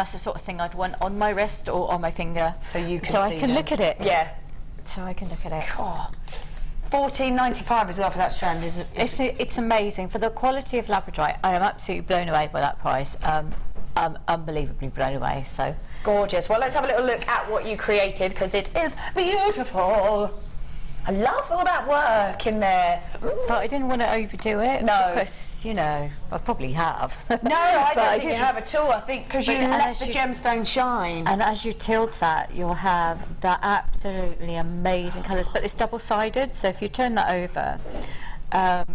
that's the sort of thing I'd want on my wrist or on my finger. So you can I can look at it. Yeah. So I can look at it. God. $14.95 as well for that strand. It's amazing. For the quality of Labradorite, I am absolutely blown away by that price. I'm unbelievably blown away. So gorgeous. Well, let's have a little look at what you created, because it is beautiful. I love all that work in there. But I didn't want to overdo it. No. Because, you know, I probably have. No, I don't think you have at all. I think because you let the gemstone shine. And as you tilt that, you'll have the absolutely amazing colours. But it's double-sided, so if you turn that over,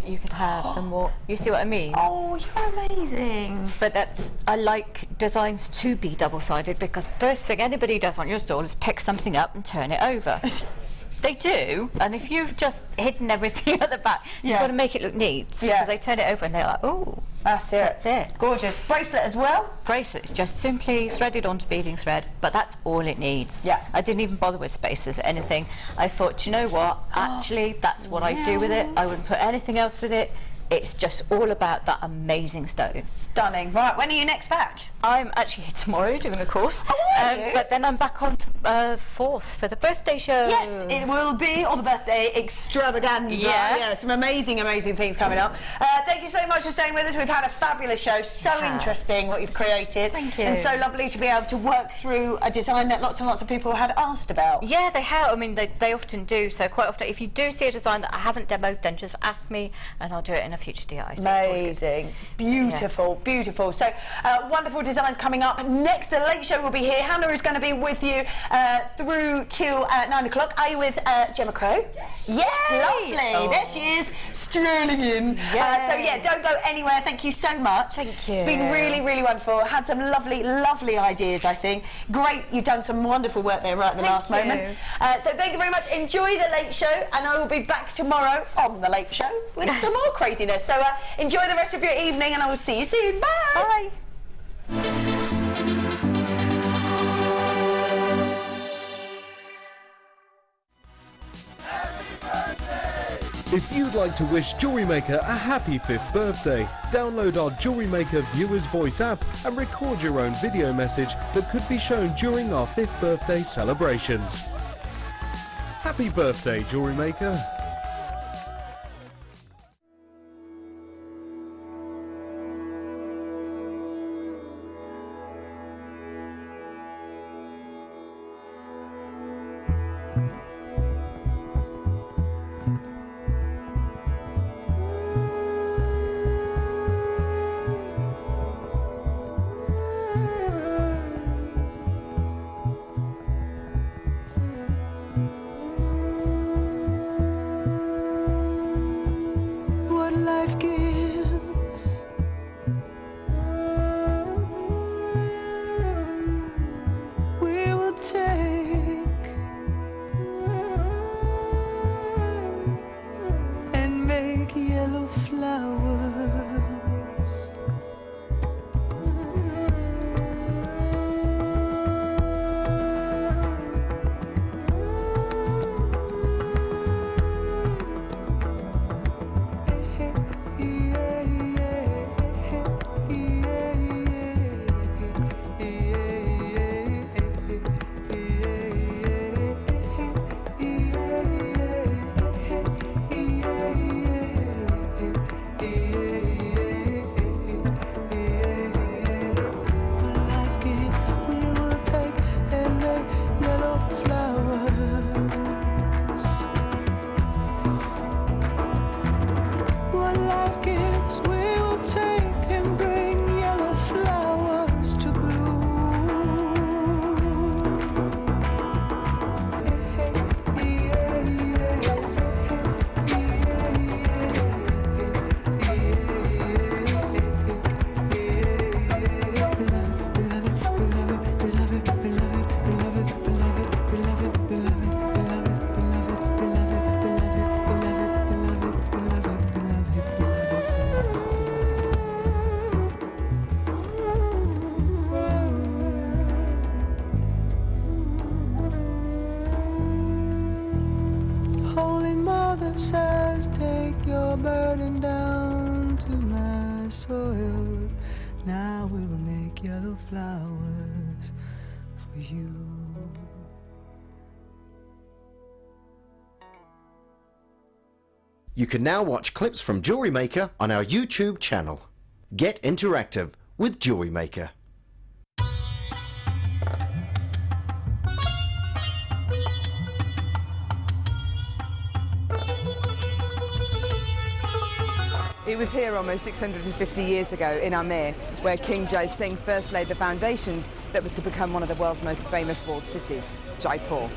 you could have the more... You see what I mean? Oh, you're amazing. But I like designs to be double-sided, because first thing anybody does on your stall is pick something up and turn it over. They do, and if you've just hidden everything at the back, you've got to make it look neat. Because they turn it over and they're like, oh, that's it. That's it. Gorgeous. Bracelet as well? Bracelet is just simply threaded onto beading thread, but that's all it needs. Yeah. I didn't even bother with spaces or anything. I thought, you know what? Actually, that's what I do with it. I wouldn't put anything else with it. It's just all about that amazing stone. Stunning. Right, when are you next back? I'm actually here tomorrow doing a course. But then I'm back on 4th for the birthday show. Yes, it will be on the birthday extravaganza. Yeah, some amazing, amazing things coming up. Thank you so much for staying with us. We've had a fabulous show. So interesting what you've created. Thank you. And so lovely to be able to work through a design that lots and lots of people had asked about. Yeah, they have. I mean, they often do. So quite often, if you do see a design that I haven't demoed, then just ask me and I'll do it in a future DI. So amazing. Beautiful, beautiful. So wonderful designs coming up. Next, the late show will be here. Hannah is going to be with you through till 9 o'clock. Are you with Gemma Crow? Yes, lovely. Oh. There she is, strolling in. So yeah, don't go anywhere. Thank you so much. Thank you. It's been really, really wonderful. Had some lovely, lovely ideas, I think. Great, you've done some wonderful work there right at the last moment. So thank you very much. Enjoy the late show, and I will be back tomorrow on the late show with some more craziness. So enjoy the rest of your evening, and I will see you soon. Bye. Bye. If you'd like to wish JewelleryMaker a happy 5th birthday, download our JewelleryMaker Viewer's Voice app and record your own video message that could be shown during our 5th birthday celebrations. Happy birthday, JewelleryMaker! burden down to my soil. Now we'll make yellow flowers. was for you. You can now watch clips from Jewellery Maker on our YouTube channel. Get interactive with Jewellery Maker. It was here almost 650 years ago in Amir where King Jai Singh first laid the foundations that was to become one of the world's most famous walled cities, Jaipur.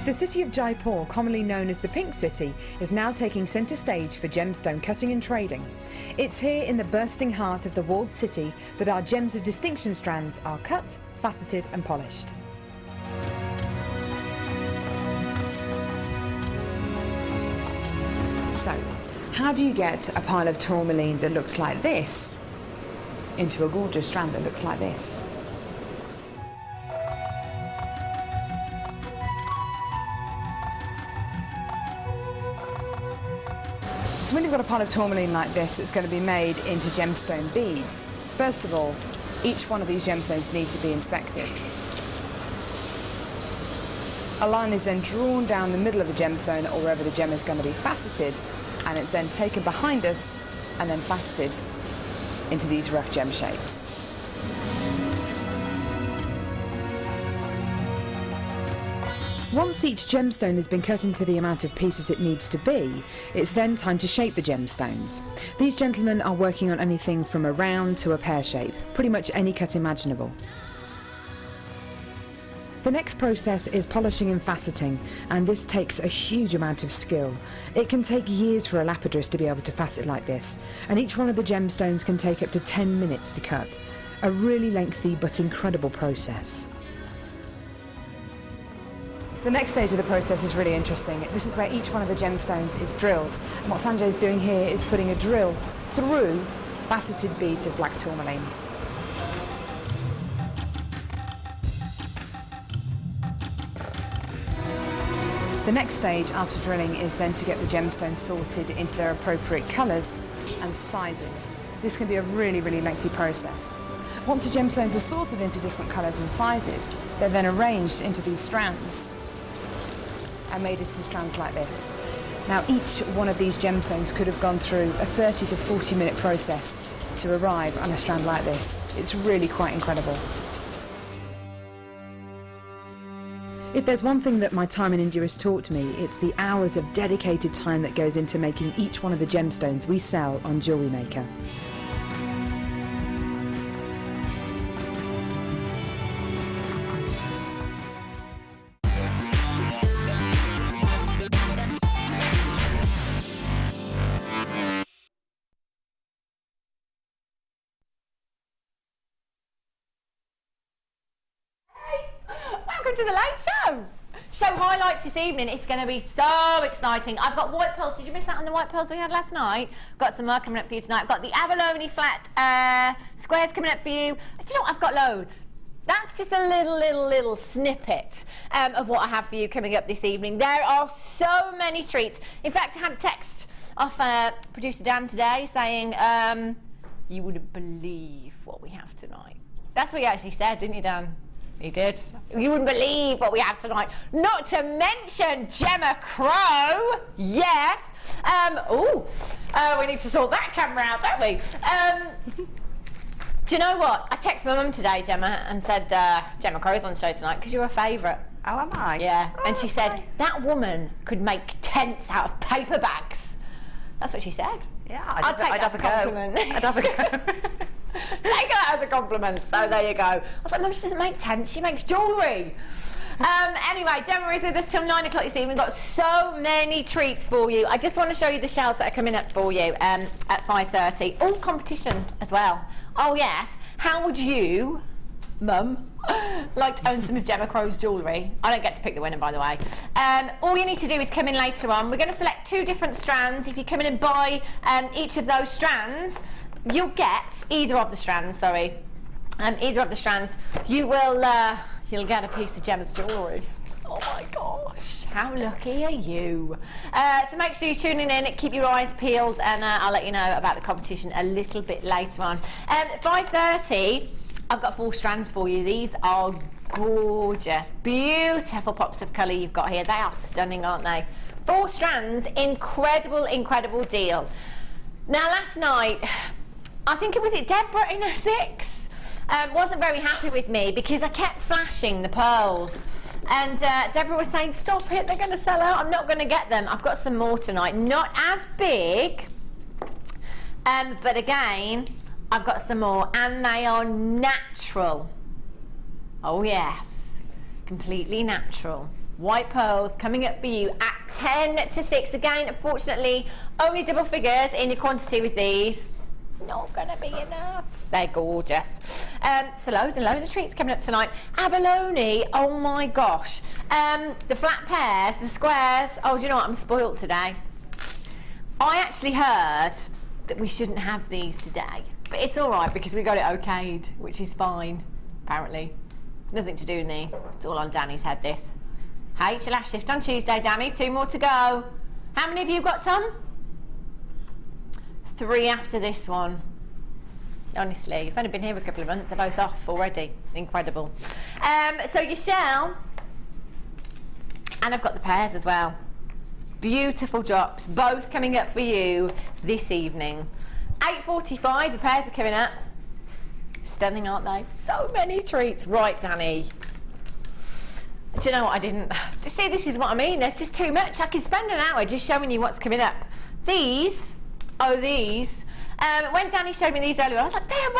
The city of Jaipur, commonly known as the Pink City, is now taking centre stage for gemstone cutting and trading. It's here in the bursting heart of the walled city that our gems of distinction strands are cut, faceted and polished. So, how do you get a pile of tourmaline that looks like this into a gorgeous strand that looks like this? So when you've got a pile of tourmaline like this, it's going to be made into gemstone beads. First of all, each one of these gemstones needs to be inspected. A line is then drawn down the middle of the gemstone or wherever the gem is going to be faceted, and it's then taken behind us and then faceted into these rough gem shapes. Once each gemstone has been cut into the amount of pieces it needs to be, it's then time to shape the gemstones. These gentlemen are working on anything from a round to a pear shape, pretty much any cut imaginable. The next process is polishing and faceting, and this takes a huge amount of skill. It can take years for a lapidurist to be able to facet like this, and each one of the gemstones can take up to 10 minutes to cut. A really lengthy but incredible process. The next stage of the process is really interesting. This is where each one of the gemstones is drilled. And what Sanjay is doing here is putting a drill through faceted beads of black tourmaline. The next stage after drilling is then to get the gemstones sorted into their appropriate colours and sizes. This can be a really, really lengthy process. Once the gemstones are sorted into different colours and sizes, they're then arranged into these strands and made into strands like this. Now each one of these gemstones could have gone through a 30 to 40 minute process to arrive on a strand like this. It's really quite incredible. If there's one thing that my time in India has taught me, it's the hours of dedicated time that goes into making each one of the gemstones we sell on Jewellery Maker. Welcome to the late show highlights this evening. It's going to be so exciting. I've got white pearls. Did you miss out on the white pearls we had last night? Got some more coming up for you tonight. I've got the Abalone flat squares coming up for you. Do you know what? I've got loads. That's just a little snippet of what I have for you coming up this evening. There are so many treats. In fact, I had a text off producer Dan today saying, you wouldn't believe what we have tonight. That's what he actually said, didn't you, Dan? He did. You wouldn't believe what we have tonight. Not to mention Gemma Crow. Yes. We need to sort that camera out, don't we? Do you know what? I texted my mum today, Gemma, and said, Gemma Crow's on the show tonight because you're her favourite. Oh, am I? Yeah. Oh, and she said, nice. that woman could make tents out of paper bags. That's what she said. Yeah, I'd have a compliment. I'd have a go. Take that as a compliment. So there you go. I was like, Mum, she doesn't make tents, she makes jewellery. Anyway, Gemma is with us till 9 o'clock this evening. We've got so many treats for you. I just want to show you the shells that are coming up for you at 5:30. All competition as well. Oh yes. How would you, Mum, like to own some of Gemma Crow's jewellery? I don't get to pick the winner, by the way. All you need to do is come in later on. We're going to select 2 different strands. If you come in and buy each of those strands, you'll get either of the strands. Either of the strands. You will. You'll get a piece of Gemma's jewellery. Oh my gosh, how lucky are you? So make sure you're tuning in, keep your eyes peeled, and I'll let you know about the competition a little bit later on. 5:30, I've got 4 strands for you. These are gorgeous, beautiful pops of colour you've got here. They are stunning, aren't they? 4 strands, incredible, incredible deal. Now last night, I think it was Deborah in Essex, wasn't very happy with me because I kept flashing the pearls. And Deborah was saying, stop it, they're going to sell out, I'm not going to get them. I've got some more tonight, not as big, but again, I've got some more, and they are natural. Oh yes, completely natural. White pearls coming up for you at 10 to 6. Again, unfortunately, only double figures in your quantity with these. Not gonna be enough. They're gorgeous. So loads and loads of treats coming up tonight. Abalone, oh my gosh. The flat pairs, the squares. Oh, do you know what? I'm spoilt today. I actually heard that we shouldn't have these today, but it's all right because we got it okayed, which is fine. Apparently, nothing to do with me. It's all on Danny's head. This. Hey, it's your last shift on Tuesday, Danny. 2 more to go. How many of you got, Tom? 3 after this one. Honestly, you've only been here a couple of months. They're both off already. Incredible. So your shell, and I've got the pairs as well. Beautiful drops, both coming up for you this evening. 8:45, the pairs are coming up. Stunning, aren't they? So many treats. Right, Danny. Do you know what I didn't? See, this is what I mean. There's just too much. I could spend an hour just showing you what's coming up. These, oh these. When Danny showed me these earlier, I was like, they're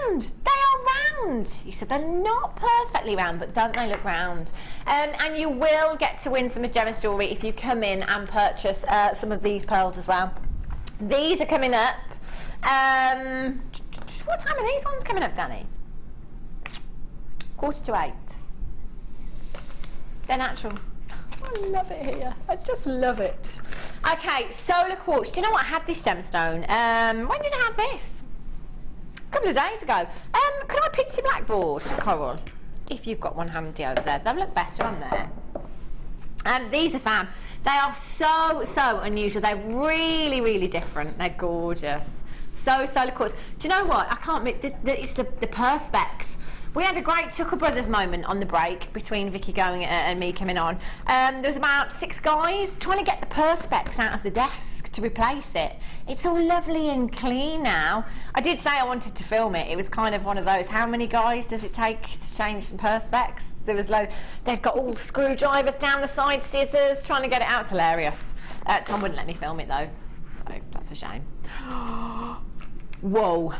round. They are round. He said they're not perfectly round, but don't they look round? And you will get to win some of Gemma's jewellery if you come in and purchase some of these pearls as well. These are coming up. What time are these ones coming up, Danny? 7:45. They're natural. I love it here. I just love it. Okay, solar quartz. Do you know what? I had this gemstone. When did I have this? A couple of days ago. Could I pinch your blackboard, Coral? If you've got one handy over there. They'll look better on there. These are fab. They are so unusual. They're really, really different. They're gorgeous. So solar quartz. Do you know what? I can't admit, it's the perspex. We had a great Chuckle Brothers moment on the break between Vicky going and me coming on. There was about 6 guys trying to get the perspex out of the desk to replace it. It's all lovely and clean now. I did say I wanted to film it. It was kind of one of those, how many guys does it take to change some perspex? There was loads. They've got all the screwdrivers down the side, scissors, trying to get it out. It's hilarious. Tom wouldn't let me film it though, so that's a shame. Whoa.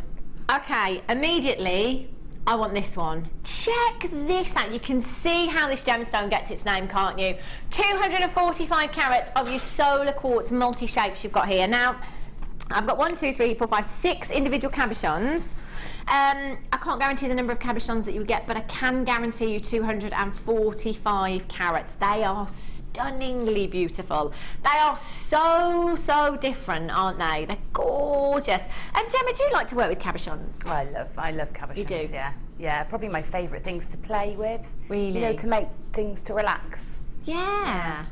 Okay, immediately, I want this one. Check this out. You can see how this gemstone gets its name, can't you? 245 carats of your solar quartz multi-shapes you've got here. Now, I've got 1, 2, 3, 4, 5, 6 individual cabochons. I can't guarantee the number of cabochons that you get, but I can guarantee you 245 carats. They are stunningly beautiful. They are so different, aren't they? They're gorgeous. Gemma, do you like to work with cabochons? Oh, I love cabochons. You do? Yeah, probably my favourite things to play with. Really? You know, to make things to relax. Yeah.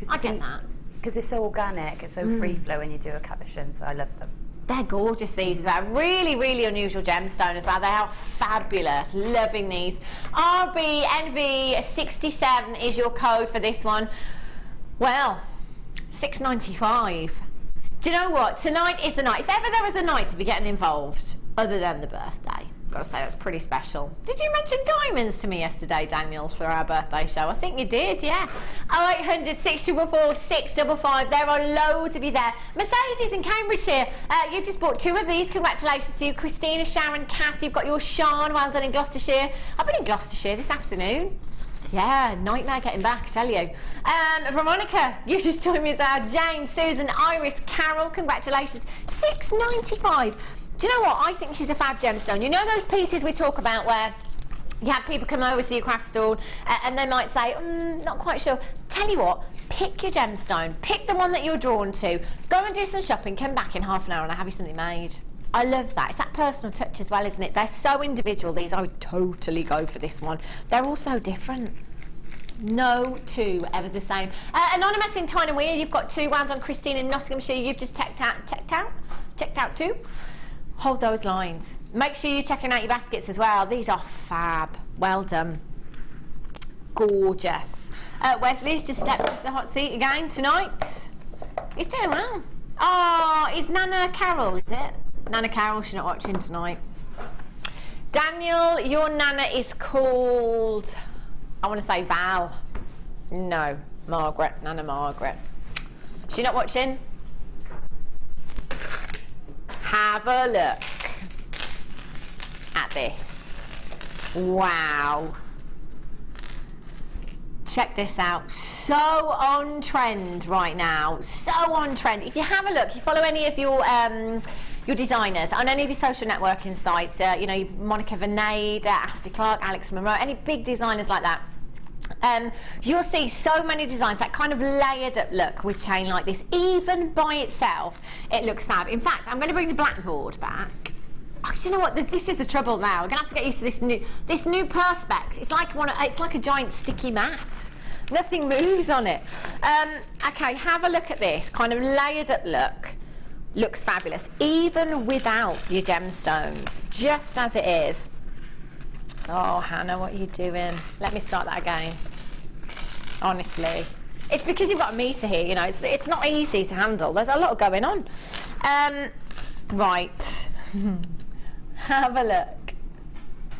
I get that. Because it's so organic, it's so free flow when you do a cabochon, so I love them. They're gorgeous, these as well. Really, really unusual gemstone as well. They are fabulous. Loving these. RBNV67 is your code for this one. Well, $6.95. Do you know what? Tonight is the night. If ever there was a night to be getting involved, other than the birthday, I've got to say that's pretty special. Did you mention diamonds to me yesterday, Daniel, for our birthday show? I think you did, yeah. 0800 644 655. There are loads of you there. Mercedes in Cambridgeshire, you've just bought 2 of these. Congratulations to you. Christina, Sharon, Kath, you've got your Sean. Well done in Gloucestershire. I've been in Gloucestershire this afternoon. Yeah, nightmare getting back, I tell you. Veronica, you just joined me as our Jane, Susan, Iris, Carol, congratulations. $6.95. Do you know what? I think this is a fab gemstone. You know those pieces we talk about where you have people come over to your craft stall and they might say, not quite sure. Tell you what, pick your gemstone. Pick the one that you're drawn to. Go and do some shopping, come back in half an hour and I'll have you something made. I love that. It's that personal touch as well, isn't it? They're so individual, these. I would totally go for this one. They're all so different. No two ever the same. Anonymous in Tyne and Weir, you've got 2. Well done, Christine in Nottinghamshire. You've just checked out 2. Hold those lines. Make sure you're checking out your baskets as well. These are fab. Well done. Gorgeous. Wesley's just stepped into the hot seat again tonight. He's doing well. Oh, it's Nana Carol, is it? Nana Carol, she's not watching tonight. Daniel, your Nana is called, I want to say Val. No, Margaret, Nana Margaret. She not watching? Have a look at this. Wow. Check this out. So on trend right now. So on trend. If you have a look, you follow any of your designers on any of your social networking sites, you know, Monica Vinayd, Ashley Clark, Alex Monroe, any big designers like that, you'll see so many designs, that kind of layered up look with chain like this. Even by itself, it looks fab. In fact, I'm going to bring the blackboard back. Oh, do you know what? This is the trouble now. We're going to have to get used to this new perspex. It's like a giant sticky mat. Nothing moves on it. Okay, have a look at this kind of layered up look. Looks fabulous, even without your gemstones, just as it is. Oh, Hannah, what are you doing? Let me start that again. Honestly, it's because you've got a meter here. You know, it's not easy to handle. There's a lot going on. Right. Have a look.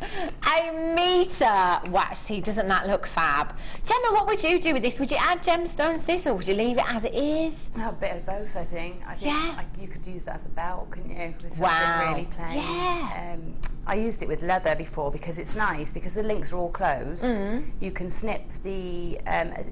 A meter. Wow, see, doesn't that look fab? Gemma, what would you do with this? Would you add gemstones to this, or would you leave it as it is? A bit of both, I think. Yeah. You could use that as a belt, couldn't you? With something really plain. Yeah. I used it with leather before because it's nice, because the links are all closed. You can snip the,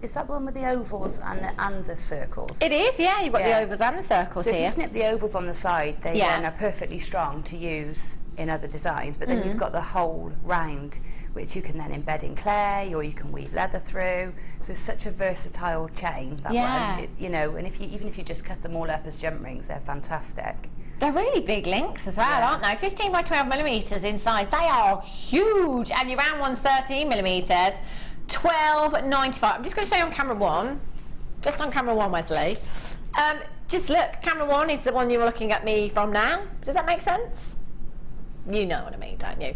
is that the one with the ovals and the circles? It is, yeah. You've got the ovals and the circles so here. So if you snip the ovals on the side, they then are perfectly strong to use in other designs, but then you've got the whole round, which you can then embed in clay, or you can weave leather through. So it's such a versatile chain, that one. You know, and even if you just cut them all up as jump rings, they're fantastic. They're really big links as well, aren't they? 15 by 12 millimetres in size. They are huge. And your round one's 13 millimetres, $12.95. I'm just going to show you on camera 1. Just on camera 1, Wesley. Just look, camera 1 is the one you're looking at me from now. Does that make sense? You know what I mean, don't you?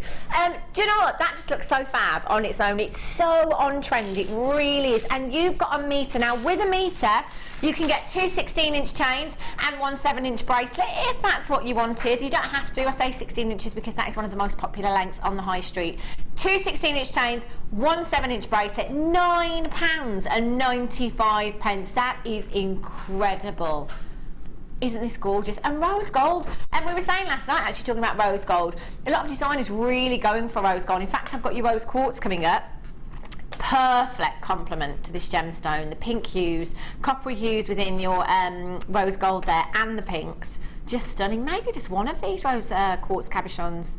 Do you know what? That just looks so fab on its own. It's so on trend. It really is. And you've got a meter. Now, with a meter, you can get 2 16-inch chains and 1 7-inch bracelet if that's what you wanted. You don't have to. I say 16 inches because that is one of the most popular lengths on the high street. 2 16-inch chains, 1 7-inch bracelet, £9.95. That is incredible. Isn't this gorgeous? And rose gold. And we were saying last night, actually talking about rose gold, a lot of designers really going for rose gold. In fact, I've got your rose quartz coming up. Perfect complement to this gemstone. The pink hues, coppery hues within your rose gold there, and the pinks. Just stunning. Maybe just one of these rose quartz cabochons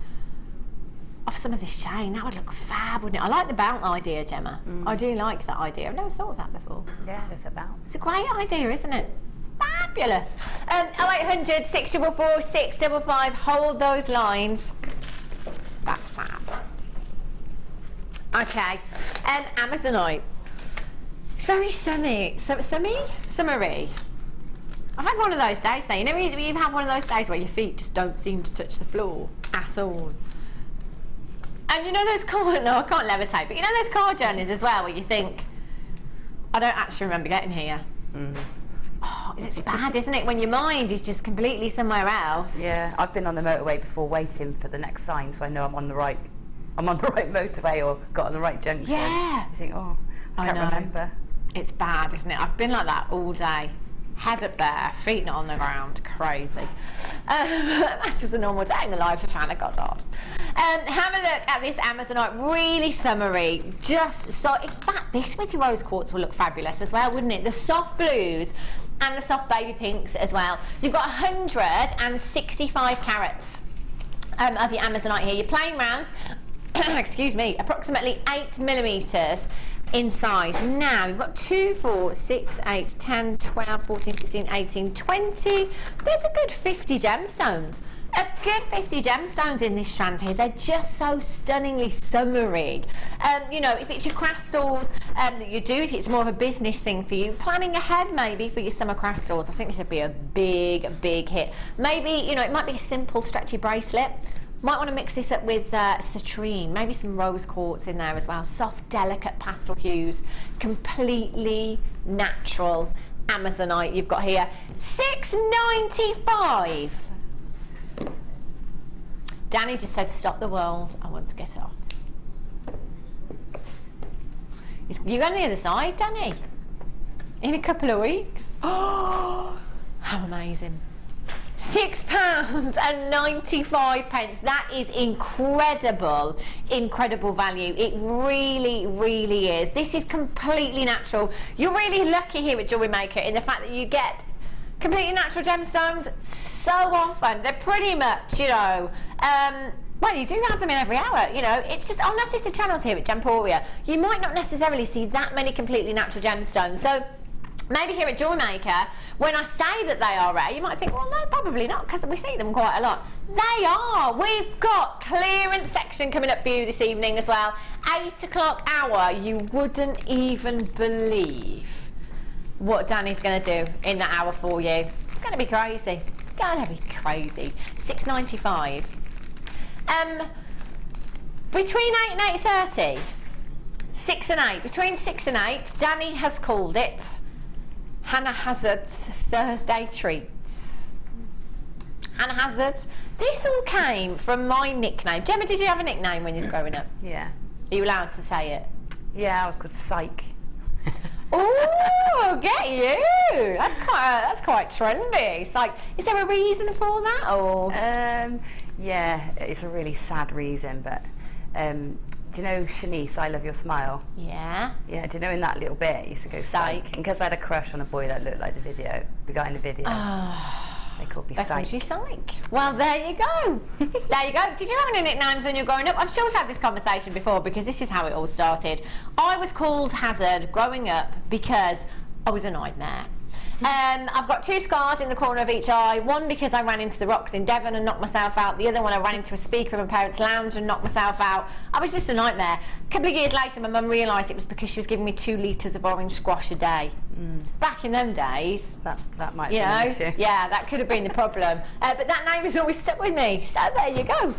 off some of this chain. That would look fab, wouldn't it? I like the belt idea, Gemma. I do like that idea. I've never thought of that before. Yeah, just a belt. It's a great idea, isn't it? Fabulous. 0800 644 655. Hold those lines. That's fab. Okay. Amazonite. It's very summery. I've had one of those days though. You know, you've had one of those days where your feet just don't seem to touch the floor at all. And you know those no, I can't levitate, but you know those car journeys as well, where you think, I don't actually remember getting here. Oh, it's bad, isn't it, when your mind is just completely somewhere else? Yeah, I've been on the motorway before waiting for the next sign, so I know I'm on the right motorway or got on the right junction. Yeah. You think, oh, I can't remember. It's bad, isn't it? I've been like that all day. Head up there, feet not on the ground. Crazy. That's just a normal day in the life of Hannah Goddard. Have a look at this Amazonite. Really summery. Just so, in fact, this with your rose quartz will look fabulous as well, wouldn't it? The soft blues and the soft baby pinks as well. You've got 165 carats of your Amazonite here. Your plain rounds, excuse me, approximately 8 millimetres in size. Now you've got 2, 4, 6, 8, 10, 12, 14, 16, 18, 20. There's a good 50 gemstones. good 50 gemstones in this strand here. They're just so stunningly summery. You know, if it's your craft stores that you do, if it's more of a business thing for you, planning ahead maybe for your summer craft stores, I think this would be a big hit. Maybe, you know, it might be a simple stretchy bracelet. Might want to mix this up with citrine, maybe some rose quartz in there as well. Soft, delicate pastel hues, completely natural Amazonite you've got here. $6.95. Danny just said, stop the world, I want to get it off. You go on the other side, Danny? In a couple of weeks? Oh, how amazing. £6.95. That is incredible value. It really is. This is completely natural. You're really lucky here at JewelleryMaker in the fact that you get completely natural gemstones so often. They're pretty much, you know, well, you do have them in every hour, you know. It's just on our sister channels here at Gemporia, you might not necessarily see that many completely natural gemstones. So maybe here at JewelleryMaker, when I say that they are rare, you might think, well, no, probably not, because we see them quite a lot. They are. We've got clearance section coming up for you this evening as well. 8 o'clock hour. You wouldn't even believe what Danny's going to do in that hour for you. It's going to be crazy. It's going to be crazy. $6.95. Between 8 and 8:30, 6 and 8. Between 6 and 8, Danny has called it Hannah Hazard's Thursday Treats. Hannah Hazard, this all came from my nickname. Gemma, did you have a nickname when you was growing up? Yeah. Are you allowed to say it? Yeah, I was called Psych. Oh, get you! That's quite trendy. It's like, is there a reason for that, or? Yeah, it's a really sad reason, but do you know Shanice, I Love Your Smile? Yeah. Yeah, do you know in that little bit, I used to go Psych. And because I had a crush on a boy that looked like the guy in the video. They called me Psych. You Psych. Well, there you go. There you go. Did you have any nicknames when you were growing up? I'm sure we've had this conversation before, because this is how it all started. I was called Hazard growing up because I was a nightmare. I've got 2 scars in the corner of each eye. One because I ran into the rocks in Devon and knocked myself out. The other one I ran into a speaker in my parents' lounge and knocked myself out. I was just a nightmare. A couple of years later, my mum realised it was because she was giving me 2 litres of orange squash a day. Back in them days, that might be an issue. Yeah, that could have been the problem. But that name has always stuck with me. So there you go.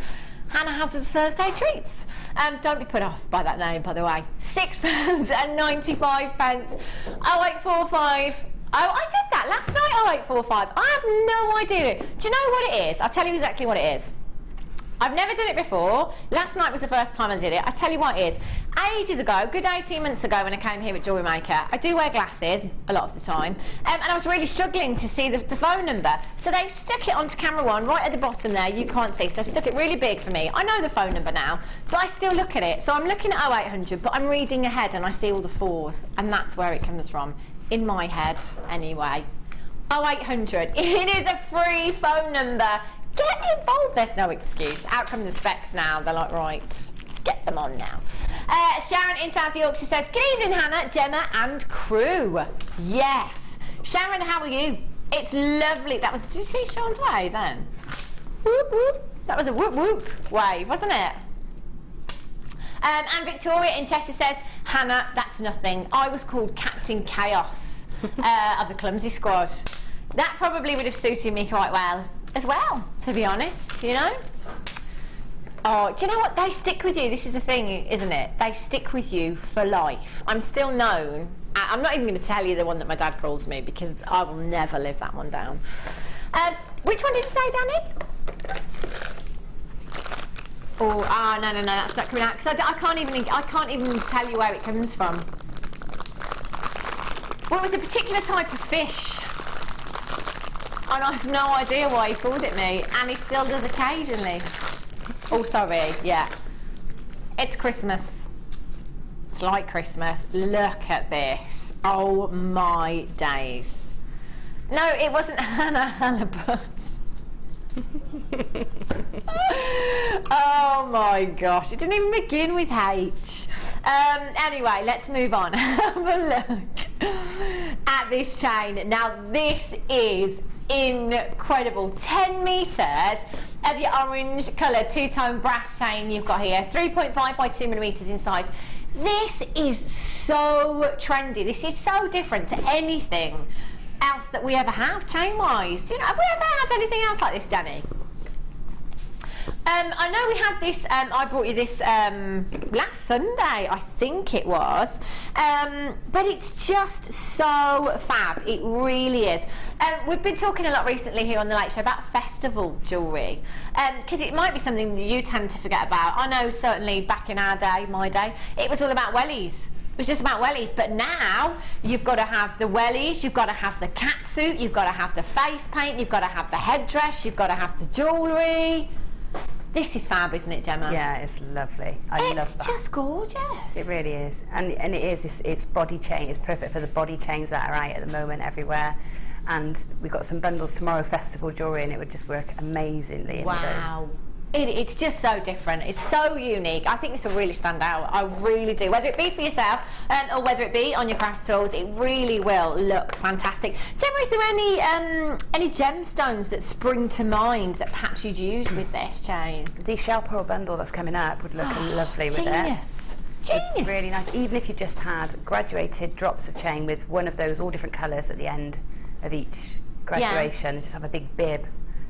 Hannah Hazard's Thursday Treats. Don't be put off by that name, by the way. £6.95. 0845. Oh, I did that last night, 0845. I have no idea. Do you know what it is? I'll tell you exactly what it is. I've never done it before. Last night was the first time I did it. I'll tell you what it is. Ages ago, good 18 months ago when I came here at JewelleryMaker, I do wear glasses a lot of the time, and I was really struggling to see the phone number. So they stuck it onto camera 1 right at the bottom there. You can't see, so they've stuck it really big for me. I know the phone number now, but I still look at it. So I'm looking at 0800, but I'm reading ahead and I see all the 4s, and that's where it comes from. In my head, anyway. 0800. It is a free phone number. Get involved. There's no excuse. Out come the specs now. They're like, right, get them on now. Sharon in South Yorkshire says, good evening, Hannah, Gemma and crew. Yes. Sharon, how are you? It's lovely. That was, did you see Sean's wave then? Whoop, whoop. That was a whoop, whoop wave, wasn't it? And Victoria in Cheshire says, Hannah, that's nothing. I was called Captain Chaos of the Clumsy Squad. That probably would have suited me quite well as well, to be honest, you know? Oh, do you know what? They stick with you. This is the thing, isn't it? They stick with you for life. I'm still known. I'm not even going to tell you the one that my dad calls me, because I will never live that one down. Which one did you say, Danny? Oh, no, that's not coming out, because I can't even tell you where it comes from. Well, it was a particular type of fish, and I have no idea why he called it me, and he still does occasionally. Oh, sorry, yeah. It's Christmas. It's like Christmas. Look at this. Oh my days. No, it wasn't Hannah Halibut. Oh my gosh, it didn't even begin with H. Anyway, let's move on. Have a look at this chain. Now this is incredible. 10 metres. of your orange coloured two-tone brass chain you've got here, 3.5 by 2mm in size. This is so trendy. This is so different to anything else that we ever have chain-wise. Do you know, have we ever had anything else like this, Danny? I know we had this, I brought you this last Sunday, I think it was, but it's just so fab, it really is. We've been talking a lot recently here on the Late Show about festival jewellery, because it might be something that you tend to forget about. I know certainly back in our day, my day, it was all about wellies. It was just about wellies, but now you've got to have the wellies, you've got to have the catsuit, you've got to have the face paint, you've got to have the headdress, you've got to have the jewellery. This is fab, isn't it, Gemma? Yeah, it's lovely. I love that. It's just gorgeous. It really is. And it is, it's body chain. It's perfect for the body chains that are out at the moment everywhere. And we've got some bundles tomorrow, festival jewellery, and it would just work amazingly in wow. those. It's just so different. It's so unique. I think this will really stand out. I really do. Whether it be for yourself or whether it be on your craft stores, it really will look fantastic. Gemma, is there any gemstones that spring to mind that perhaps you'd use with this chain? The shell pearl bundle that's coming up would look lovely with it. Genius. Really nice. Even if you just had graduated drops of chain with one of those all different colours at the end of each graduation, just have a big bib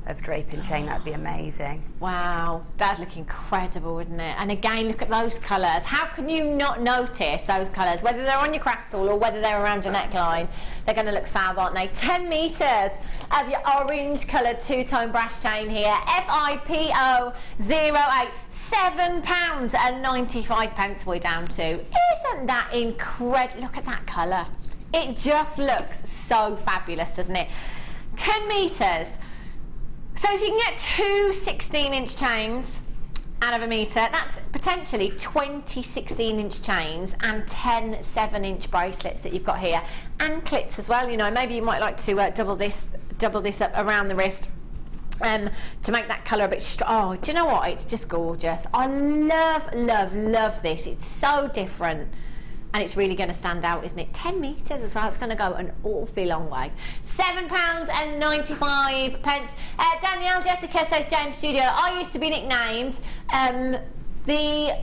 of draping chain, that'd be amazing. Wow, that'd look incredible, wouldn't it? And again, look at those colours. How can you not notice those colours? Whether they're on your craft stall or whether they're around your neckline, they're going to look fab, aren't they? 10 metres of your orange coloured two-tone brass chain here. FIPO 08, £7.95 we're down to. Isn't that incredible? Look at that colour. It just looks so fabulous, doesn't it? 10 metres. So if you can get two 16-inch chains out of a metre, that's potentially 20 16-inch chains and 10 7-inch bracelets that you've got here. Anklets as well, you know, maybe you might like to double this up around the wrist to make that colour a bit oh, do you know what? It's just gorgeous. I love this. It's so different. And it's really going to stand out, isn't it? 10 metres as well. It's going to go an awfully long way. £7.95. Danielle Jessica says, James Studio, I used to be nicknamed the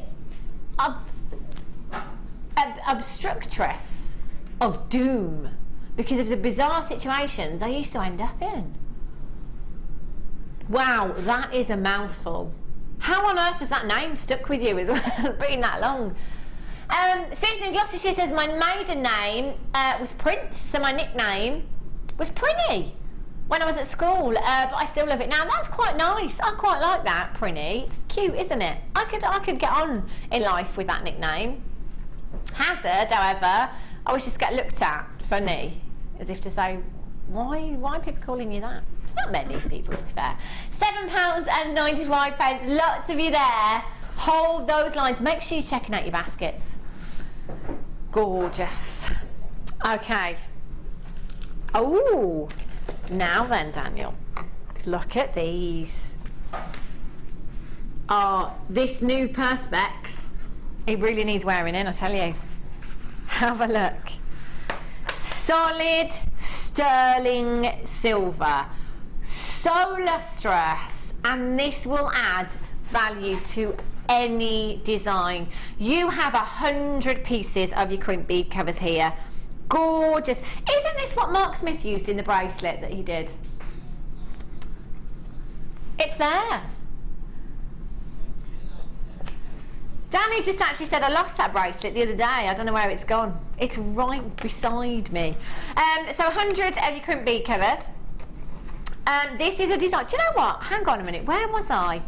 obstructress of doom because of the bizarre situations I used to end up in. Wow, that is a mouthful. How on earth has that name stuck with you as well, being that long? Susan in Gloucestershire says my maiden name was Prince, so my nickname was Prinny when I was at school, but I still love it now. That's quite nice. I quite like that, Prinny. It's cute, isn't it? I could get on in life with that nickname. Hazard, however, I always just get looked at funny, as if to say, why are people calling you that? It's not many people, to be fair. £7.95. Lots of you there. Hold those lines. Make sure you're checking out your baskets. Gorgeous. Okay. Oh, now then, Daniel, look at these. Oh, this new Perspex, it really needs wearing in, I tell you. Have a look. Solid sterling silver, so lustrous, and this will add value to any design. You have 100 pieces of your crimp bead covers here. Gorgeous. Isn't this what Mark Smith used in the bracelet that he did? It's there. Danny just actually said I lost that bracelet the other day. I don't know where it's gone. It's right beside me. So 100 of your crimp bead covers. This is a design. Do you know what? Hang on a minute. Where was I?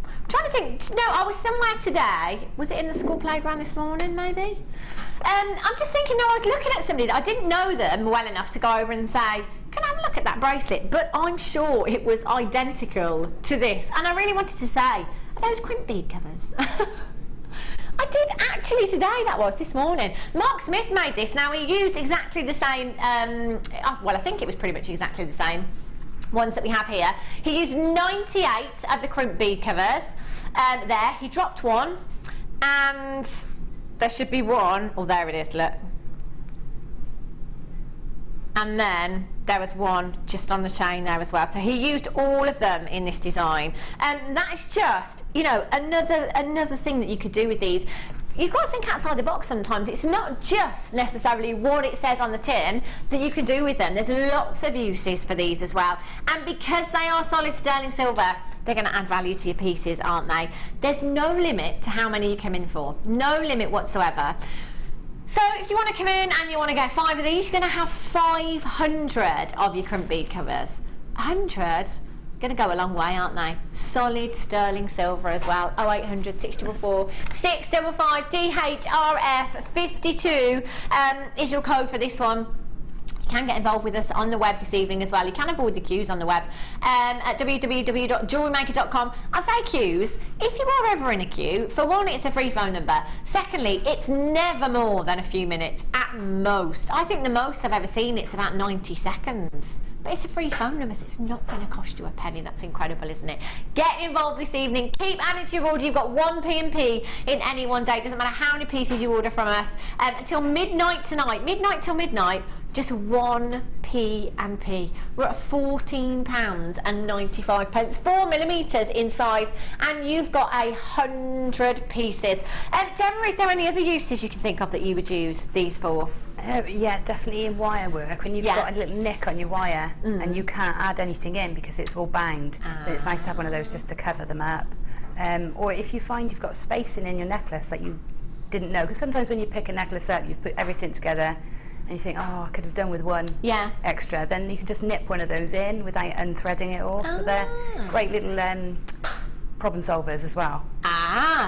I'm trying to think. No, I was somewhere today. Was it in the school playground this morning, maybe? I'm just thinking, no, I was looking at somebody that I didn't know them well enough to go over and say, can I have a look at that bracelet? But I'm sure it was identical to this. And I really wanted to say, are those crimp bead covers? I did actually today, that was this morning. Mark Smith made this. Now, he used exactly the same, well, I think it was pretty much exactly the same ones that we have here. He used 98 of the crimp bead covers there. He dropped one, and there should be one. Oh, there it is, look. And then There was one just on the chain there as well. So he used all of them in this design. And that is just, you know, another thing that you could do with these. You've got to think outside the box sometimes. It's not just necessarily what it says on the tin that you can do with them. There's lots of uses for these as well. And because they are solid sterling silver, they're going to add value to your pieces, aren't they? There's no limit to how many you come in for. No limit whatsoever. So if you want to come in and you want to get 5 of these, you're going to have 500 of your Crimp bead covers. 100? Going to go a long way, aren't they? Solid sterling silver as well. 0800 644 655 DHRF 52 is your code for this one. You can get involved with us on the web this evening as well. You can avoid the queues on the web at www.jewellerymaker.com. I say queues, if you are ever in a queue, for one, it's a free phone number. Secondly, it's never more than a few minutes at most. I think the most I've ever seen it's about 90 seconds. But it's a free phone number, so it's not going to cost you a penny. That's incredible, isn't it? Get involved this evening. Keep adding to your order. You've got 1 P&P in any one day. It doesn't matter how many pieces you order from us. Until midnight tonight, midnight till midnight, just 1 P&P. We're at £14.95, 4 millimetres in size, and you've got 100 pieces. Gemma, is there any other uses you can think of that you would use these for? Yeah, definitely in wire work, when you've got a little nick on your wire and you can't add anything in because it's all banged, then it's nice to have one of those just to cover them up. Or if you find you've got spacing in your necklace that you didn't know, because sometimes when you pick a necklace up, you've put everything together and you think, oh, I could have done with one extra, then you can just nip one of those in without unthreading it all. So they're great little problem solvers as well.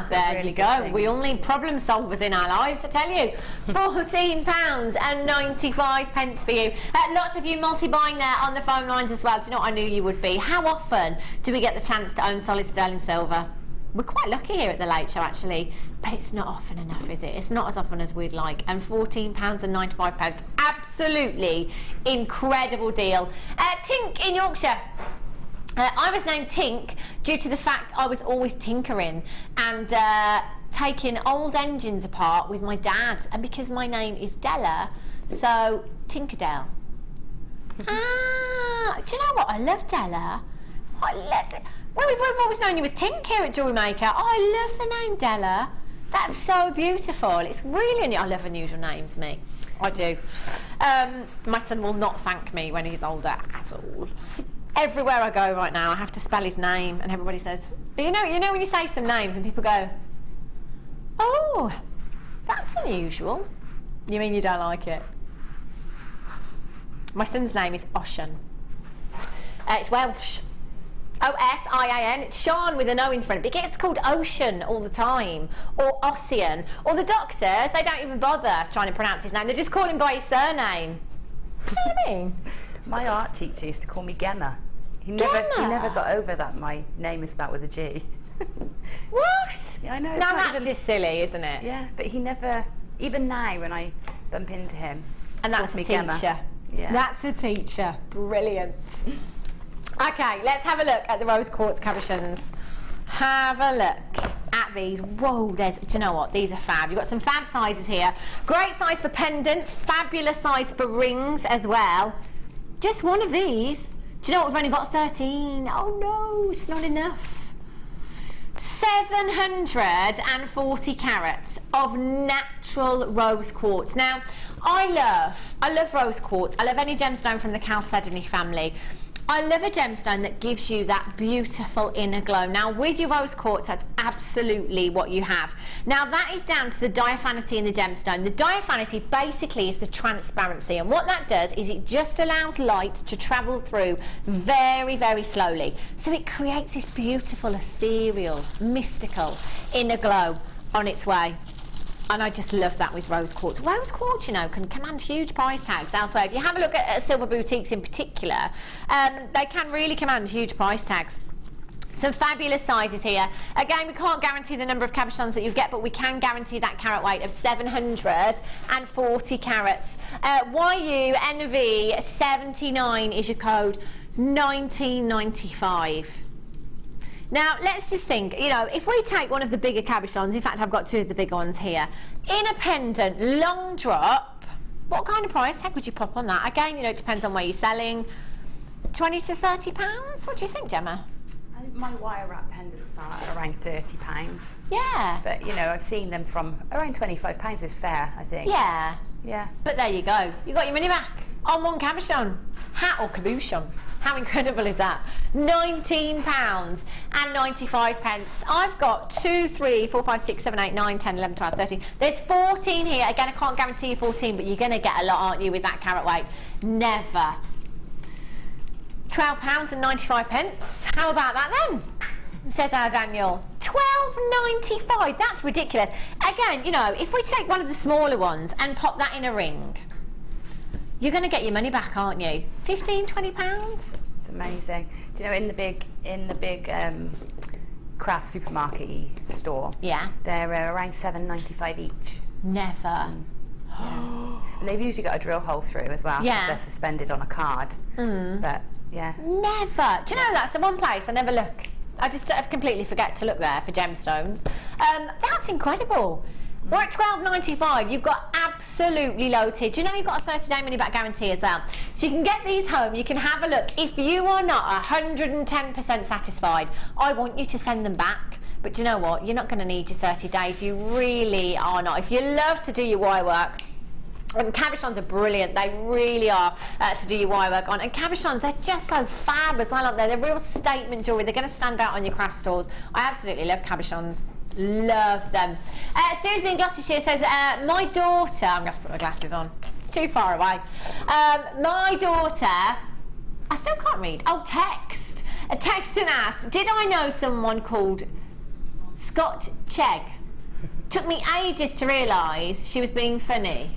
So there really you go. thing. We all need problem solvers in our lives, I tell you. £14.95 for you. Lots of you multi-buying there on the phone lines as well. Do you know what I knew you would be? How often do we get the chance to own solid sterling silver? We're quite lucky here at the Late Show, actually, but it's not often enough, is it? It's not as often as we'd like. And £14.95, absolutely incredible deal. Tink in Yorkshire. I was named Tink due to the fact I was always tinkering and taking old engines apart with my dad, and because my name is Della, so Tinkerdell. Do you know what? I love Della. I love it. Well, we've always known you as Tink here at JewelleryMaker. Oh, I love the name Della. That's so beautiful. It's really, I love unusual names, me. I do. My son will not thank me when he's older at all. Everywhere I go right now, I have to spell his name, and everybody says, you know when you say some names and people go, oh, that's unusual. You mean you don't like it? My son's name is Ocean. It's Welsh. O-S-I-A-N. It's Sean with an O in front. It gets called Ocean all the time, or Ossian. Or the doctors, they don't even bother trying to pronounce his name. They just call him by his surname. Do you know what I mean? My art teacher used to call me Gemma. He never got over that my name is spelled with a G. What? Yeah, I know. Now that's just silly, isn't it? Yeah, but he never, even now when I bump into him, and that's a teacher. Gemma. Yeah. That's a teacher. Brilliant. Okay, let's have a look at the rose quartz cabochons. Have a look at these. Whoa, do you know what? These are fab. You've got some fab sizes here. Great size for pendants, fabulous size for rings as well. Just one of these. Do you know what? We've only got 13. Oh no, it's not enough. 740 carats of natural rose quartz. Now, I love rose quartz. I love any gemstone from the Chalcedony family. I love a gemstone that gives you that beautiful inner glow. Now, with your rose quartz, that's absolutely what you have. Now, that is down to the diaphanity in the gemstone. The diaphanity basically is the transparency, and what that does is it just allows light to travel through very, very slowly. So it creates this beautiful, ethereal, mystical inner glow on its way. And I just love that with rose quartz. Rose quartz, you know, can command huge price tags elsewhere. If you have a look at silver boutiques in particular, they can really command huge price tags. Some fabulous sizes here. Again, we can't guarantee the number of cabochons that you get, but we can guarantee that carat weight of 740 carats. YUNV79 is your code, 1995. Now, let's just think, you know, if we take one of the bigger cabochons, in fact, I've got two of the bigger ones here, in a pendant, long drop, What kind of price tag would you pop on that? Again, you know, it depends on where you're selling. 20 to 30 pounds? What do you think, Gemma? I think my wire wrap pendants start at around £30. Yeah. But, you know, I've seen them from around £25 is fair, I think. Yeah. Yeah. But there you go. You got your money back on one cabochon. Hat or cabochon. How incredible is that? £19 and 95 pence. I've got 2, 3, 4, 5, 6, 7, 8, 9, 10, 11, 12, 13. There's 14 here. Again, I can't guarantee you 14, but you're going to get a lot, aren't you, with that carat weight? Never. £12 and 95 pence. How about that then? Says our Daniel. £12.95. That's ridiculous. Again, you know, if we take one of the smaller ones and pop that in a ring, you're going to get your money back, aren't you? £15, £20. It's amazing. Do you know, in the big craft supermarket store, yeah, they're around £7.95 each. Never. Yeah. And they've usually got a drill hole through as well. Yeah. They're suspended on a card. But yeah. Never. Do you know, that's the one place I never look. I completely forget to look there for gemstones. That's incredible. We're at £12.95. You've got absolutely loaded. Do you know you've got a 30-day money-back guarantee as well? So you can get these home, you can have a look. If you are not 110% satisfied, I want you to send them back. But do you know what? You're not going to need your 30 days. You really are not. If you love to do your wire work, and cabochons are brilliant, they really are, to do your wire work on. And cabochons, they're just so fab as well, aren't they? They're real statement jewellery. They're going to stand out on your craft stores. I absolutely love cabochons. Love them. Susan in Gloucestershire says, my daughter, I'm going to have to put my glasses on, it's too far away. My daughter, I still can't read, text and asked, did I know someone called Scott Chegg? Took me ages to realise she was being funny.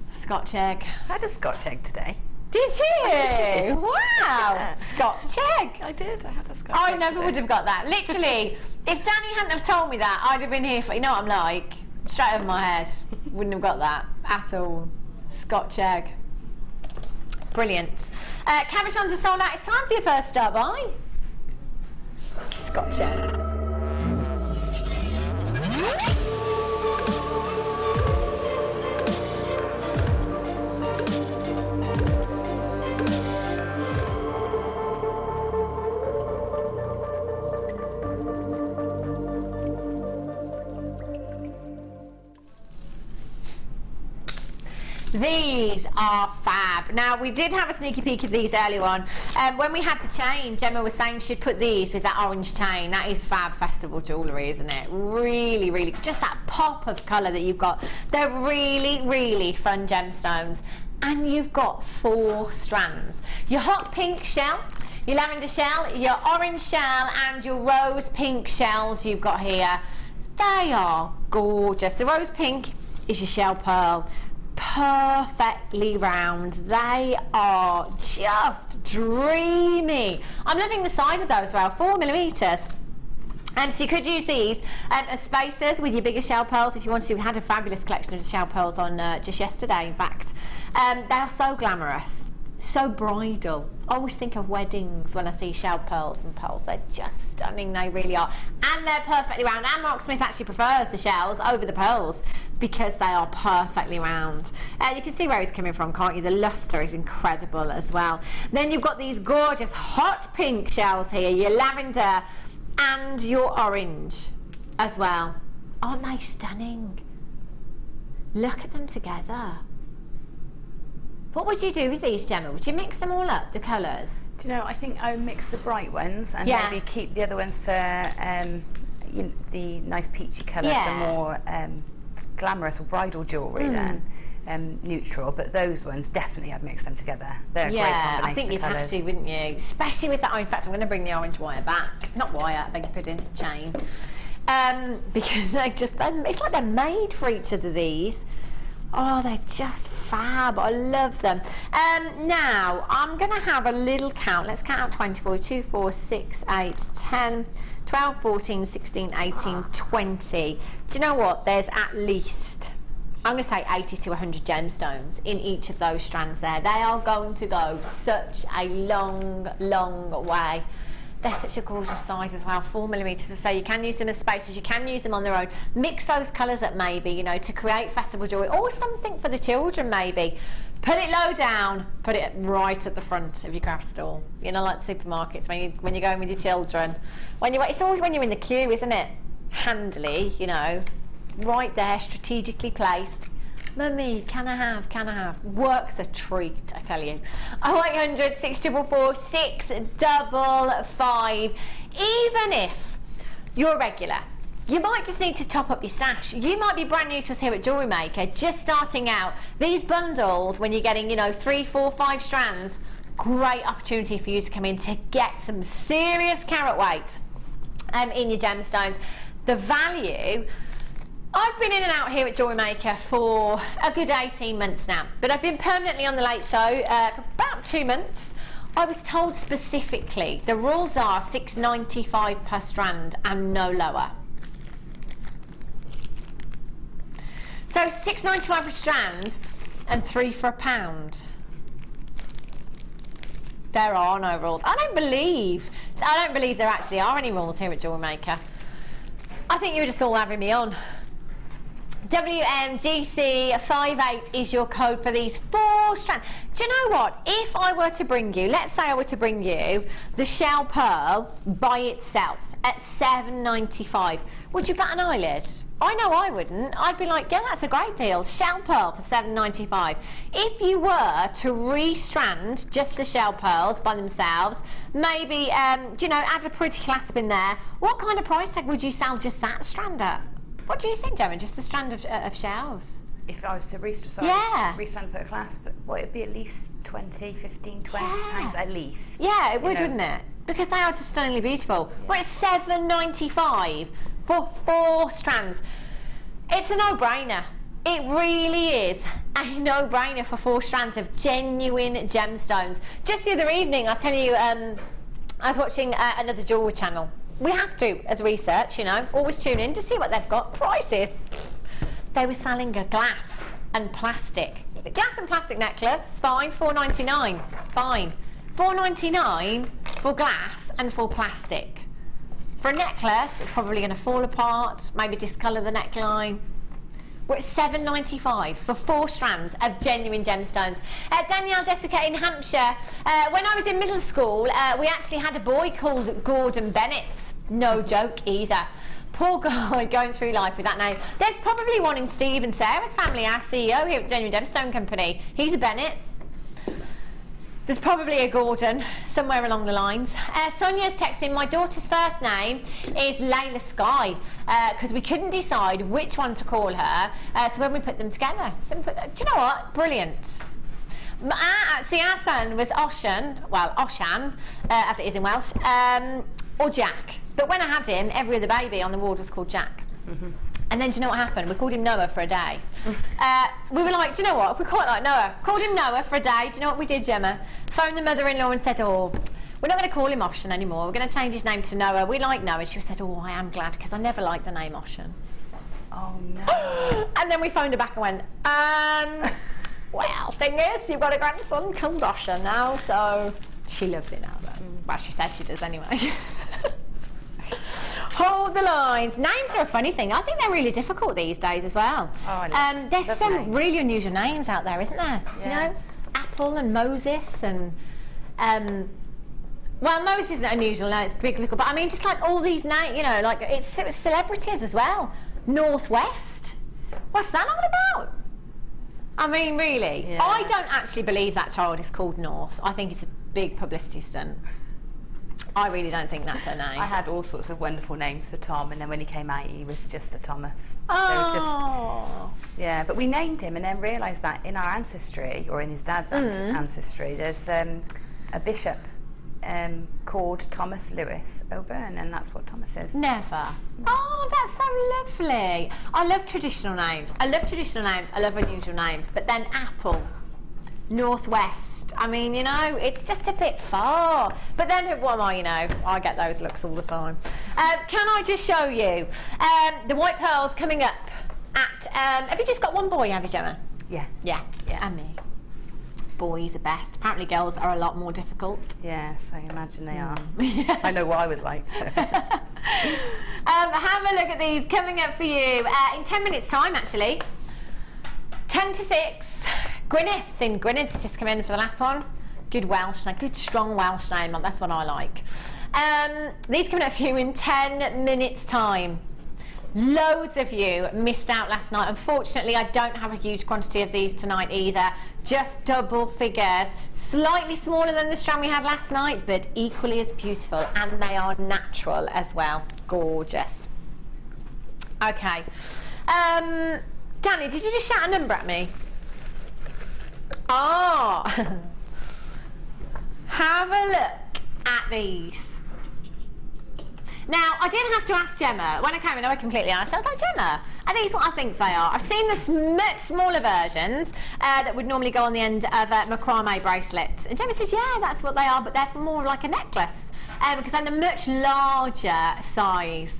Scott Chegg. I had a Scott Chegg today. Did you? I did. Wow. Scott Chegg. I did. I had a Scott I Chegg never today. would have got that. Literally, if Danny hadn't have told me that, I'd have been here for, you know what I'm like? Straight over my head. Wouldn't have got that at all. Scott Chegg. Brilliant. Cabochons are sold out. It's time for your first start buy. Scott Chegg. These are fab. Now, we did have a sneaky peek of these earlier on. When we had the chain, Gemma was saying she'd put these with that orange chain. That is fab festival jewellery, isn't it? Really, really, just that pop of colour that you've got. They're really, really fun gemstones. And you've got 4 strands. Your hot pink shell, your lavender shell, your orange shell, and your rose pink shells you've got here. They are gorgeous. The rose pink is your shell pearl. Perfectly round. They are just dreamy. I'm loving the size of those as well, 4mm. So you could use these as spacers with your bigger shell pearls if you wanted to. We had a fabulous collection of shell pearls on just yesterday, in fact. They are so glamorous, so bridal. I always think of weddings when I see shell pearls and pearls. They're just stunning, they really are. And they're perfectly round. And Mark Smith actually prefers the shells over the pearls because they are perfectly round. You can see where he's coming from, can't you? The lustre is incredible as well. Then you've got these gorgeous hot pink shells here, your lavender and your orange as well. Aren't they stunning? Look at them together. What would you do with these, Gemma? Would you mix them all up, the colours? Do you know, I think I would mix the bright ones and maybe keep the other ones for the nice peachy colour for more glamorous or bridal jewellery then. Neutral, but those ones, definitely I'd mix them together. They're a great combination I think you'd have to, wouldn't you? Especially with that, in fact, I'm going to bring the orange wire back. Not wire, I beg your pardon, chain. Because they're just, it's like they're made for each other, these. Oh, they're just fab. I love them. Now, I'm going to have a little count. Let's count out 24, 2, 4, 6, 8, 10, 12, 14, 16, 18, 20. Do you know what? There's at least, I'm going to say 80 to 100 gemstones in each of those strands there. They are going to go such a long, long way. They're such a gorgeous size as well, 4mm. So you can use them as spaces, you can use them on their own. Mix those colours up maybe, you know, to create festival jewellery, or something for the children maybe. Put it low down, put it right at the front of your craft stall. You know, like supermarkets, when you're going with your children. It's always when you're in the queue, isn't it? Handily, you know, right there, strategically placed. Mummy, can I have? Works a treat, I tell you. 0800 644 655. Even if you're a regular, you might just need to top up your stash. You might be brand new to us here at JewelleryMaker, just starting out. These bundles, when you're getting, you know, 3, 4, 5 strands, great opportunity for you to come in to get some serious carat weight in your gemstones. The value. I've been in and out here at JewelleryMaker for a good 18 months now, but I've been permanently on the Late Show for about 2 months. I was told specifically the rules are $6.95 per strand and no lower. So $6.95 per strand and 3 for £1. There are no rules. I don't believe there actually are any rules here at JewelleryMaker. I think you were just all having me on. WMGC58 is your code for these 4 strands. Do you know what? If I were to bring you, let's say I were to bring you the shell pearl by itself at $7.95, would you bat an eyelid? I know I wouldn't. I'd be like, yeah, that's a great deal. Shell pearl for $7.95. If you were to re-strand just the shell pearls by themselves, maybe, you know, add a pretty clasp in there, what kind of price tag would you sell just that strand at? What do you think, Gemma? Just the strand of shells? If I was to restrand, put a clasp, well, it'd be at least 20, 15, 20 pounds at least. Yeah, it would, wouldn't it? Because they are just stunningly beautiful. Yeah. Well, it's $7.95 for 4 strands. It's a no-brainer. It really is a no-brainer for 4 strands of genuine gemstones. Just the other evening, I was telling you, I was watching another jewellery channel. We have to, as research, you know, always tune in to see what they've got. Prices. They were selling a glass and plastic necklace, fine, $4.99, fine. $4.99 for glass and for plastic. For a necklace, it's probably going to fall apart, maybe discolour the neckline. We're at $7.95 for 4 strands of genuine gemstones. Danielle Jessica in Hampshire. When I was in middle school, we actually had a boy called Gordon Bennett. No joke either. Poor guy going through life with that name. There's probably one in Steve and Sarah's family, our CEO here at Genuine Gemstone Company. He's a Bennett. There's probably a Gordon somewhere along the lines. Sonia's texting, my daughter's first name is Layla Sky, because we couldn't decide which one to call her, so when we put them together. Do you know what? Brilliant. See, our son was Oshan, well, Oshan, as it is in Welsh, or Jack. But when I had him, every other baby on the ward was called Jack. Mm-hmm. And then do you know what happened? We called him Noah for a day. We were like, do you know what? We quite like Noah. Called him Noah for a day. Do you know what we did, Gemma? Phoned the mother-in-law and said, oh, we're not going to call him Oshan anymore. We're going to change his name to Noah. We like Noah. And she said, oh, I am glad, because I never liked the name Oshan. Oh, no. And then we phoned her back and went, well, thing is, you've got a grandson called Oshan now, so she loves it now, though. Well, she says she does anyway. Hold the lines. Names are a funny thing. I think they're really difficult these days as well. Oh, I love there's some names. really unusual names out there, isn't there? Yeah. You know, Apple and Moses and well, Moses isn't unusual now, it's biblical, but I mean just like all these names, you know, like it's celebrities as well. Northwest. What's that all about? I mean, really. Yeah. I don't actually believe that child is called North. I think it's a big publicity stunt. I really don't think that's her name. I had all sorts of wonderful names for Tom, and then when he came out, he was just a Thomas. Oh. There was just, yeah, but we named him and then realised that in our ancestry, or in his dad's ancestry, there's a bishop called Thomas Lewis O'Byrne, and that's what Thomas is. Never. Oh, that's so lovely. I love traditional names. I love unusual names, but then Apple, Northwest. I mean, you know, it's just a bit far. But then, what am I, you know, I get those looks all the time. Can I just show you the white pearls coming up at, have you just got one boy, have you, Gemma? Yeah. Yeah, and me. boys are best. Apparently girls are a lot more difficult. Yes, I imagine they are. I know what I was like. So. Have a look at these coming up for you in 10 minutes time actually. 10 to 6. Gwyneth, and Gwyneth's just come in for the last one. Good Welsh name, good strong Welsh name, that's what I like. These coming up for you in 10 minutes time. Loads of you missed out last night. Unfortunately, I don't have a huge quantity of these tonight either. Just double figures. Slightly smaller than the strand we had last night, but equally as beautiful. And they are natural as well. Gorgeous. Okay. Danny, did you just shout a number at me? Oh. Have a look at these. Now, I didn't have to ask Gemma. When I came in, I was completely honest. I was like, Gemma, are these what I think they are? I've seen the much smaller versions that would normally go on the end of macrame bracelets. And Gemma says, yeah, that's what they are, but they're for more like a necklace. Because they're the much larger size.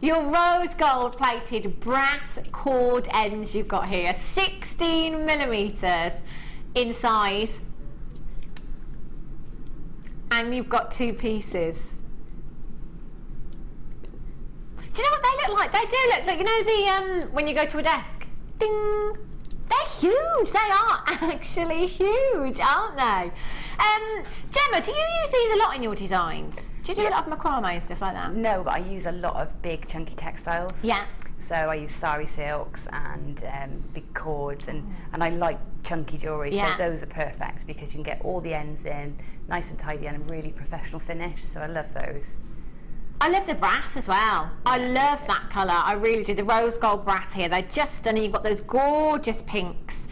Your rose gold plated brass cord ends you've got here, 16 millimeters in size. And you've got 2 pieces. Do you know what they look like? They do look like, you know, the when you go to a desk, ding. They're huge. They are actually huge, aren't they? Gemma, do you use these a lot in your designs? Do you do a lot of macrame and stuff like that? No, but I use a lot of big chunky textiles. Yeah. So I use starry silks and big cords, and I like chunky jewellery, yeah. So those are perfect because you can get all the ends in, nice and tidy, and a really professional finish, so I love those. I love the brass as well. I love that colour, I really do. The rose gold brass here, they're just stunning. You've got those gorgeous pinks.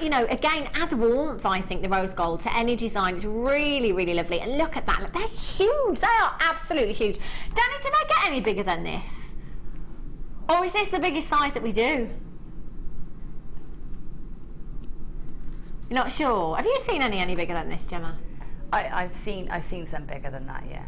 You know, again, adds warmth, I think, the rose gold to any design. It's really, really lovely. And look at that, look, they're huge. They are absolutely huge. Danny, did I get any bigger than this? Or is this the biggest size that we do? You're not sure? Have you seen any bigger than this, Gemma? I've seen some bigger than that, yeah.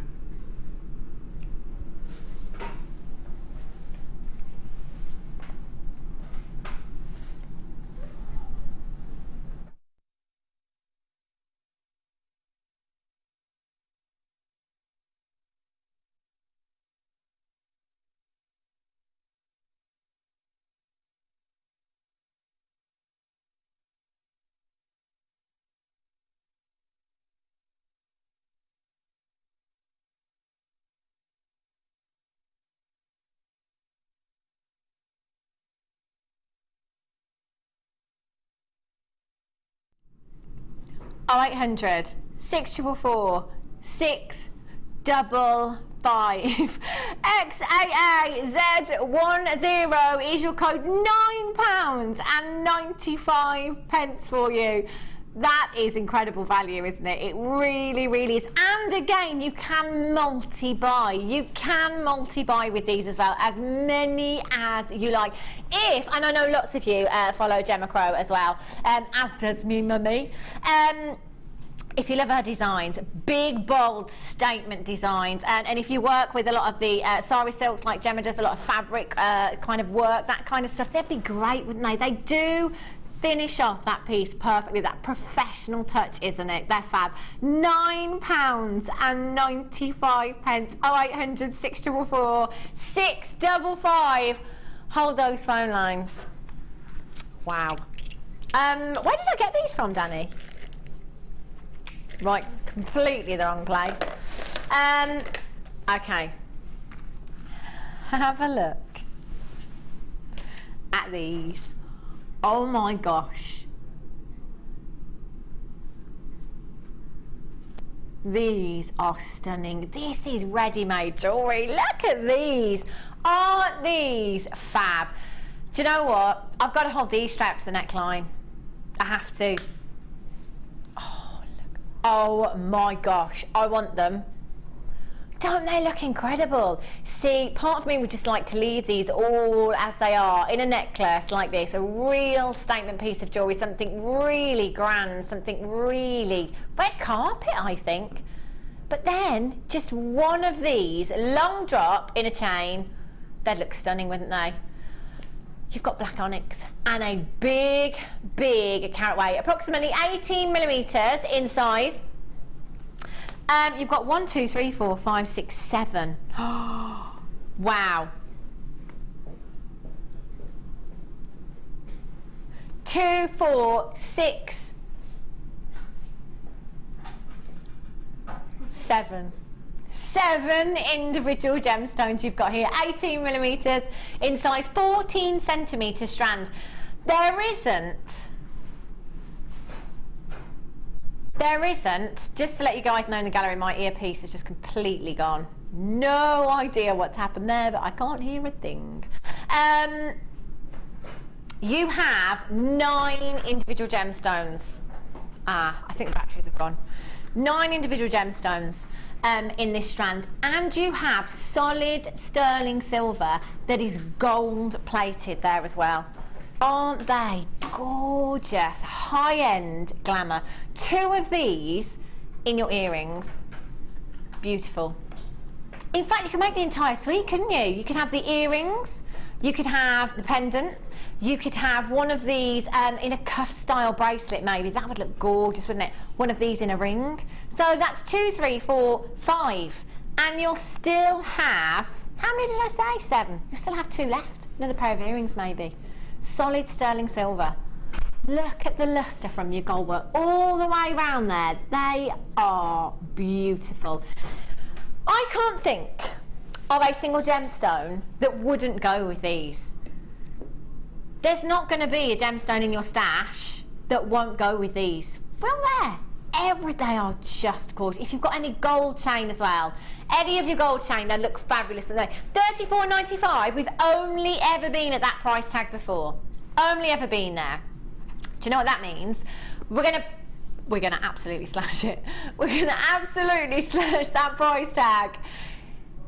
Oh, 800 644 655 XAAZ10 is your code. £9.95 for you. That is incredible value, isn't it? It really, really is. And again, you can multi-buy. You can multi-buy with these as well, as many as you like. If, and I know lots of you follow Gemma Crow as well, as does me mummy. If you love her designs, big, bold statement designs, and if you work with a lot of the sari silks, like Gemma does, a lot of fabric kind of work, that kind of stuff, they'd be great, wouldn't they? They do finish off that piece perfectly, that professional touch, isn't it? They're fab. £9.95. 0800 644 655. Hold those phone lines. Wow. Where did I get these from, Danny? Right, completely the wrong place. Okay. Have a look at these. Oh my gosh. These are stunning. This is ready-made jewellery. Look at these. Aren't these fab? Do you know what? I've got to hold these straight up to the neckline. I have to. Oh, look. Oh my gosh. I want them. Don't they look incredible? See, part of me would just like to leave these all as they are in a necklace like this, a real statement piece of jewellery, something really grand, something really red carpet, I think. But then just one of these, long drop in a chain, they'd look stunning, wouldn't they? you've got black onyx and a big, big carat weight, approximately 18 millimeters in size. You've got 1, 2, 3, 4, 5, 6, 7. Wow. 2, 4, 6, 7. 7 individual gemstones you've got here, 18 millimeters in size, 14 centimeter strand. There isn't, just to let you guys know in the gallery, my earpiece is just completely gone. No idea what's happened there, but I can't hear a thing. You have 9 individual gemstones. I think the batteries have gone. 9 individual gemstones in this strand, and you have solid sterling silver that is gold plated there as well. Aren't they gorgeous? High-end glamour. 2 of these in your earrings. Beautiful. In fact, you can make the entire suite, couldn't you? You could have the earrings, you could have the pendant, you could have one of these in a cuff style bracelet maybe. That would look gorgeous, wouldn't it? One of these in a ring. So that's 2, 3, 4, 5. And you'll still have, how many did I say? 7. You'll still have 2 left. Another pair of earrings maybe. Solid sterling silver. Look at the lustre from your gold work all the way around there. They are beautiful. I can't think of a single gemstone that wouldn't go with these. There's not going to be a gemstone in your stash that won't go with these. Well, they are just gorgeous. If you've got any gold chain as well, any of your gold chain, they look fabulous. $34.95. We've only ever been at that price tag before. Only ever been there. Do you know what that means? We're gonna absolutely slash it. We're gonna absolutely slash that price tag.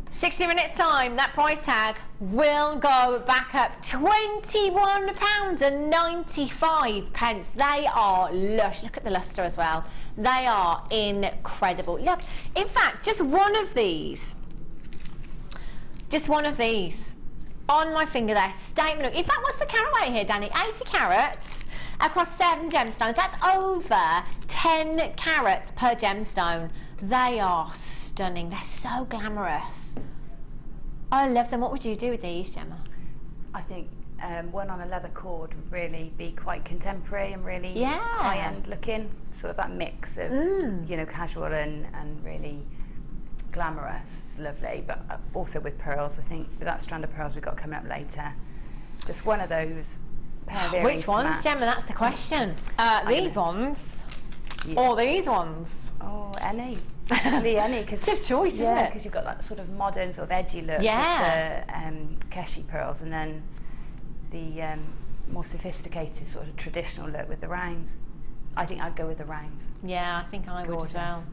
60 minutes time, that price tag will go back up £21.95. They are lush. Look at the lustre as well. They are incredible. Look, in fact, just one of these on my finger there, statement look. In fact, what's the carat weight here, Danny? 80 carats across 7 gemstones. That's over 10 carats per gemstone. They are stunning. They're so glamorous. I love them. What would you do with these, Gemma? I think one on a leather cord would really be quite contemporary and really high-end looking. Sort of that mix of, you know, casual and really glamorous. It's lovely. But also with pearls, I think with that strand of pearls we've got coming up later. Just one of those pair of earrings. Which ones, Gemma? That's the question. These ones? Yeah. Or these ones? Oh, any. Actually, any. It's a choice, isn't it? Because you've got that sort of modern, sort of edgy look with the Keshi pearls, and then the more sophisticated, sort of traditional look with the rounds. I think I'd go with the rounds. Yeah, I think I would as well.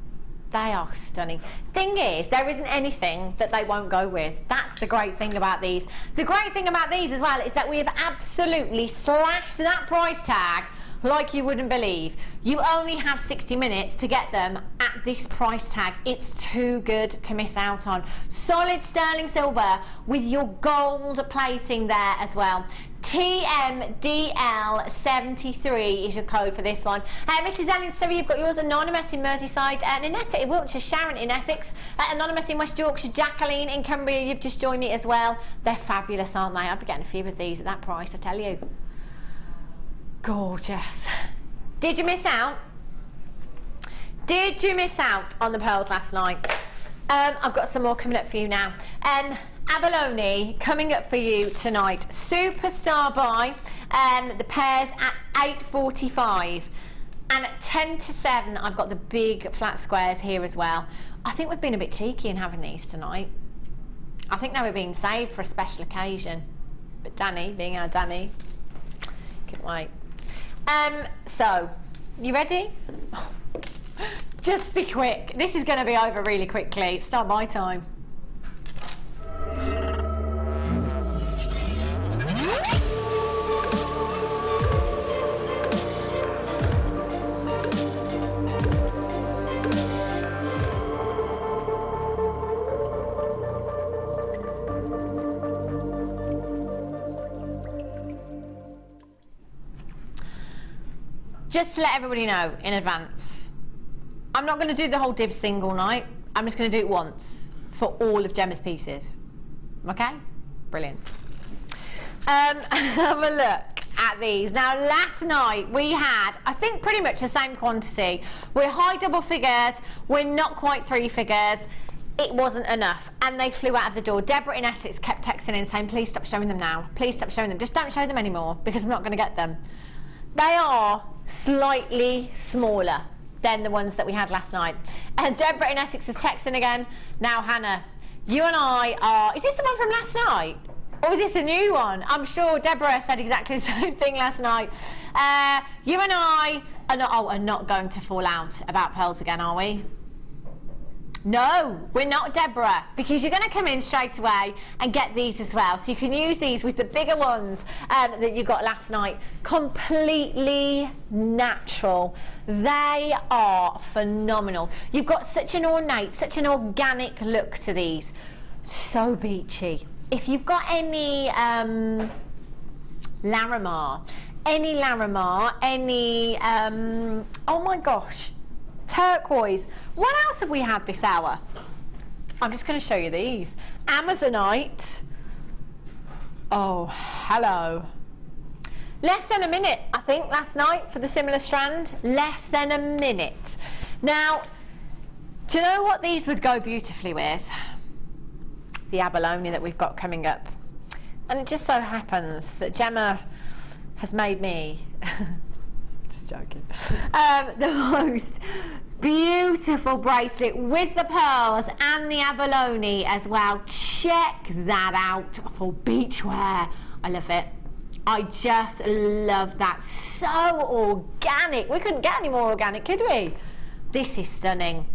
They are stunning. Thing is, there isn't anything that they won't go with. That's the great thing about these. The great thing about these as well is that we have absolutely slashed that price tag like you wouldn't believe. You only have 60 minutes to get them at this price tag. It's too good to miss out on. Solid sterling silver with your gold plating there as well. TMDL73 is your code for this one. Mrs. Ellen, sorry, you've got yours. Anonymous in Merseyside, Ninetta in Wiltshire, Sharon in Essex, Anonymous in West Yorkshire, Jacqueline in Cumbria, you've just joined me as well. They're fabulous, aren't they? I'd be getting a few of these at that price, I tell you. Gorgeous. Did you miss out? Did you miss out on the pearls last night? I've got some more coming up for you now. Abalone coming up for you tonight. Superstar buy. The Pears at £8.45, and at 10 to 7 I've got the big flat squares here as well. I think we've been a bit cheeky in having these tonight. I think they were being saved for a special occasion, but Danny, being our Danny, couldn't wait. So, you ready? Just be quick. This is going to be over really quickly. It's start by time. just to let everybody know in advance, I'm not going to do the whole dibs thing all night. I'm just going to do it once for all of Gemma's pieces. Okay? Brilliant. Have a look at these. Now, last night we had, I think, pretty much the same quantity. We're high double figures. We're not quite 3 figures. It wasn't enough, and they flew out of the door. Deborah in Essex kept texting in saying, please stop showing them now. Please stop showing them. Just don't show them anymore, because I'm not going to get them. They are slightly smaller than the ones that we had last night. And Deborah in Essex is texting again. Now, Hannah, you and I are... Is this the one from last night? Or is this a new one? I'm sure Deborah said exactly the same thing last night. You and I are not going to fall out about pearls again, are we? No, we're not, Deborah, because you're going to come in straight away and get these as well. So you can use these with the bigger ones that you got last night. Completely natural. They are phenomenal. You've got such an ornate, such an organic look to these. So beachy. If you've got any Larimar, any, oh my gosh, turquoise. What else have we had this hour? I'm just going to show you these. Amazonite. Oh, hello. Less than a minute, I think, last night for the similar strand. Less than a minute. Now, do you know what these would go beautifully with? The abalone that we've got coming up. And it just so happens that Gemma has made me... Just joking. The most beautiful bracelet with the pearls and the abalone as well. Check that out for beachwear. I love it. I just love that. So organic. We couldn't get any more organic, could we? This is stunning.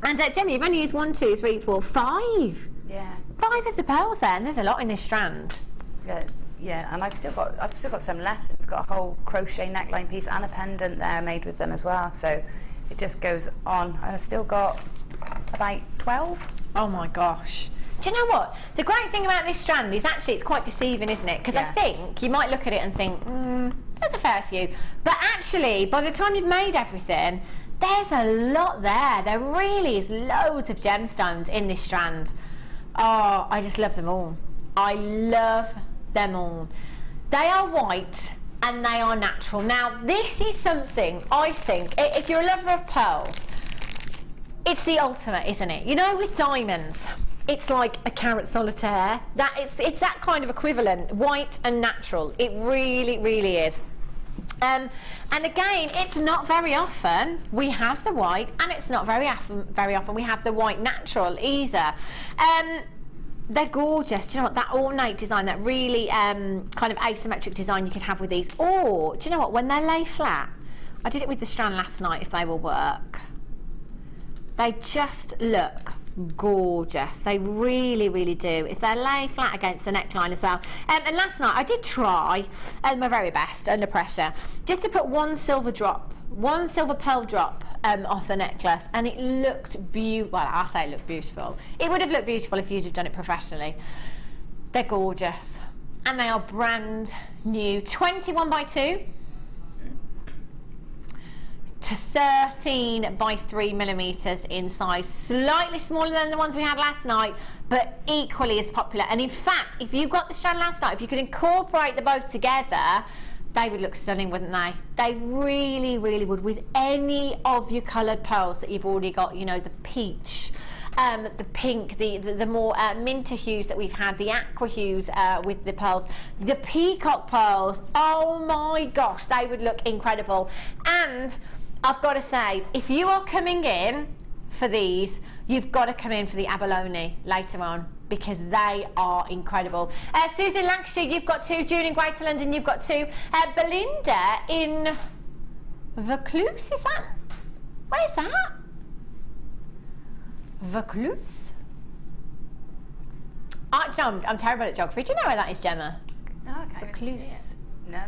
And Gemma, you've only used 1, 2, 3, 4, 5. Yeah. 5 of the pearls then. There's a lot in this strand. Yeah, and I've still got some left. I've got a whole crochet neckline piece and a pendant there made with them as well. So it just goes on. I've still got about 12. Oh my gosh. Do you know what? The great thing about this strand is actually it's quite deceiving, isn't it? Because I think you might look at it and think, there's a fair few. But actually, by the time you've made everything, there's a lot there. There really is loads of gemstones in this strand. Oh, I just love them all. I love them all. They are white and they are natural. Now, this is something I think, if you're a lover of pearls, it's the ultimate, isn't it? You know, with diamonds, it's like a carat solitaire. It's that kind of equivalent, white and natural. It really, really is. And again, it's not very often we have the white, and it's not very often we have the white natural either. They're gorgeous. Do you know what? That ornate design, that really kind of asymmetric design you can have with these. Or, do you know what? When they lay flat, I did it with the strand last night if they will work. They just look gorgeous. They really, really do. If they lay flat against the neckline as well. And last night I did try my very best under pressure just to put one silver pearl drop off the necklace, and it looked beautiful. Well, I say it looked beautiful. It would have looked beautiful if you'd have done it professionally. They're gorgeous, and they are brand new. 21 by 2 to 13 by 3 millimeters in size. Slightly smaller than the ones we had last night, but equally as popular. And in fact, if you got the strand last night, if you could incorporate the both together, they would look stunning, wouldn't they? They really, really would, with any of your coloured pearls that you've already got. You know, the peach, the pink, the more minter hues that we've had, the aqua hues with the pearls, the peacock pearls. Oh my gosh, they would look incredible. And I've got to say, if you are coming in for these, you've got to come in for the abalone later on, because they are incredible. Susan Lancashire, you've got 2. June in Greater London, you've got 2. Belinda in Vaucluse, is that? Where's that? Vaucluse? I'm terrible at geography. Do you know where that is, Gemma? No, I can't even see it. No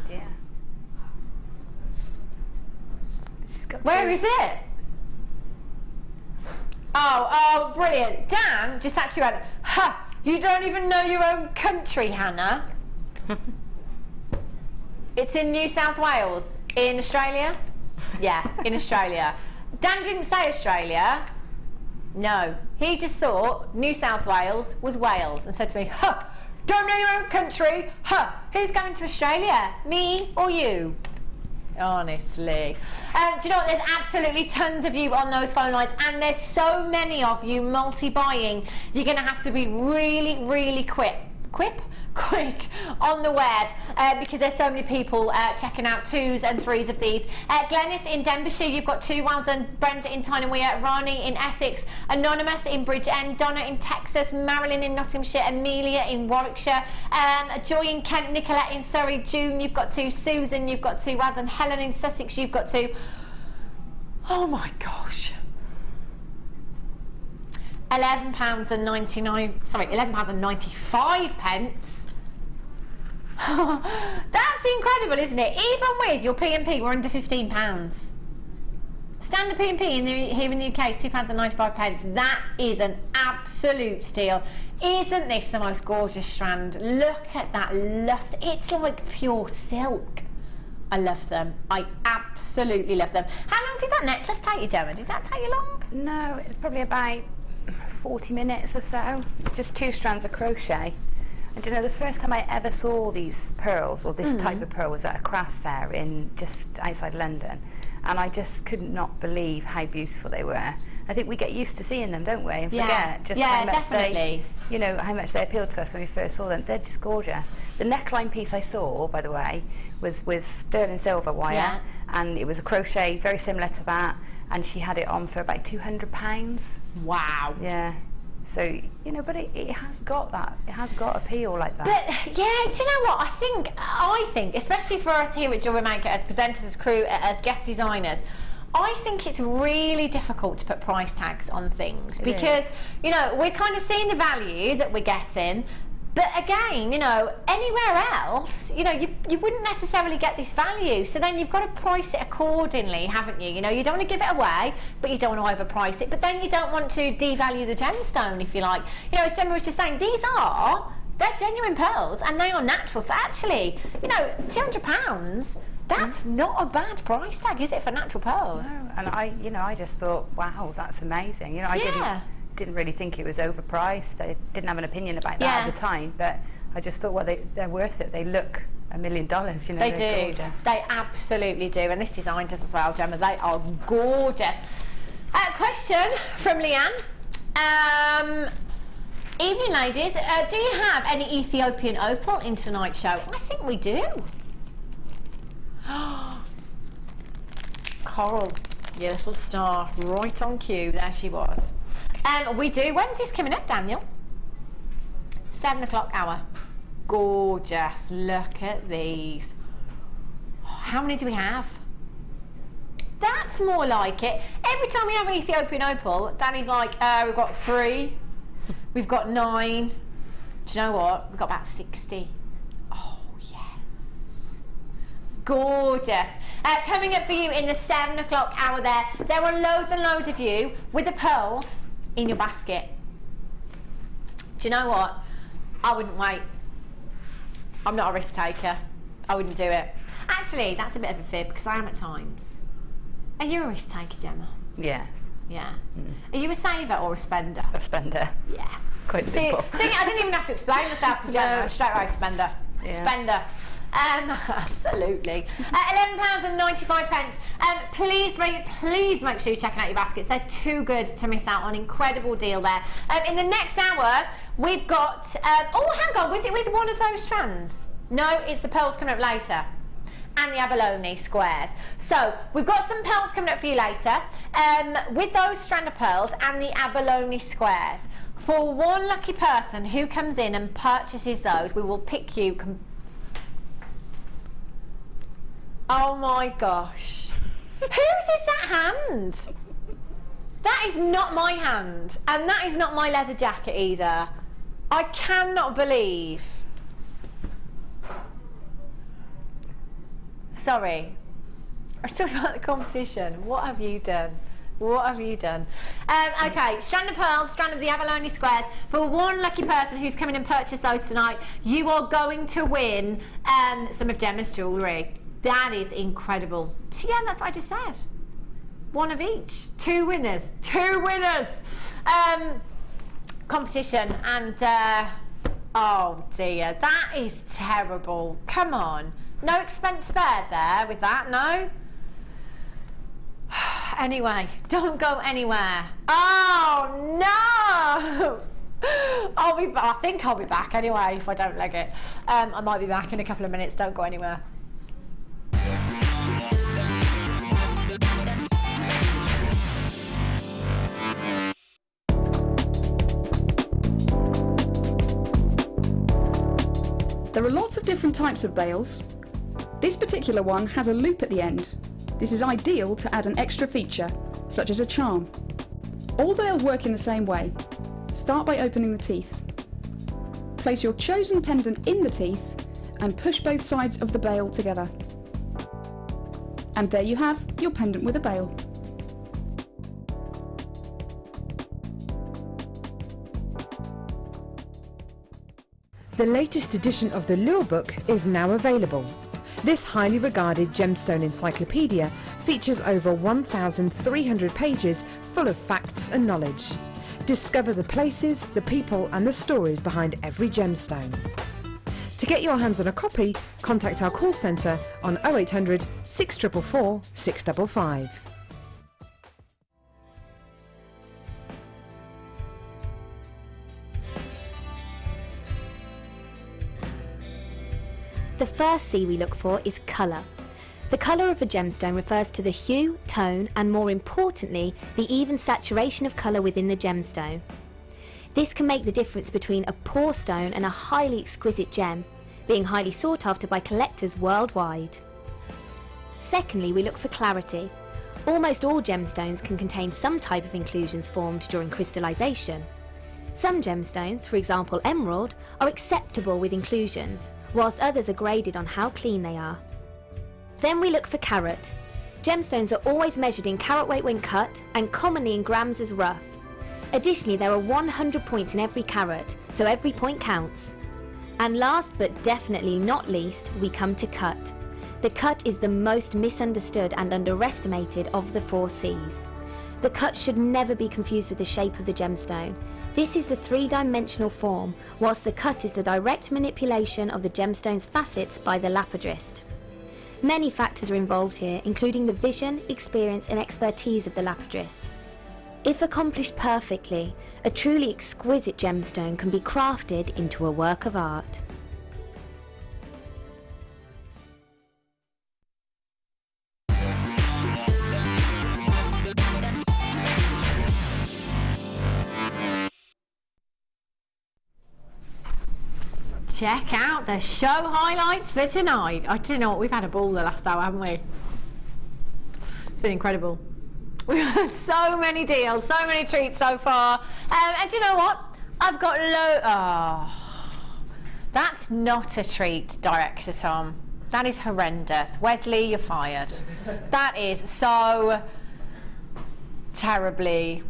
idea. Where is it? Oh, brilliant. Dan just actually went, ha, you don't even know your own country, Hannah. It's in New South Wales. In Australia? Yeah, in Australia. Dan didn't say Australia. No, he just thought New South Wales was Wales and said to me, huh, don't know your own country, huh, who's going to Australia, me or you? Honestly. Do you know what, there's absolutely tons of you on those phone lines, and there's so many of you multi-buying. You're going to have to be really, really quick on the web because there's so many people checking out 2s and 3s of these. Glenys in Denbighshire, you've got 2, well done. Brenda in Tyne-and-Weir, Ronnie in Essex, Anonymous in Bridgend, Donna in Texas, Marilyn in Nottinghamshire, Amelia in Warwickshire, Joy in Kent, Nicolette in Surrey, June, you've got 2, Susan, you've got 2, well done. Helen in Sussex, you've got 2. Oh my gosh. £11.95. That's incredible, isn't it? Even with your P&P, we're under £15. Standard P&P here in the UK is £2.95. That is an absolute steal. Isn't this the most gorgeous strand? Look at that lust. It's like pure silk. I love them. I absolutely love them. How long did that necklace take you, Gemma? Did that take you long? No, it's probably about 40 minutes or so. It's just 2 strands of crochet. And you know, the first time I ever saw these pearls, or this type of pearl, was at a craft fair in just outside London, and I just could not believe how beautiful they were. I think we get used to seeing them, don't we, and forget just how much definitely. they, you know, how much they appealed to us when we first saw them. They're just gorgeous. The neckline piece I saw, by the way, was with sterling silver wire, and it was a crochet very similar to that, and she had it on for about £200. Wow. Yeah. So, you know, but it has got that. It has got appeal like that. But, yeah, do you know what? I think, especially for us here at JewelleryMaker, as presenters, as crew, as guest designers, I think it's really difficult to put price tags on things because, you know, we're kind of seeing the value that we're getting. But again, you know, anywhere else, you know, you wouldn't necessarily get this value. So then you've got to price it accordingly, haven't you? You know, you don't want to give it away, but you don't want to overprice it. But then you don't want to devalue the gemstone, if you like. You know, as Gemma was just saying, they're genuine pearls and they are natural. So actually, you know, £200, that's not a bad price tag, is it, for natural pearls? No, and I just thought, wow, that's amazing. You know, I didn't really think it was overpriced. I didn't have an opinion about that at the time, but I just thought, well, they're worth it. They look $1 million, you know. They do. Gorgeous. They absolutely do, and this design does as well, Gemma. They are gorgeous. Question from Leanne. Evening, ladies. Do you have any Ethiopian opal in tonight's show? I think we do. Coral, your little star, right on cue. There she was. We do. When's this coming up, Daniel? 7 o'clock hour. Gorgeous. Look at these. How many do we have? That's more like it. Every time we have an Ethiopian opal, Danny's like, we've got 3. We've got 9. Do you know what? We've got about 60. Oh, yeah. Gorgeous. Coming up for you in the 7 o'clock hour there are loads and loads of you with the pearls in your basket. Do you know what? I wouldn't wait. I'm not a risk taker. I wouldn't do it. Actually, that's a bit of a fib because I am at times. Are you a risk taker, Gemma? Yes. Yeah. Are you a saver or a spender? A spender. Yeah. Quite simple. See, I didn't even have to explain myself to Gemma. No. Straight away, spender. Yeah. Spender. Absolutely. £11.95. Please make sure you're checking out your baskets. They're too good to miss out on. Incredible deal there. In the next hour, we've got. Oh, hang on. Was it with one of those strands? No, it's the pearls coming up later. And the abalone squares. So we've got some pearls coming up for you later with those strand of pearls and the abalone squares. For one lucky person who comes in and purchases those, we will pick you. Oh my gosh. Whose is that hand? That is not my hand. And that is not my leather jacket either. I cannot believe. Sorry. I was talking about the competition. What have you done? What have you done? Okay, strand of pearls, strand of the abalone squares. For one lucky person who's coming and purchased those tonight, you are going to win some of Gemma's jewellery. That is incredible. So yeah, that's what I just said. One of each. 2 winners. 2 winners. Competition and oh dear, that is terrible. Come on. No expense spared there with that, no? Anyway, don't go anywhere. Oh no! I think I'll be back anyway if I don't leg it. I might be back in a couple of minutes. Don't go anywhere. There are lots of different types of bales. This particular one has a loop at the end. This is ideal to add an extra feature, such as a charm. All bales work in the same way. Start by opening the teeth. Place your chosen pendant in the teeth and push both sides of the bale together. And there you have your pendant with a bale. The latest edition of the Lure Book is now available. This highly regarded gemstone encyclopedia features over 1,300 pages full of facts and knowledge. Discover the places, the people and the stories behind every gemstone. To get your hands on a copy, contact our call centre on 0800 644 655. The first C we look for is colour. The colour of a gemstone refers to the hue, tone and more importantly the even saturation of colour within the gemstone. This can make the difference between a poor stone and a highly exquisite gem, being highly sought after by collectors worldwide. Secondly, we look for clarity. Almost all gemstones can contain some type of inclusions formed during crystallisation. Some gemstones, for example emerald, are acceptable with inclusions, whilst others are graded on how clean they are. Then we look for carat. Gemstones are always measured in carat weight when cut and commonly in grams as rough. Additionally, there are 100 points in every carat, so every point counts. And last but definitely not least, we come to cut. The cut is the most misunderstood and underestimated of the 4 C's. The cut should never be confused with the shape of the gemstone. This is the 3-dimensional form, whilst the cut is the direct manipulation of the gemstone's facets by the lapidrist. Many factors are involved here, including the vision, experience and expertise of the lapidrist. If accomplished perfectly, a truly exquisite gemstone can be crafted into a work of art. Check out the show highlights for tonight. I don't know what, we've had a ball the last hour, haven't we? It's been incredible. We've had so many deals, so many treats so far. And you know what? I've got oh, that's not a treat, Director Tom. That is horrendous. Wesley, you're fired. That is so terribly...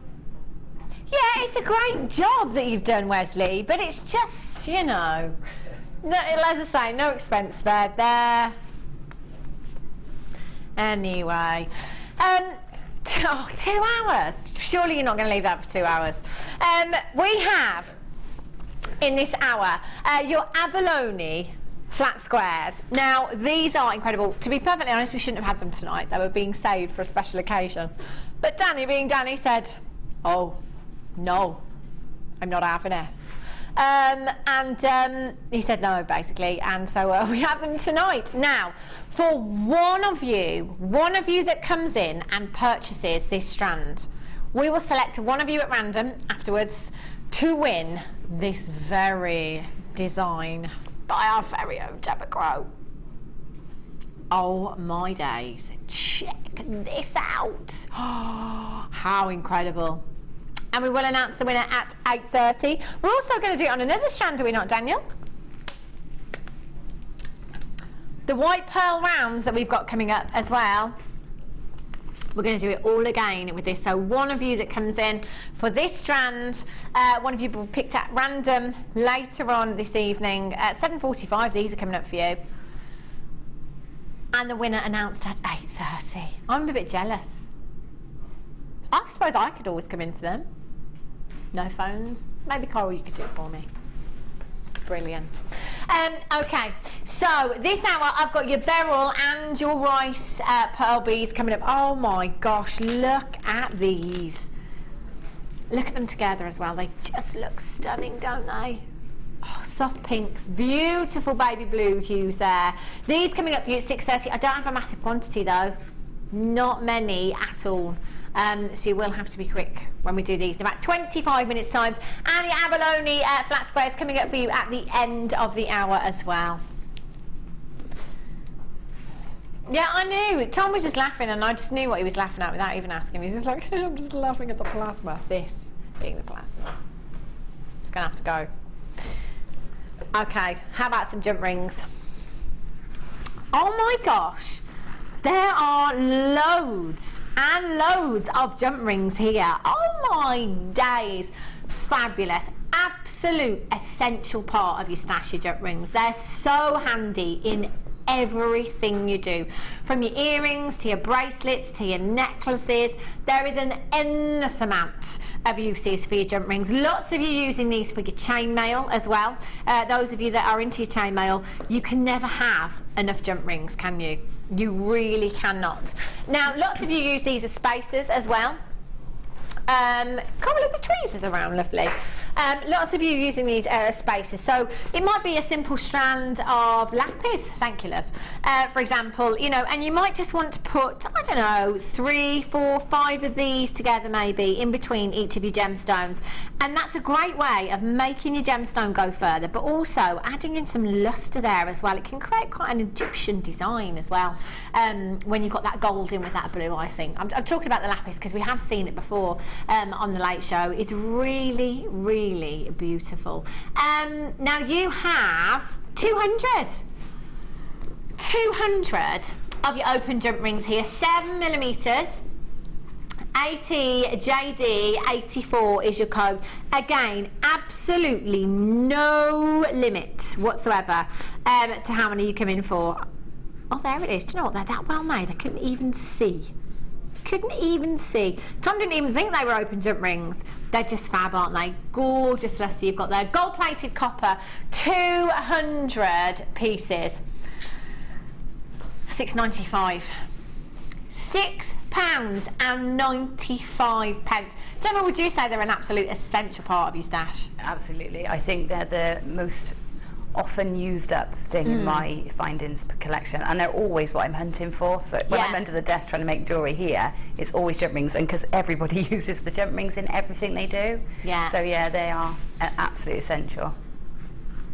Yeah, it's a great job that you've done, Wesley, but it's just, you know, no, as I say, no expense spared there. Anyway, 2 hours. Surely you're not going to leave that for 2 hours. We have, in this hour, your Abalone flat squares. Now, these are incredible. To be perfectly honest, we shouldn't have had them tonight. They were being saved for a special occasion. But Danny, being Danny, said, oh, no, I'm not having it. He said no, basically, and so we have them tonight. Now, for one of you that comes in and purchases this strand, we will select one of you at random afterwards to win this very design by our very own Gemma Crow. Oh my days, check this out. Oh, how incredible. And we will announce the winner at 8:30. We're also going to do it on another strand, are we not, Daniel? The white pearl rounds that we've got coming up as well. We're going to do it all again with this. So one of you that comes in for this strand, one of you will be picked at random later on this evening at 7:45. These are coming up for you. and the winner announced at 8:30. I'm a bit jealous. I suppose I could always come in for them. No phones. Maybe Coral, you could do it for me. Brilliant. Okay, so this hour I've got your Beryl and your rice pearl beads coming up. Oh my gosh, look at these. Look at them together as well. They just look stunning, don't they? Oh, soft pinks, beautiful baby blue hues there. These coming up for you at 6:30. I don't have a massive quantity though. Not many at all. So you will have to be quick when we do these in about 25 minutes time. And the Abalone flat squares coming up for you at the end of the hour as well. Yeah, I knew. Tom was just laughing and I just knew what he was laughing at without even asking. He was just like, I'm just laughing at the plasma. This being the plasma. It's going to have to go. Okay, how about some jump rings? Oh my gosh. There are loads and loads of jump rings here. Oh my days. Fabulous. Absolute essential part of your stash, your jump rings. They're so handy in everything you do, from your earrings to your bracelets to your necklaces. There is an endless amount of uses for your jump rings. Lots of you using these for your chainmail as well. Those of you that are into your chainmail, you can never have enough jump rings, can you? You really cannot. Now, lots of you use these as spacers as well. Can't look, the tweezers around, lovely. Lots of you using these spacers. So it might be a simple strand of lapis, thank you love, for example, you know, and you might just want to put, I don't know, 3, 4, 5 of these together maybe in between each of your gemstones, and that's a great way of making your gemstone go further, but also adding in some luster there as well. It can create quite an Egyptian design as well when you've got that gold in with that blue. I think I'm talking about the lapis because we have seen it before on the Late Show. It's really, really beautiful. Now you have 200 of your open jump rings here, 7mm, 80 JD 84 is your code. Again, absolutely no limit whatsoever to how many you come in for. Oh, there it is. Do you know what? They're that well made. I couldn't even see. Couldn't even see. Tom didn't even think they were open jump rings. They're just fab, aren't they? Gorgeous luster you've got there. Gold plated copper, 200 pieces. £6.95. £6.95. Gemma, would you say they're an absolute essential part of your stash? Absolutely. I think they're the most often used up thing in my findings collection, and they're always what I'm hunting for. So when I'm under the desk trying to make jewellery here, it's always jump rings, and because everybody uses the jump rings in everything they do. Yeah. So yeah, they are an absolute essential.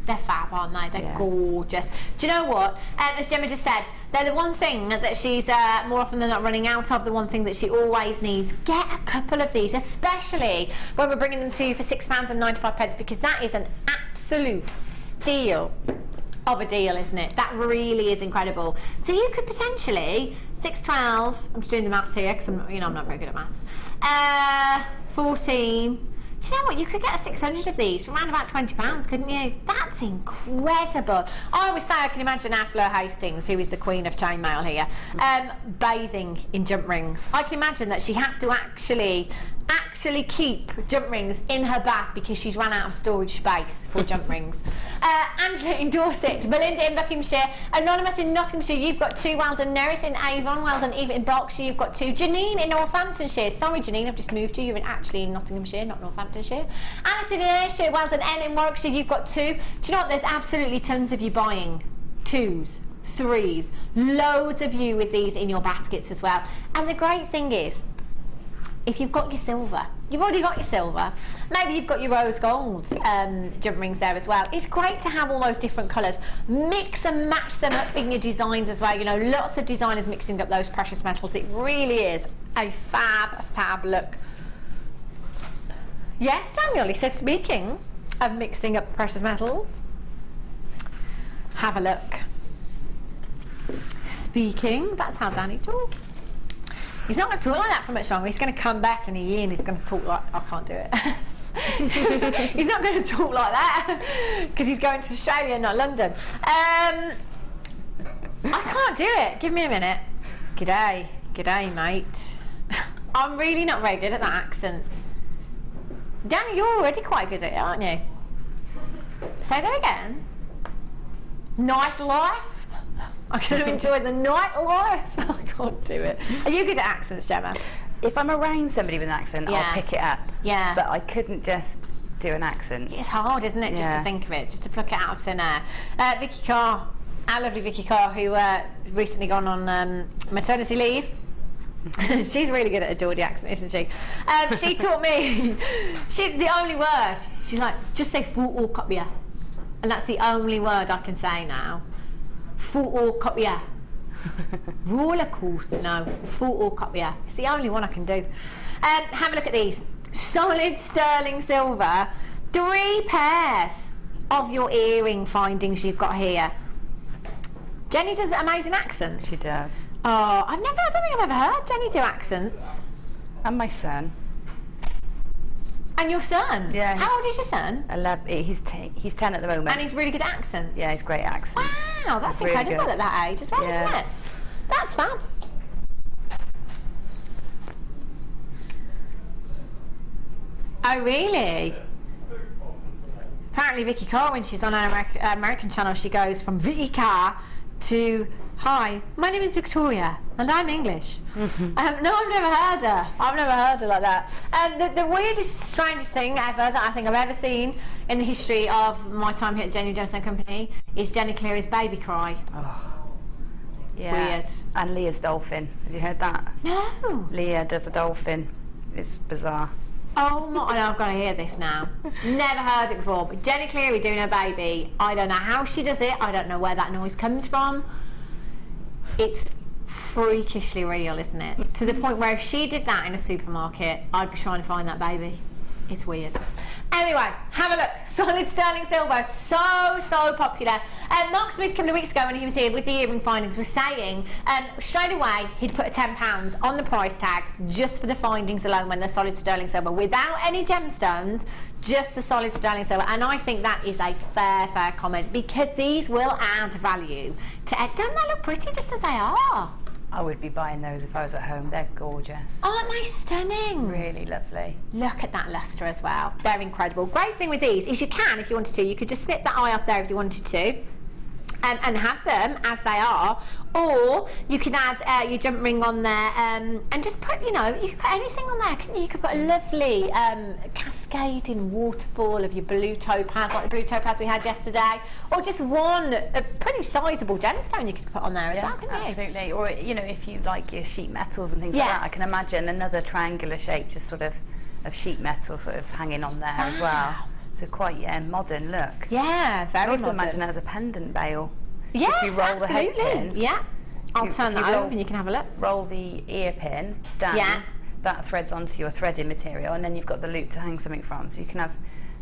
They're fab, aren't they? They're gorgeous. Do you know what? As Gemma just said, they're the one thing that she's more often than not running out of, the one thing that she always needs. Get a couple of these, especially when we're bringing them to you for £6.95, because that is an absolute steal of a deal, isn't it? That really is incredible. So you could potentially, 612, I'm just doing the maths here because I'm not very good at maths, 14, do you know what, you could get 600 of these for around about £20, couldn't you? That's incredible. I always say I can imagine our Fleur Hastings, who is the queen of chainmail here, bathing in jump rings. I can imagine that she has to actually keep jump rings in her bath because she's run out of storage space for jump rings. Angela in Dorset, Belinda in Buckinghamshire, Anonymous in Nottinghamshire, you've got 2. Well done. Nerys in Avon, well done. Eva in Berkshire, you've got 2. Janine in Northamptonshire, sorry Janine, I've just moved you, you're actually in Nottinghamshire, not Northamptonshire. Alice in Ayrshire, well done. Em in Warwickshire, you've got 2. Do you know what, there's absolutely tons of you buying 2s, 3s, loads of you with these in your baskets as well. And the great thing is, if you've got your silver, you've already got your silver, maybe you've got your rose gold jump rings there as well. It's great to have all those different colours. Mix and match them up in your designs as well. You know, lots of designers mixing up those precious metals. It really is a fab look. Yes, Daniel, he says, speaking of mixing up precious metals, have a look. Speaking, that's how Danny talks. He's not going to talk like that for much longer. He's going to come back in a year and he's going to talk like, I can't do it. He's not going to talk like that because he's going to Australia, not London. I can't do it. Give me a minute. G'day. G'day, mate. I'm really not very good at that accent. Danny, you're already quite good at it, aren't you? Say that again. Nightlife. I'm going to enjoy the nightlife. I can't do it. Are you good at accents, Gemma? If I'm around somebody with an accent, I'll pick it up. Yeah. But I couldn't just do an accent. It's hard, isn't it, just to think of it, just to pluck it out of thin air. Vicky Carr, our lovely Vicky Carr, who recently gone on maternity leave. She's really good at a Geordie accent, isn't she? She taught me, the only word, she's like, just say photocopia. And that's the only word I can say now. Photocopia. Roller coaster, no, photocopia. It's the only one I can do. Have a look at these. Solid sterling silver. 3 pairs of your earring findings you've got here. Jenny does amazing accents. She does. Oh, I don't think I've ever heard Jenny do accents. And my son. And your son? Yeah. How old is your son? 11. He's 10 at the moment. And he's really good at accents? Yeah, he's great at accents. Wow, that's He's incredible really at that age as well, isn't it? That's fab. Oh, really? Apparently Vicky Carr, when she's on our American channel, she goes from Vicky Carr to, hi, my name is Victoria and I'm English. No, I've never heard her. I've never heard her like that. The weirdest, strangest thing ever that I think I've ever seen in the history of my time here at Genuine Gemstone Company is Jenny Cleary's baby cry. Oh. Yeah. Weird. And Leah's dolphin. Have you heard that? No. Leah does a dolphin. It's bizarre. Oh my, I've got to hear this now. Never heard it before, but Jenny Cleary doing her baby, I don't know how she does it, I don't know where that noise comes from. It's freakishly real, isn't it? To the point where if she did that in a supermarket, I'd be trying to find that baby. It's weird. Anyway, have a look. Solid sterling silver, so popular. Mark Smith, a couple of weeks ago when he was here with the earring findings, was saying straight away he'd put a £10 on the price tag just for the findings alone when they're solid sterling silver, without any gemstones, just the solid sterling silver. And I think that is a fair comment, because these will add value to it. Don't they look pretty just as they are? I would be buying those if I was at home. They're gorgeous. Aren't they stunning? Really lovely. Look at that lustre as well. They're incredible. Great thing with these is you can, if you wanted to, you could just snip that eye off there if you wanted to, and have them as they are, or you could add your jump ring on there and just put, you know, you could put anything on there, couldn't you? You could put a lovely cascading waterfall of your blue topaz, like the blue topaz we had yesterday, or just a pretty sizable gemstone you could put on there as well, couldn't you? Absolutely. Or, you know, if you like your sheet metals and things like that, I can imagine another triangular shape, just sort of sheet metal sort of hanging on there as well. So quite modern look. Yeah, very modern. I also imagine it as a pendant veil. Yes, if you roll the head pin, I'll turn that over and you can have a look. Roll the ear pin down, that threads onto your threading material, and then you've got the loop to hang something from, so you can have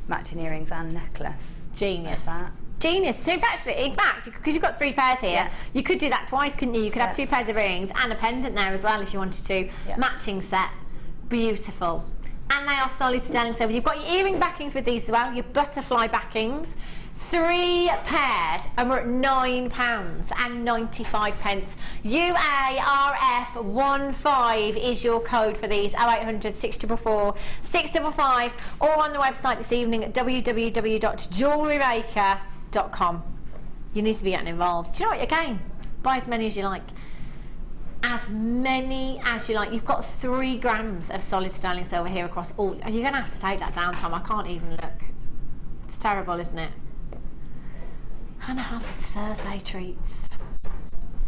matching earrings and necklace. Genius. Like that. Genius. So actually, in fact, because you've got 3 pairs here, you could do that twice, couldn't you? You could have 2 pairs of earrings and a pendant there as well if you wanted to. Matching set. Beautiful. And they are solid sterling silver. You've got your earring backings with these as well, your butterfly backings. 3 pairs, and we're at £9.95. UARF15 is your code for these. 0800 644 655, or on the website this evening at www.JewelleryMaker.com. You need to be getting involved. Do you know what? Again, buy as many as you like. As many as you like. You've got 3 grams of solid sterling silver here across all. You're going to have to take that down, Tom. I can't even look. It's terrible, isn't it? Hannah has its Thursday treats.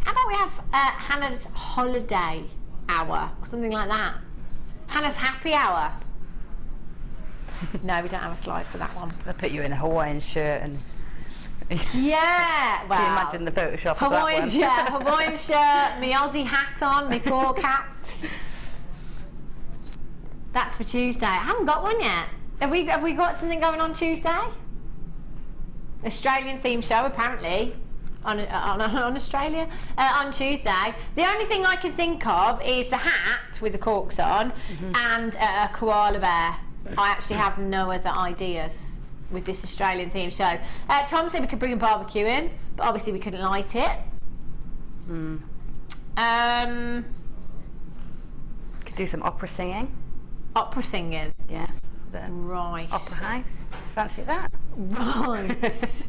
How about we have Hannah's holiday hour or something like that? Hannah's happy hour. No, we don't have a slide for that one. They'll put you in a Hawaiian shirt and... Yeah, well... Can you imagine the Photoshop Hawaiian, of that one? Hawaiian shirt, me Aussie hat on, me paw caps. That's for Tuesday. I haven't got one yet. Have we got something going on Tuesday? Australian theme show apparently on Australia on Tuesday. The only thing I can think of is the hat with the corks on and a koala bear. I actually have no other ideas with this Australian theme show. Tom said we could bring a barbecue in, but obviously we couldn't light it. Could do some opera singing. Opera singing? Yeah. Right. Opera house. Fancy that? Right.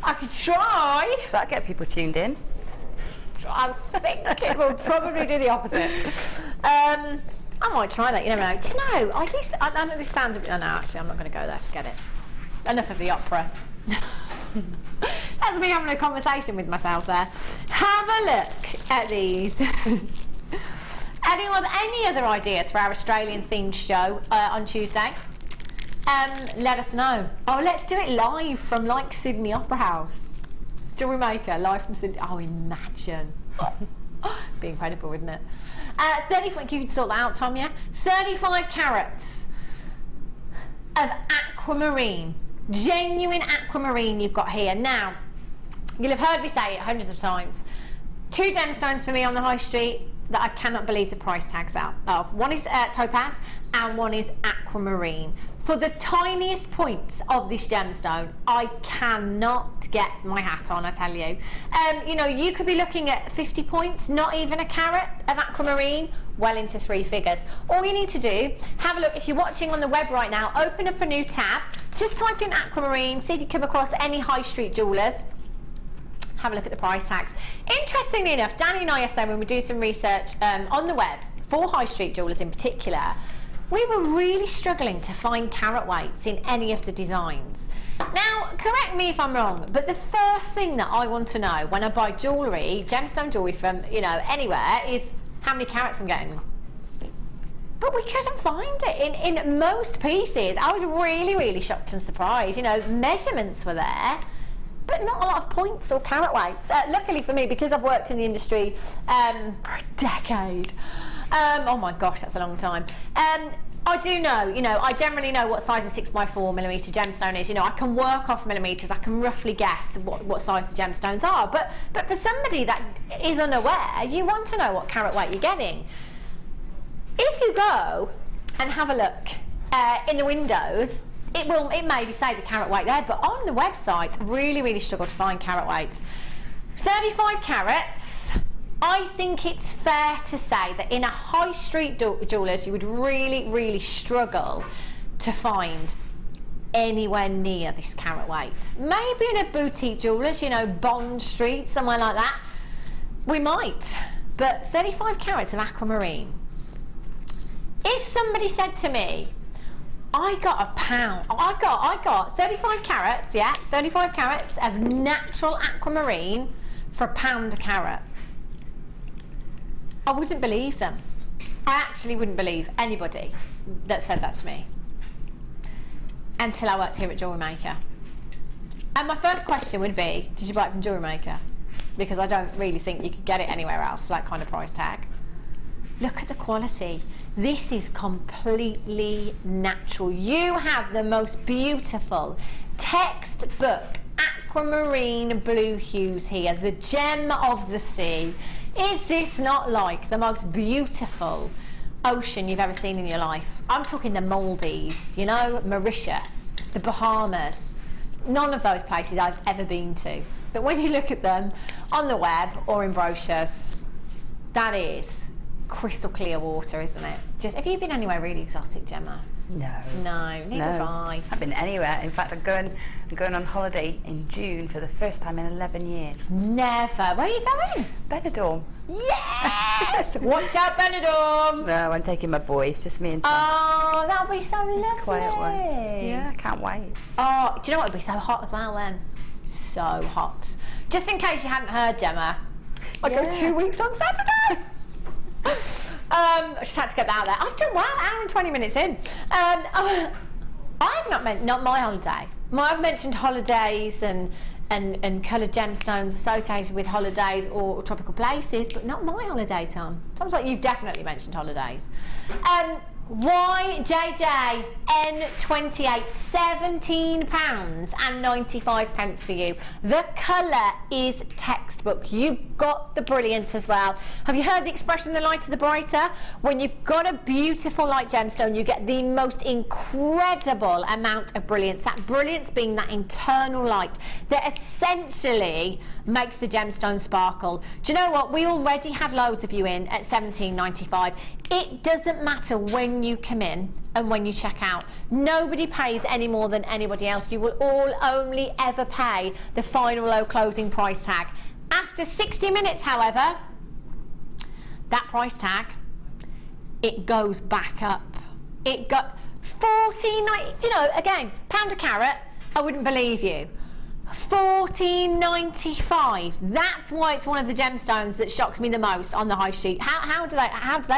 I could try. That'll get people tuned in. I think it will probably do the opposite. I might try that, you never know. Do you know, I know this sounds a bit... Oh, no, actually, I'm not going to go there. Forget it. Enough of the opera. That's me having a conversation with myself there. Have a look at these. Anyone, any other ideas for our Australian themed show on Tuesday? Let us know. Oh, let's do it live from like Sydney Opera House. JewelleryMaker live from Sydney. Oh, imagine. Be incredible, wouldn't it? 35. You can sort that out, Tom. Yeah. 35 carats of aquamarine, genuine aquamarine. You've got here now. You'll have heard me say it hundreds of times. 2 gemstones for me on the high street that I cannot believe the price tags out of. One is topaz and one is aquamarine. For the tiniest points of this gemstone, I cannot get my hat on, I tell you. You know, you could be looking at 50 points, not even a carat of aquamarine, well into 3 figures. All you need to do, have a look, if you're watching on the web right now, open up a new tab, just type in aquamarine, see if you come across any high street jewellers. Have a look at the price tags. Interestingly enough, Danny and I yesterday, when we do some research on the web, for high street jewellers in particular, we were really struggling to find carat weights in any of the designs. Now, correct me if I'm wrong, but the first thing that I want to know when I buy jewellery, gemstone jewellery from, you know, anywhere, is how many carats I'm getting. But we couldn't find it in most pieces. I was really, really shocked and surprised. You know, measurements were there, but not a lot of points or carat weights. Luckily for me, because I've worked in the industry for a decade. Oh my gosh, that's a long time. I do know, you know, I generally know what size a 6x4mm gemstone is. You know, I can work off millimetres, I can roughly guess what size the gemstones are. But for somebody that is unaware, you want to know what carat weight you're getting. If you go and have a look in the windows, it maybe say the carat weight there, but on the website, really, really struggle to find carat weights. 35 carats. I think it's fair to say that in a high street jewellers, you would really, really struggle to find anywhere near this carat weight. Maybe in a boutique jewellers, you know, Bond Street, somewhere like that, we might. But 35 carats of aquamarine. If somebody said to me, I got a pound, I got 35 carats, yeah, 35 carats of natural aquamarine for £1 a carat, I wouldn't believe them. I actually wouldn't believe anybody that said that to me until I worked here at JewelleryMaker. And my first question would be, did you buy it from JewelleryMaker? Because I don't really think you could get it anywhere else for that kind of price tag. Look at the quality. This is completely natural. You have the most beautiful textbook aquamarine blue hues here, the gem of the sea. Is this not like the most beautiful ocean you've ever seen in your life? I'm talking the Maldives, you know, Mauritius, the Bahamas. None of those places I've ever been to. But when you look at them on the web or in brochures, that is crystal clear water, isn't it? Just, have you been anywhere really exotic, Gemma? No. No, neither have I. I've been anywhere. In fact, I'm going on holiday in June for the first time in 11 years. Never. Where are you going? Benidorm. Yes! Watch out, Benidorm! No, I'm taking my boys, just me and Tom. Oh, that'll be so lovely. Quiet one. Yeah, I can't wait. Oh, do you know what? It'll be so hot as well then. So hot. Just in case you hadn't heard, Gemma, I go 2 weeks on Saturday. I just had to get that out there. I've done well, hour and 20 minutes in. I've not my holiday. I've mentioned holidays and coloured gemstones associated with holidays or tropical places, but not my holiday, Tom. Tom's like, you've definitely mentioned holidays. YJJ N28, £17.95 for you. The colour is textbook. You've got the brilliance as well. Have you heard the expression, the lighter the brighter? When you've got a beautiful light gemstone, you get the most incredible amount of brilliance. That brilliance being that internal light that essentially makes the gemstone sparkle. Do you know what? We already had loads of you in at £17.95. It doesn't matter when you come in and when you check out. Nobody pays any more than anybody else. You will all only ever pay the final low closing price tag. After 60 minutes, however, that price tag, it goes back up. It got $14.90. You know, again, £1 a carat, I wouldn't believe you. $14.95. That's why it's one of the gemstones that shocks me the most on the high street. How do they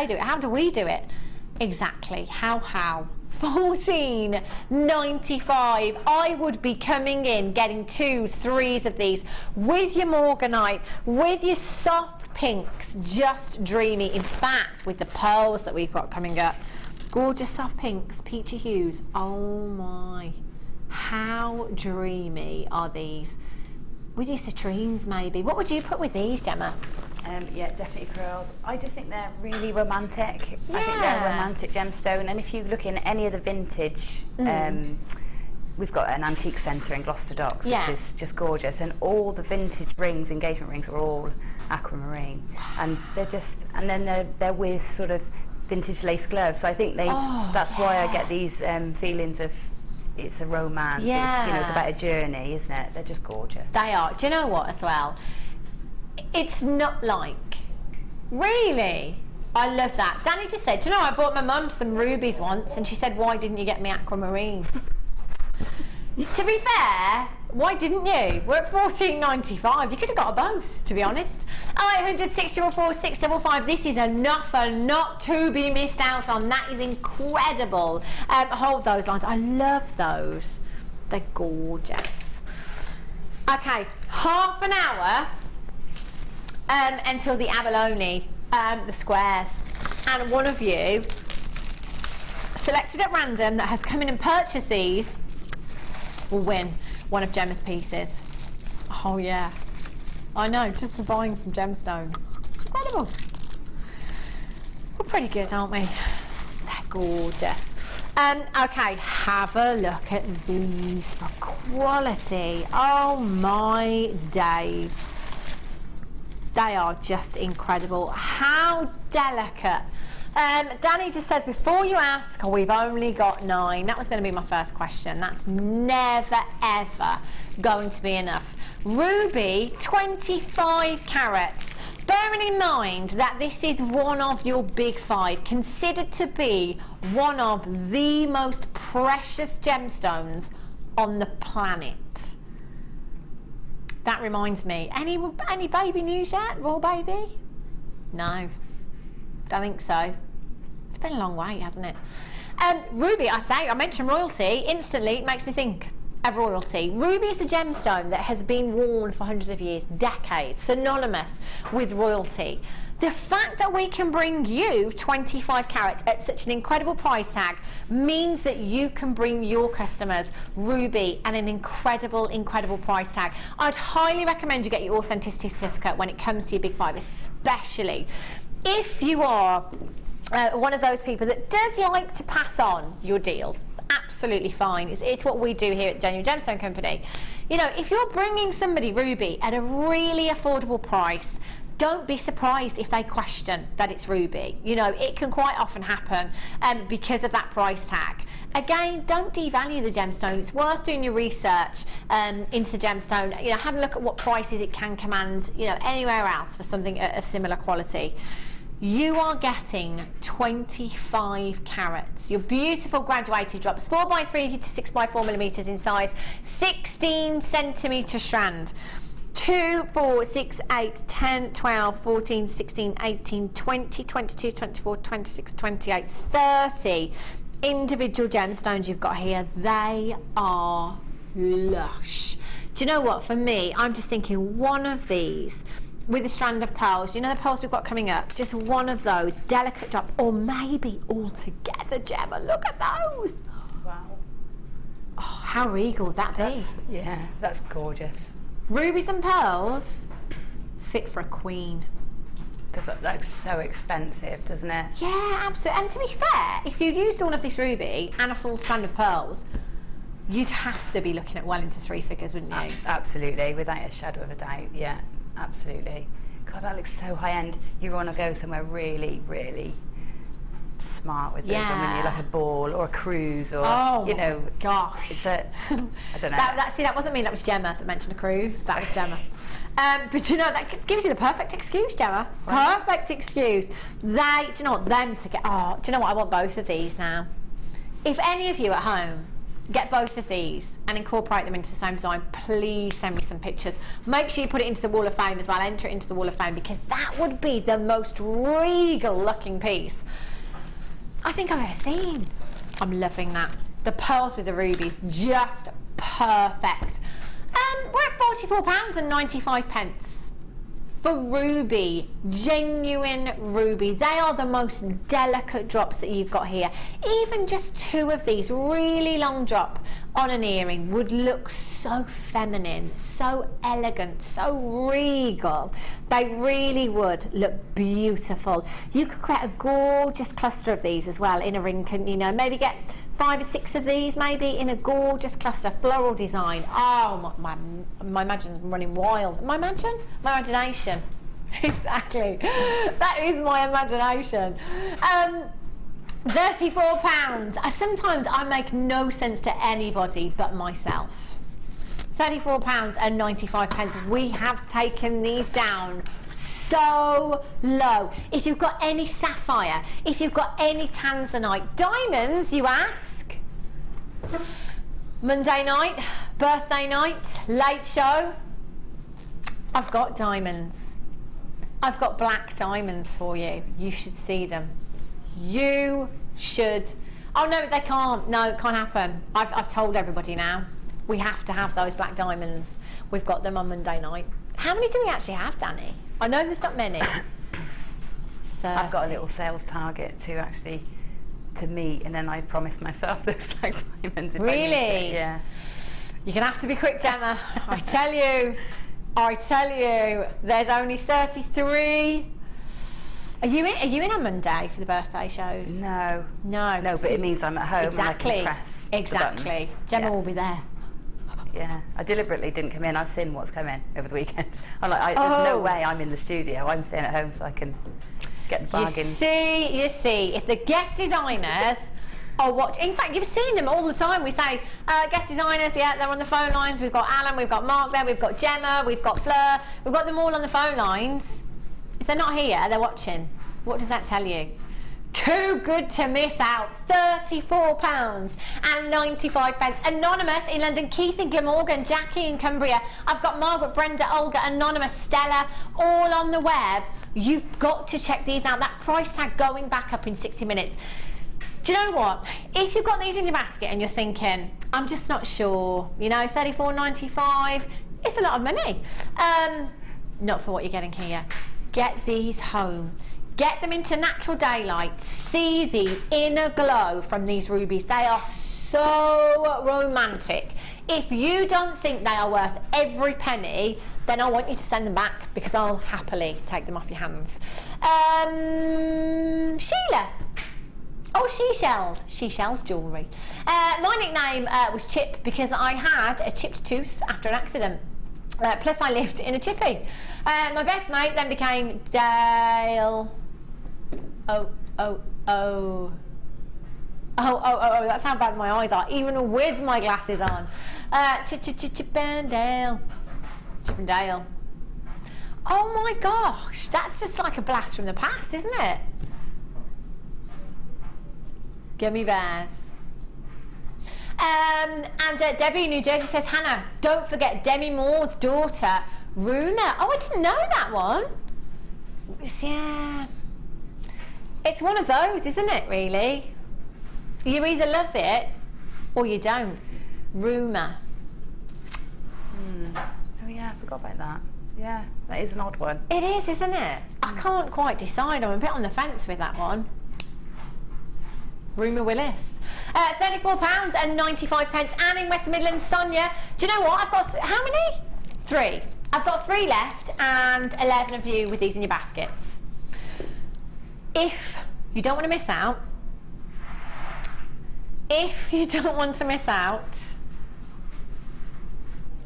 do it? How do we do it? Exactly. How? $14.95. I would be coming in getting 2s, 3s of these with your morganite, with your soft pinks, just dreamy. In fact, with the pearls that we've got coming up, gorgeous soft pinks, peachy hues. Oh my. How dreamy are these? With your citrines, maybe. What would you put with these, Gemma? Yeah, definitely pearls. I just think they're really romantic. Yeah. I think they're a romantic gemstone. And if you look in any of the vintage, we've got an antique centre in Gloucester Docks, which is just gorgeous. And all the vintage rings, engagement rings, are all aquamarine. And they're just, and then they're with sort of vintage lace gloves. So I think that's why I get these feelings of, it's a romance. Yeah. It's, you know, it's about a journey, isn't it? They're just gorgeous. They are. Do you know what as well? It's not like, really? I love that. Danny just said, do you know, I bought my mum some rubies once and she said, why didn't you get me aquamarine? To be fair, why didn't you? We're at $14.95. You could have got a both, to be honest. 0800 644 655. This is an offer not to be missed out on. That is incredible. Hold those lines. I love those. They're gorgeous. Okay, half an hour until the abalone, the squares. And one of you selected at random that has come in and purchased these will win one of Gemma's pieces. Oh yeah, I know, just for buying some gemstones. Incredible. We're pretty good, aren't we? They're gorgeous. Okay, have a look at these for quality. Oh my days. They are just incredible. How delicate. Danny just said, before you ask, we've only got 9. That was going to be my first question. That's never, ever going to be enough. Ruby, 25 carats. Bearing in mind that this is one of your big 5, considered to be one of the most precious gemstones on the planet. That reminds me, any baby news yet? Royal baby? No. Don't think so. It's been a long way, hasn't it? Ruby, I mentioned royalty, instantly it makes me think of royalty. Ruby is a gemstone that has been worn for hundreds of years, decades, synonymous with royalty. The fact that we can bring you 25 carats at such an incredible price tag means that you can bring your customers ruby at an incredible, incredible price tag. I'd highly recommend you get your authenticity certificate when it comes to your big 5, especially if you are one of those people that does like to pass on your deals. Absolutely fine. It's what we do here at Genuine Gemstone Company. You know, if you're bringing somebody ruby at a really affordable price, don't be surprised if they question that it's ruby. You know, it can quite often happen because of that price tag. Again, don't devalue the gemstone. It's worth doing your research into the gemstone. You know, have a look at what prices it can command, you know, anywhere else for something of similar quality. You are getting 25 carats. Your beautiful graduated drops, 4x3 to 6x4 millimeters in size, 16 centimeter strand. 2, 4, 6, 8, 10, 12, 14, 16, 18, 20, 22, 24, 26, 28, 30 individual gemstones you've got here. They are lush. Do you know what? For me, I'm just thinking one of these with a strand of pearls. You know the pearls we've got coming up? Just one of those, delicate drop, or maybe all together, Gemma. Look at those. Wow. Oh, how regal would that be? Yeah, that's gorgeous. Rubies and pearls, fit for a queen. Does that look so expensive, doesn't it? Yeah, absolutely. And to be fair, if you used all of this ruby and a full strand of pearls, you'd have to be looking at well into 3 figures, wouldn't you? Absolutely, without a shadow of a doubt. Yeah, absolutely. God, that looks so high end. You want to go somewhere really, really smart with this. I mean, you're like a ball or a cruise, or you know, gosh, it's a I don't know. that wasn't me. That was Gemma that mentioned a cruise. That was Gemma. But you know, that gives you the perfect excuse, Gemma. Right. Perfect excuse. Do you know what? Them to get. Oh, do you know what? I want both of these now. If any of you at home get both of these and incorporate them into the same design, please send me some pictures. Make sure you put it into the Wall of Fame as well. Enter it into the Wall of Fame, because that would be the most regal looking piece I think I've ever seen. I'm loving that. The pearls with the rubies, just perfect. We're at £44.95 for ruby, genuine ruby. They are the most delicate drops that you've got here. Even just 2 of these, really long drop on an earring, would look so feminine, so elegant, so regal. They really would look beautiful. You could create a gorgeous cluster of these as well in a ring, you know, maybe get 5 or 6 of these maybe in a gorgeous cluster, floral design. Oh, my imagination's running wild. My imagination. Exactly. That is my imagination. £34. Sometimes I make no sense to anybody but myself. £34.95. We have taken these down so low. If you've got any sapphire, if you've got any tanzanite, diamonds, you ask. Monday night, birthday night, late show. I've got diamonds. I've got black diamonds for you. You should see them. You should. Oh no, they can't. No, it can't happen. I've told everybody now. We have to have those black diamonds. We've got them on Monday night. How many do we actually have, Danny? I know there's not many. I've got a little sales target to meet, and then I promised myself those black diamonds. Really? Yeah. You're gonna have to be quick, Gemma. I tell you, there's only 33. Are you in on Monday for the birthday shows? No. No. No, but it means I'm at home. Exactly. And I can press exactly. the button. Gemma will be there. Yeah, I deliberately didn't come in. I've seen what's coming over the weekend. I'm like, there's no way I'm in the studio. I'm staying at home so I can get the bargains. You see, if the guest designers are watching, in fact, you've seen them all the time. We say, guest designers, yeah, they're on the phone lines. We've got Alan, we've got Mark there, we've got Gemma, we've got Fleur. We've got them all on the phone lines. If they're not here, they're watching. What does that tell you? Too good to miss out. £34.95. Anonymous in London, Keith in Glamorgan, Jackie in Cumbria. I've got Margaret, Brenda, Olga, Anonymous, Stella, all on the web. You've got to check these out. That price tag going back up in 60 minutes. Do you know what? If you've got these in your basket and you're thinking, I'm just not sure, you know, £34.95, it's a lot of money. Not for what you're getting here. Get these home. Get them into natural daylight. See the inner glow from these rubies. They are so romantic. If you don't think they are worth every penny, then I want you to send them back, because I'll happily take them off your hands. Sheila. Oh, She-Shells jewellery. My nickname was Chip because I had a chipped tooth after an accident. Plus I lived in a chippy. My best mate then became Dale. Oh, that's how bad my eyes are, even with my glasses on. Chip and Dale. Oh my gosh, that's just like a blast from the past, isn't it? Gummy bears. And Debbie in New Jersey says, Hannah, don't forget Demi Moore's daughter, Runa. Oh, I didn't know that one. Yeah. It's one of those, isn't it, really? You either love it or you don't. Rumour. Oh yeah, I forgot about that. Yeah, that is an odd one. It is, isn't it? I can't quite decide. I'm a bit on the fence with that one. Rumour Willis. £34.95. Anne in West Midlands. Sonia. Do you know what? I've got, how many? 3. I've got 3 left and 11 of you with these in your baskets. If you don't want to miss out,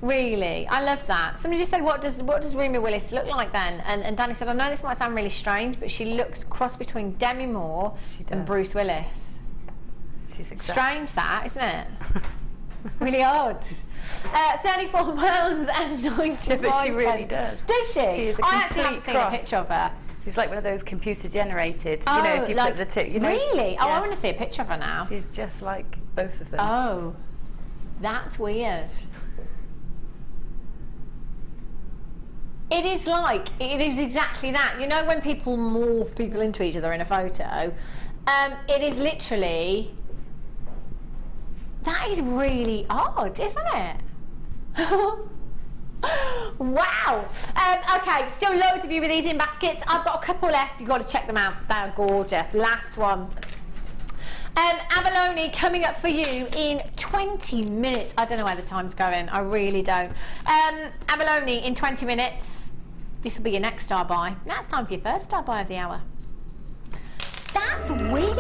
really, I love that. Somebody just said, what does Rumour Willis look like then? And Danny said, I know this might sound really strange, but she looks cross between Demi Moore and Bruce Willis. She's strange, that, isn't it? Really odd. £34.95. But she really does. Does she? She is a I actually haven't complete seen a picture of her. She's like one of those computer generated. Oh, you know, if you like, put the two. You know, really? yeah. Oh, I want to see a picture of her now. She's just like both of them. Oh, that's weird. It is exactly that. You know when people morph people into each other in a photo? It is literally... That is really odd, isn't it? Wow. Okay, still loads of you with these in baskets. I've got a couple left. You've got to check them out. They're gorgeous. Last one. Abalone coming up for you in 20 minutes. I don't know where the time's going. I really don't. Abalone in 20 minutes. This will be your next star buy. Now it's time for your first star buy of the hour. That's weird.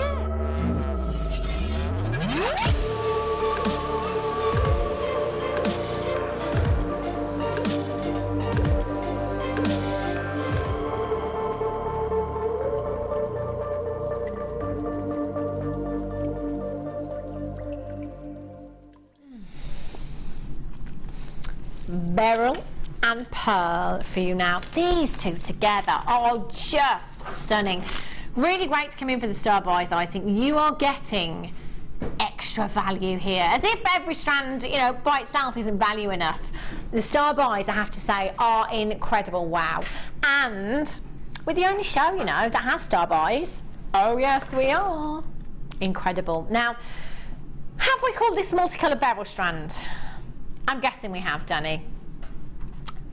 Beryl and Pearl for you now. These two together are just stunning. Really great to come in for the star buys. I think you are getting extra value here, as if every strand, you know, by itself isn't value enough. The star buys, I have to say, are incredible. Wow. And we're the only show, you know, that has star buys. Oh yes, we are. Incredible. Now, have we called this multicolored Beryl strand? I'm guessing we have, Danny.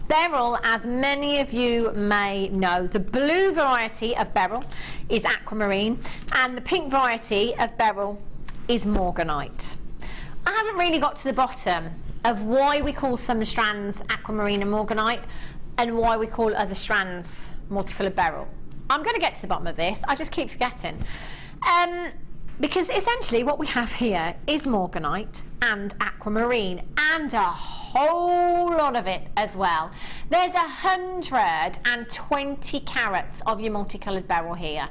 Beryl, as many of you may know, the blue variety of Beryl is Aquamarine, and the pink variety of Beryl is Morganite. I haven't really got to the bottom of why we call some strands Aquamarine and Morganite, and why we call other strands Multicolored Beryl. I'm going to get to the bottom of this. I just keep forgetting. Because essentially what we have here is Morganite and Aquamarine, and a whole lot of it as well. There's 120 carats of your multicolored Beryl here.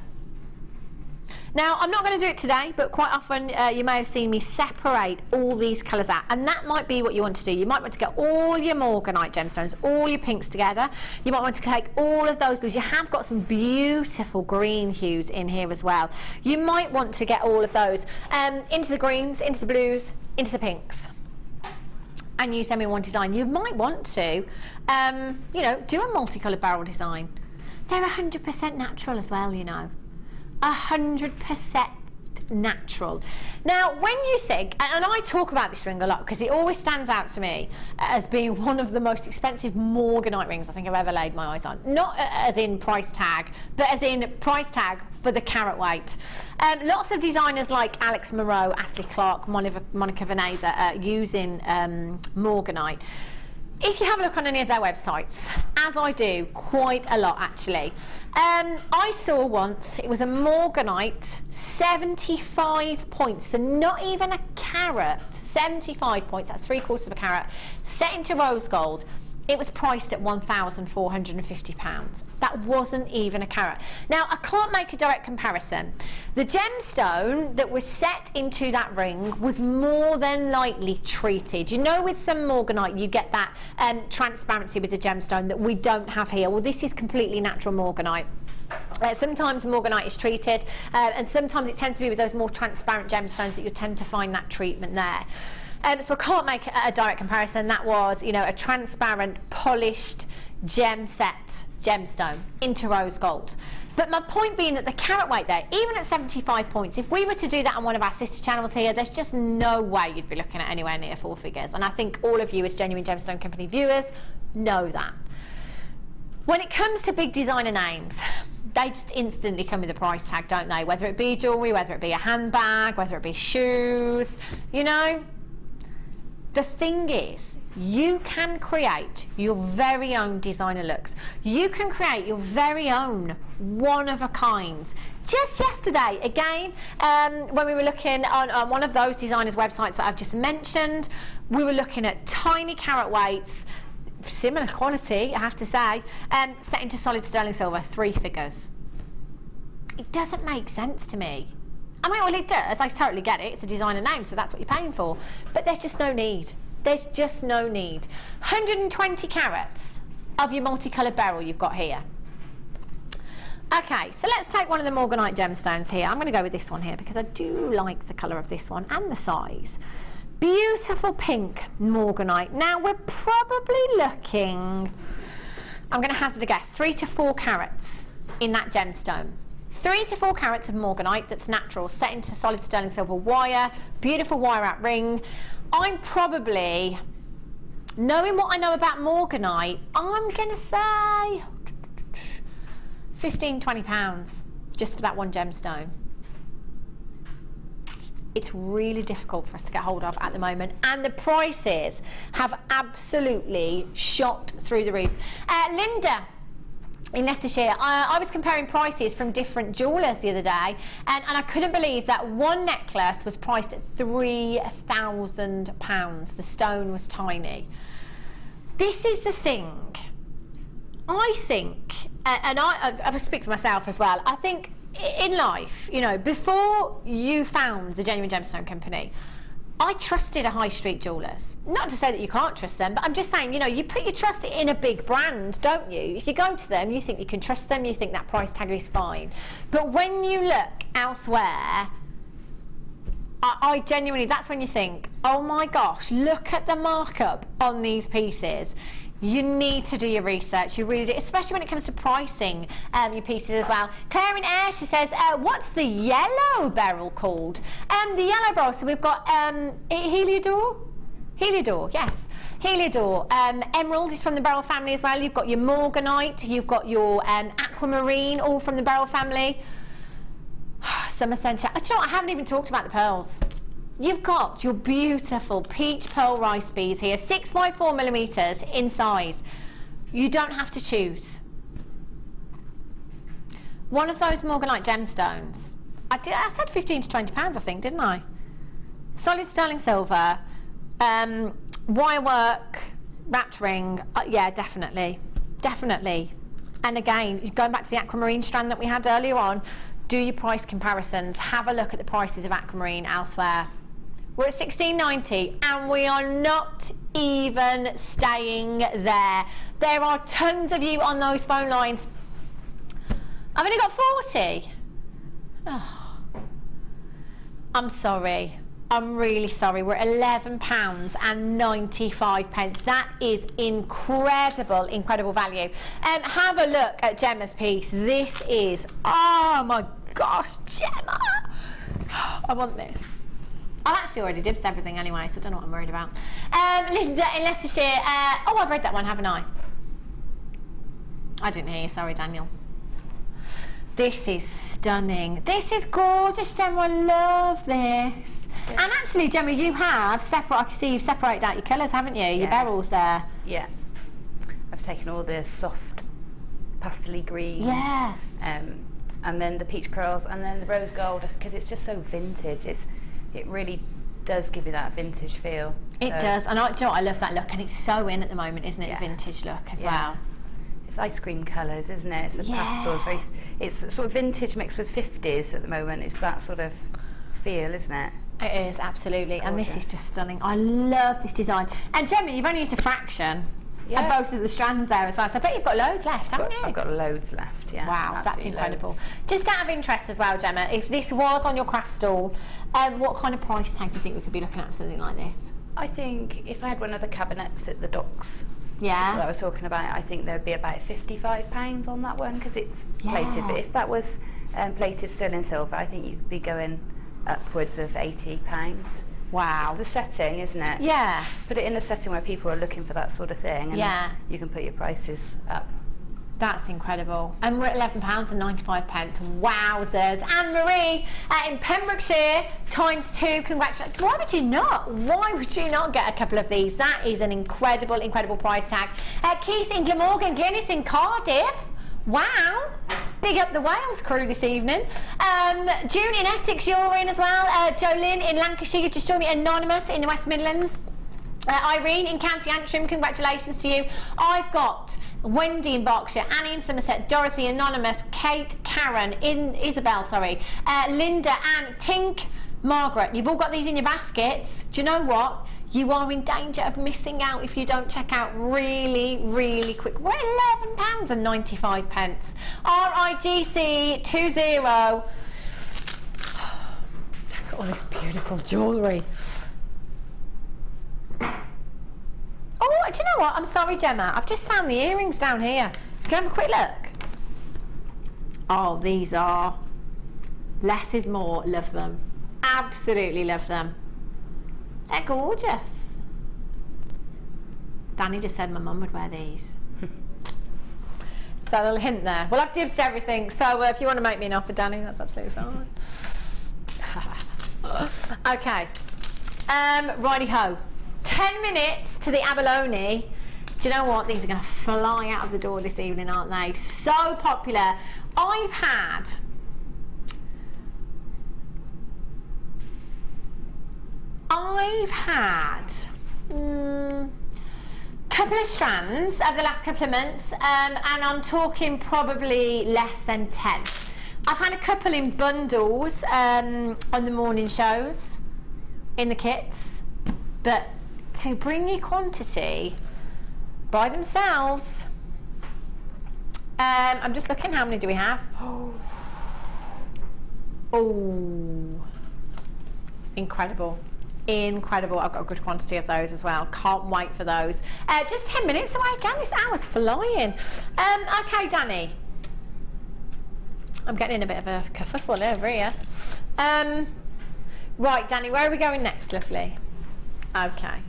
Now, I'm not going to do it today, but quite often you may have seen me separate all these colours out, and that might be what you want to do. You might want to get all your Morganite gemstones, all your pinks together. You might want to take all of those blues. You have got some beautiful green hues in here as well. You might want to get all of those into the greens, into the blues, into the pinks, and use them in one design. You might want to, you know, do a multicoloured Beryl design. They're 100% natural as well, you know. 100% natural. Now, when you think, and I talk about this ring a lot because it always stands out to me as being one of the most expensive Morganite rings I think I've ever laid my eyes on. Not as in price tag, but as in price tag for the carat weight. Lots of designers like Alex Moreau, Ashley Clark, Monica Veneza are using Morganite. If you have a look on any of their websites, as I do quite a lot actually, I saw once, it was a Morganite, 75 points, so not even a carat, 75 points, that's 3/4 of a carat, set into rose gold. It was priced at £1,450. That wasn't even a carat. Now, I can't make a direct comparison. The gemstone that was set into that ring was more than likely treated. You know, with some Morganite, you get that transparency with the gemstone that we don't have here. Well, this is completely natural Morganite. Sometimes Morganite is treated, and sometimes it tends to be with those more transparent gemstones that you tend to find that treatment there. So I can't make a direct comparison. That was, you know, a transparent, polished gemstone into rose gold. But my point being that the carat weight there, even at 75 points, if we were to do that on one of our sister channels here, there's just no way you'd be looking at anywhere near 4 figures. And I think all of you as Genuine Gemstone Company viewers know that. When it comes to big designer names, they just instantly come with a price tag, don't they? Whether it be jewellery, whether it be a handbag, whether it be shoes, you know. The thing is, you can create your very own designer looks. You can create your very own one-of-a-kinds. Just yesterday, again, when we were looking on one of those designers' websites that I've just mentioned, we were looking at tiny carat weights, similar quality, I have to say, set into solid sterling silver, 3 figures. It doesn't make sense to me. I mean, well, it does. I totally get it. It's a designer name, so that's what you're paying for. But there's just no need. There's just no need. 120 carats of your multicolored beryl you've got here. Okay, so let's take one of the morganite gemstones here. I'm going to go with this one here because I do like the colour of this one and the size. Beautiful pink morganite. Now we're probably looking, I'm going to hazard a guess, 3 to 4 carats in that gemstone. 3 to 4 carats of morganite that's natural, set into solid sterling silver wire, beautiful wire wrap ring. I'm probably, knowing what I know about morganite, I'm going to say £15–20 just for that one gemstone. It's really difficult for us to get hold of at the moment, and the prices have absolutely shot through the roof. Linda in Leicestershire, I was comparing prices from different jewellers the other day, and I couldn't believe that one necklace was priced at £3,000. The stone was tiny. This is the thing. I think, and I will speak for myself as well, I think in life, you know, before you found the Genuine Gemstone Company, I trusted a high street jewellers. Not to say that you can't trust them, but I'm just saying, you know, you put your trust in a big brand, don't you? If you go to them, you think you can trust them, you think that price tag is fine. But when you look elsewhere, I genuinely, that's when you think, oh my gosh, look at the markup on these pieces. You need to do your research, you really do, especially when it comes to pricing your pieces as well. Claire in Air, she says, what's the yellow beryl called? The yellow beryl, so we've got Heliodor? Heliodor, yes. Heliodor. Emerald is from the beryl family as well. You've got your morganite, you've got your aquamarine, all from the beryl family. Summer Centre. Do you know what? I haven't even talked about the pearls. You've got your beautiful peach pearl rice beads here, 6 by 4 millimeters in size. You don't have to choose. One of those morganite gemstones. I said £15–20, I think, didn't I? Solid sterling silver, wire work, wrapped ring. Yeah, definitely, definitely. And again, going back to the aquamarine strand that we had earlier on, do your price comparisons. Have a look at the prices of aquamarine elsewhere. We're at £16.90 and we are not even staying there. There are tons of you on those phone lines. I've only got 40. Oh, I'm sorry. I'm really sorry. We're at £11.95. That is incredible, incredible value. Have a look at Gemma's piece. This is, oh my gosh, Gemma. I want this. I've actually already dibsed everything anyway, so I don't know what I'm worried about. Linda in Leicestershire. Oh, I've read that one, haven't I? I didn't hear you. Sorry, Daniel. This is stunning. This is gorgeous, Gemma. I love this. Yeah. And actually, Gemma, you have separate. I can see you've separated out your colours, haven't you? Your beryls there. Yeah. I've taken all the soft pastel-y greens. Yeah. And then the peach pearls, and then the rose gold, because it's just so vintage. It really does give you that vintage feel. It does, and do you know what? I love that look, and it's so in at the moment, isn't it? Yeah. The vintage look as well. It's ice cream colours, isn't it? It's a pastel. It's sort of vintage mixed with 50s at the moment. It's that sort of feel, isn't it? It is, absolutely. Gorgeous. And this is just stunning. I love this design. And Gemma, you've only used a fraction. Yeah. And both of the strands there as well. So I bet you've got loads left, haven't you? I've got loads left, yeah. Wow, that's incredible. Loads. Just out of interest as well, Gemma, if this was on your craft stall, what kind of price tag do you think we could be looking at for something like this? I think if I had one of the cabinets at the docks that I was talking about, I think there would be about £55 on that one because it's plated. But if that was plated sterling silver, I think you'd be going upwards of £80. Wow. It's the setting, isn't it? Yeah. Put it in a setting where people are looking for that sort of thing, and you can put your prices up. That's incredible. And we're at £11.95. Wowzers. Anne-Marie in Pembrokeshire, ×2. Congratulations. Why would you not? Why would you not get a couple of these? That is an incredible, incredible price tag. Keith in Glamorgan, Glynis in Cardiff. Wow. Big up the Wales crew this evening. June in Essex, you're in as well. Jolynn in Lancashire, you've just joined me. Anonymous in the West Midlands. Irene in County Antrim, congratulations to you. I've got Wendy in Berkshire, Annie in Somerset, Dorothy, Anonymous, Kate, Karen, Isabel, Linda, Anne, Tink, Margaret. You've all got these in your baskets. Do you know what? You are in danger of missing out if you don't check out really, really quick. We're £11.95. RIGC 20. Look at all this beautiful jewellery. Oh, do you know what? I'm sorry, Gemma. I've just found the earrings down here. Just go have a quick look. Oh, these are... Less is more. Love them. Absolutely love them. They're gorgeous. Danny just said my mum would wear these. So a little hint there. Well, I've dibs everything, so if you want to make me an offer, Danny, that's absolutely fine. Okay. Righty-ho. 10 minutes to the Abalone. Do you know what? These are going to fly out of the door this evening, aren't they? So popular. I've had a couple of strands over the last couple of months, and I'm talking probably less than 10. I've had a couple in bundles on the morning shows in the kits, but to bring you quantity by themselves, I'm just looking, how many do we have? Oh, incredible. Incredible. I've got a good quantity of those as well. Can't wait for those. Just 10 minutes away again. This hour's flying. Okay, Danny. I'm getting in a bit of a kerfuffle over here. Right, Danny, where are we going next, lovely? Okay.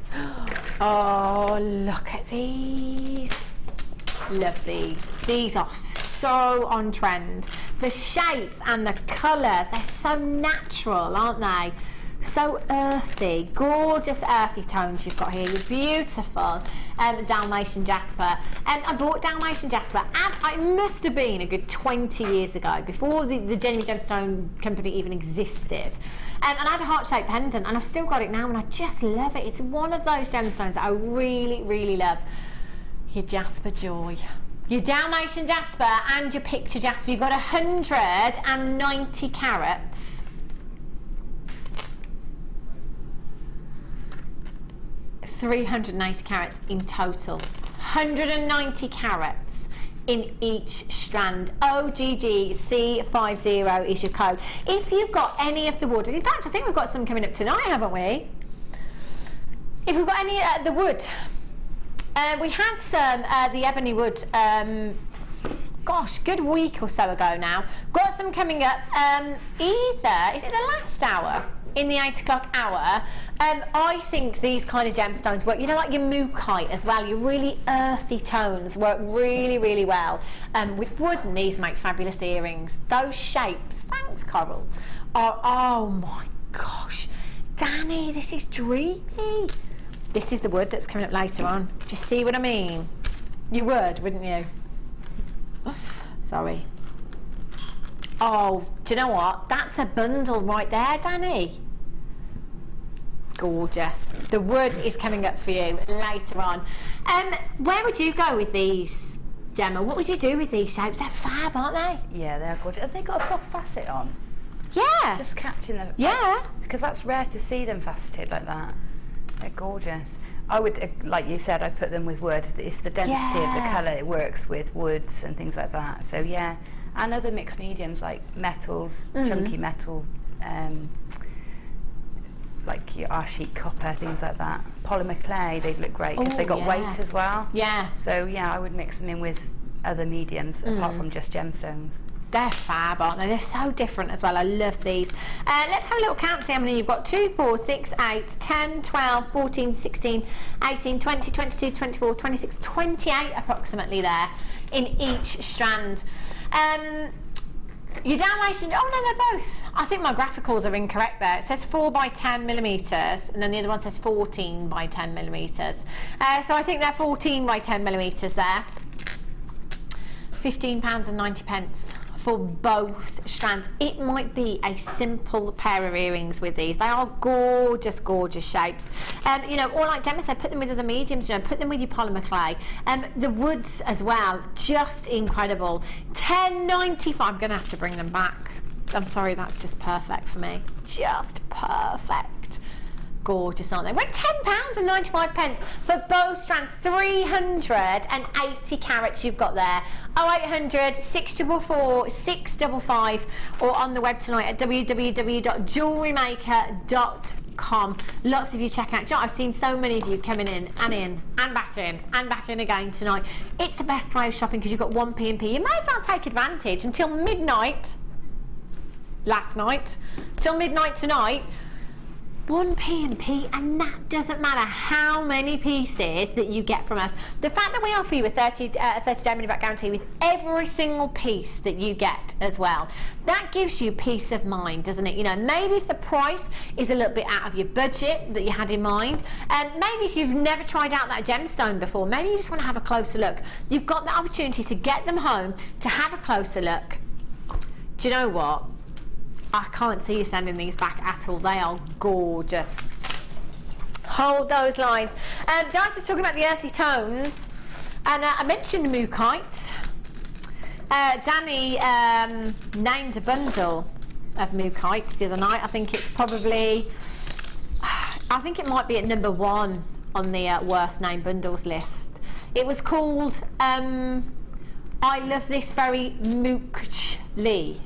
Oh, look at these. Love these. These are so on trend. The shapes and the colours, they're so natural, aren't they? So earthy, gorgeous earthy tones you've got here. You're beautiful. Dalmatian jasper. I bought Dalmatian jasper, and it must have been a good 20 years ago, before the genuine gemstone company even existed. And I had a heart-shaped pendant, and I've still got it now, and I just love it. It's one of those gemstones that I really, really love. Your jasper joy. Your Dalmatian jasper and your picture jasper. You've got 190 carats. 380 carats in total. 190 carats in each strand. OGGC50 is your code. If you've got any of the wood, in fact I think we've got some coming up tonight, haven't we? If we've got any the wood, we had some the ebony wood, gosh, good week or so ago now. Got some coming up, either, is it the last hour? In the 8 o'clock hour. I think these kind of gemstones work, you know, like your mookaite as well, your really earthy tones work really, really well with wood, and these make fabulous earrings. Those shapes, thanks Coral, are, oh my gosh, Danny, this is dreamy. This is the wood that's coming up later on. Do you see what I mean? You would, wouldn't you? Sorry. Oh, do you know what? That's a bundle right there, Danny. Gorgeous. The wood is coming up for you later on. Where would you go with these, Gemma? What would you do with these shapes? They're fab, aren't they? Yeah, they're good. Have they got a soft facet on? Yeah. Just catching them. Yeah. Because that's rare to see them faceted like that. They're gorgeous. I would, like you said, I put them with wood. It's the density of the colour. It works with woods and things like that. So yeah. And other mixed mediums like metals, chunky metal, like your R-sheet copper, things like that. Polymer clay, they'd look great because they got weight as well. Yeah. So yeah, I would mix them in with other mediums apart from just gemstones. They're fab, aren't they? They're so different as well. I love these. Let's have a little count, see how many you've got. 2, 4, 6, 8, 10, 12, 14, 16, 18, 20, 22, 24, 26, 28 approximately there. in each strand. Your downlation, oh no, they're both. I think my graphicals are incorrect there. It says 4 by 10 millimetres, and then the other one says 14 by 10 millimetres. So I think they're 14 by 10 millimetres there. £15.90 for both strands. It might be a simple pair of earrings with these. They are gorgeous, gorgeous shapes. You know, or like Gemma said, put them with other mediums, you know, put them with your polymer clay. The woods as well, just incredible. £10.95, I'm gonna have to bring them back. I'm sorry, that's just perfect for me. Just perfect. Gorgeous, aren't they? We're £10.95 for both strands. 380 carats you've got there. 0800 644 655, or on the web tonight at www.jewellerymaker.com. Lots of you check out. You know, I've seen so many of you coming in and back in and back in again tonight. It's the best way of shopping because you've got 1p&p. You may as well take advantage until midnight last night, till midnight tonight. 1p&p, and that doesn't matter how many pieces that you get from us. The fact that we offer you a 30-day money-back guarantee with every single piece that you get as well, that gives you peace of mind, doesn't it? You know, maybe if the price is a little bit out of your budget that you had in mind, and maybe if you've never tried out that gemstone before, maybe you just want to have a closer look. You've got the opportunity to get them home, to have a closer look. Do you know what? I can't see you sending these back at all. They are gorgeous. Hold those lines. Dice is talking about the earthy tones, and I mentioned mookaite. Danny named a bundle of mookaite the other night. I think it's probably, I think it might be at number 1 on the worst named bundles list. It was called I Love This Very Moochly.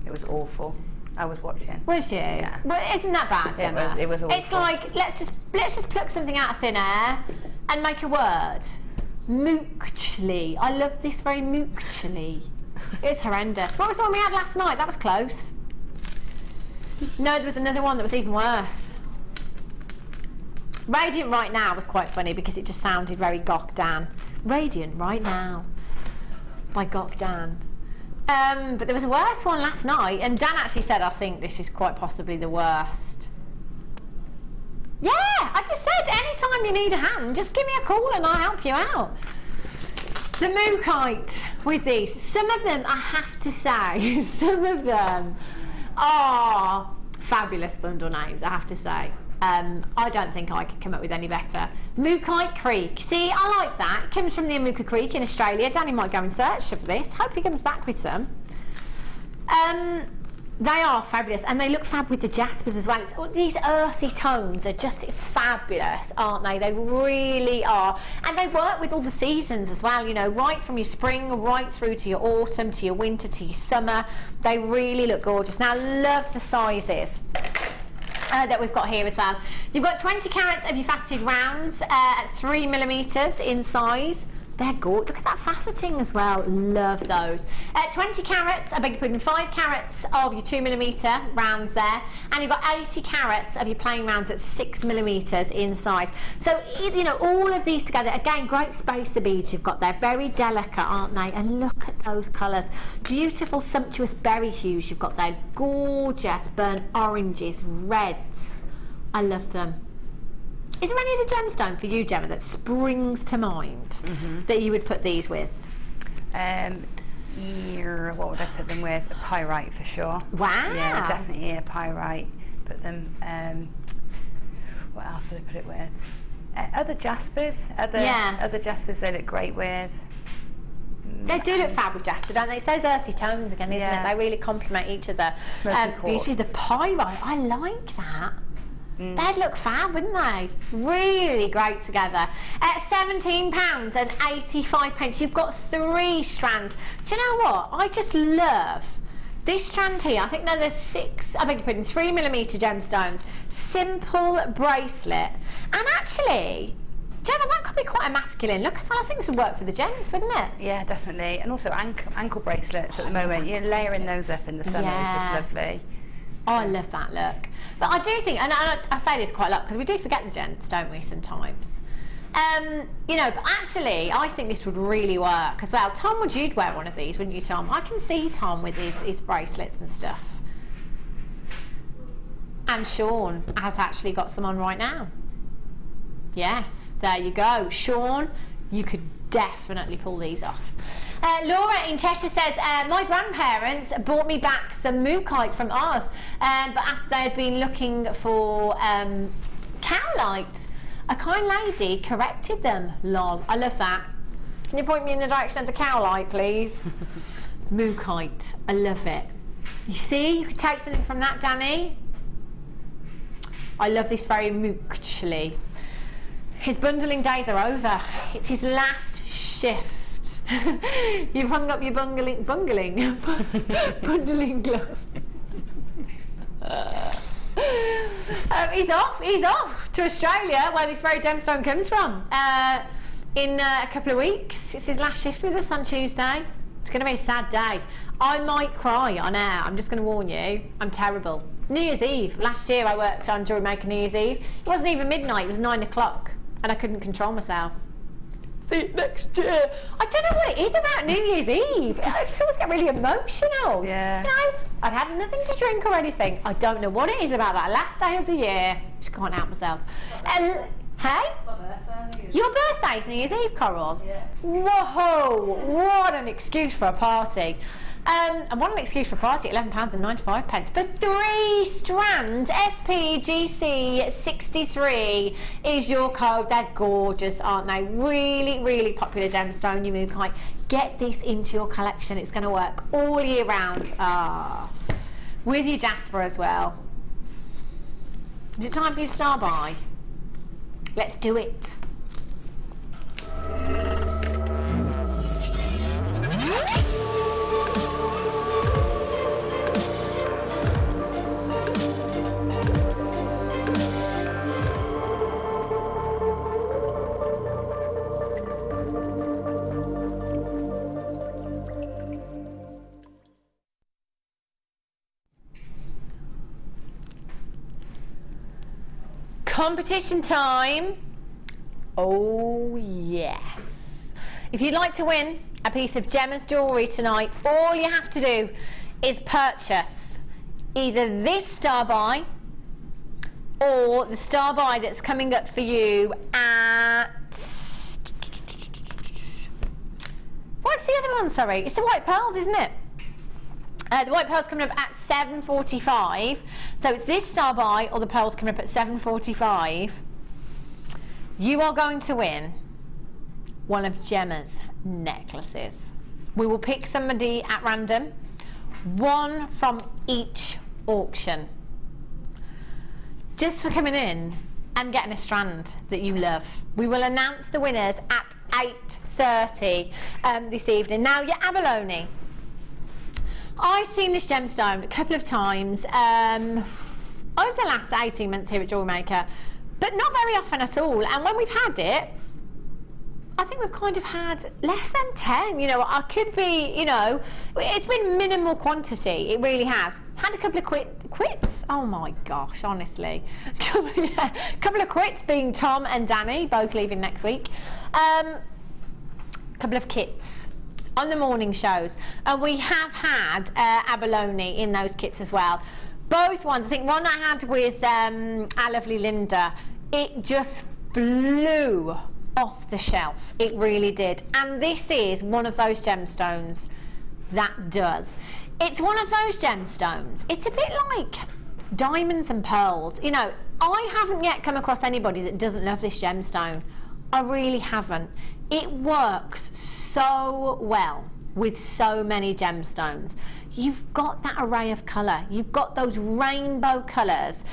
It was awful. I was watching. Was you? Yeah. Well, isn't that bad, Gemma? It was awful. It's like, let's just pluck something out of thin air and make a word. Moochly. I love this very moochly. It's horrendous. What was the one we had last night? That was close. No, there was another one that was even worse. Radiant Right Now was quite funny because it just sounded very Gok Dan. Radiant Right Now by Gok Dan. But there was a worse one last night, and Dan actually said, I think this is quite possibly the worst. Yeah, I just said, anytime you need a hand, just give me a call and I'll help you out. The mookaite with these, some of them, I have to say, some of them are fabulous bundle names, I have to say. I don't think I could come up with any better. Mookaite Creek. See, I like that. It comes from near Mooka Creek in Australia. Danny might go and search for this. Hope he comes back with some. They are fabulous, and they look fab with the jaspers as well. These earthy tones are just fabulous, aren't they? They really are. And they work with all the seasons as well, you know, right from your spring right through to your autumn, to your winter, to your summer. They really look gorgeous. Now, I love the sizes that we've got here as well. You've got 20 carats of your faceted rounds at 3mm in size. They're gorgeous. Look at that faceting as well. Love those. 20 carats, I beg your pardon, 5 carats of your 2mm rounds there, and you've got 80 carats of your plain rounds at 6mm in size. So, you know, all of these together, again, great spacer beads you've got there. Very delicate, aren't they? And look at those colours. Beautiful, sumptuous berry hues you've got there. Gorgeous burnt oranges, reds. I love them. Is there any other gemstone for you, Gemma, that springs to mind that you would put these with? Yeah, what would I put them with? A pyrite for sure. Wow. Yeah, definitely a pyrite. Put them, what else would I put it with? Other jaspers. Other jaspers they look great with. They do look fab with jasper, don't they? It's those earthy tones again, isn't it? They really complement each other. Smoky quartz. Beautifully, the pyrite, I like that. They'd look fab, wouldn't they? Really great together. At £17.85, you've got 3 strands. Do you know what? I just love this strand here. I think they're the 3mm gemstones. Simple bracelet. And actually, Gemma, that could be quite a masculine look as well. I think this would work for the gents, wouldn't it? Yeah, definitely. And also ankle bracelets at the moment. You're layering those up in the summer is just lovely. Oh, I love that look. But I do think, and I say this quite a lot, because we do forget the gents, don't we, sometimes? You know, but actually, I think this would really work as well. Tom, you'd wear one of these, wouldn't you, Tom? I can see Tom with his bracelets and stuff. And Sean has actually got some on right now. Yes, there you go. Sean, you could definitely pull these off. Laura in Cheshire says, my grandparents bought me back some mookaite from Oz, but after they had been looking for cowlight, a kind lady corrected them. Lol, I love that. Can you point me in the direction of the cowlight, please? Mookaite, I love it. You see, you could take something from that, Danny. I love this very moochly. His bundling days are over. It's his last shift. You've hung up your bundling gloves. He's off to Australia, where this very gemstone comes from, in a couple of weeks. It's his last shift with us on Tuesday. It's going to be a sad day. I might cry on air, I'm just going to warn you. I'm terrible. New Year's Eve. Last year I worked on JewelleryMaker New Year's Eve. It wasn't even midnight, it was 9 o'clock, and I couldn't control myself. Next year. I don't know what it is about New Year's Eve. I just always get really emotional. Yeah. You know, I'd had nothing to drink or anything. I don't know what it is about that last day of the year. Just can't help myself. Hey? It's my birthday. Your birthday's New Year's Eve, Coral? Yeah. Whoa! What an excuse for a party. And what an excuse for a party, £11.95 for 3 strands. SPGC 63 is your code. They're gorgeous, aren't they? Really, really popular gemstone, you mookaite. Get this into your collection. It's going to work all year round. With your jasper as well. Is it time for your starbuy? Let's do it. Competition time. Oh yes. If you'd like to win a piece of Gemma's jewellery tonight, all you have to do is purchase either this starbuy or the starbuy that's coming up for you at... What's the other one, sorry? It's the white pearls, isn't it? The white pearl's coming up at 7:45, so it's this starbuy or the pearl's coming up at 7:45. You are going to win one of Gemma's necklaces. We will pick somebody at random, one from each auction, just for coming in and getting a strand that you love. We will announce the winners at 8:30 this evening. Now, your abalone. I've seen this gemstone a couple of times over the last 18 months here at JewelleryMaker, but not very often at all. And when we've had it, I think we've kind of had less than 10. You know, I could be, you know, it's been minimal quantity. It really has. Had a couple of quits. Oh my gosh, honestly. Couple of quits, being Tom and Danny, both leaving next week. Couple of kits on the morning shows, and we have had abalone in those kits as well. Both ones, I think one I had with our lovely Linda, it just flew off the shelf. It really did. And this is one of those gemstones that does. It's one of those gemstones. It's a bit like diamonds and pearls. You know, I haven't yet come across anybody that doesn't love this gemstone. I really haven't. It works so well with so many gemstones. You've got that array of colour. You've got those rainbow colours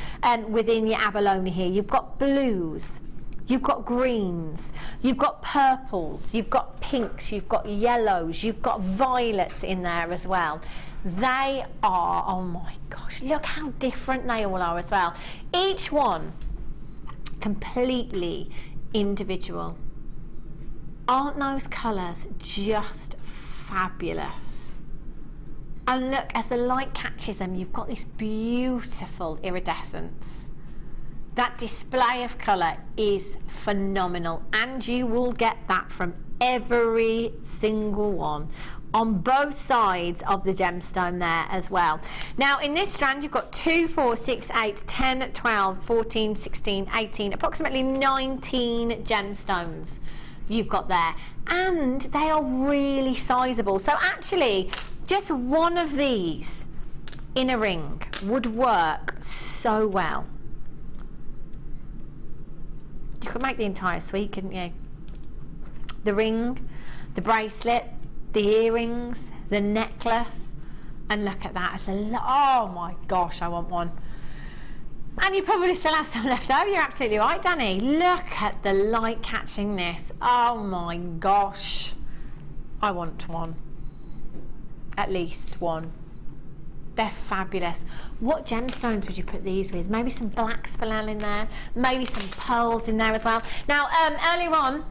within your abalone here. You've got blues, you've got greens, you've got purples, you've got pinks, you've got yellows, you've got violets in there as well. They are, oh my gosh, look how different they all are as well. Each one completely individual. Aren't those colours just fabulous? And look, as the light catches them, you've got this beautiful iridescence. That display of colour is phenomenal, and you will get that from every single one on both sides of the gemstone there as well. Now in this strand you've got 2, 4, 6, 8, 10, 12, 14, 16, 18, approximately 19 gemstones you've got there, and they are really sizable. So actually just one of these in a ring would work so well. You could make the entire suite, couldn't you? The ring, the bracelet, the earrings, the necklace, and look at that. Oh my gosh, I want one. And you probably still have some left over. You're absolutely right, Danny. Look at the light catching this. Oh my gosh, I want one. At least one. They're fabulous. What gemstones would you put these with? Maybe some black spinel in there, maybe some pearls in there as well. Now earlier on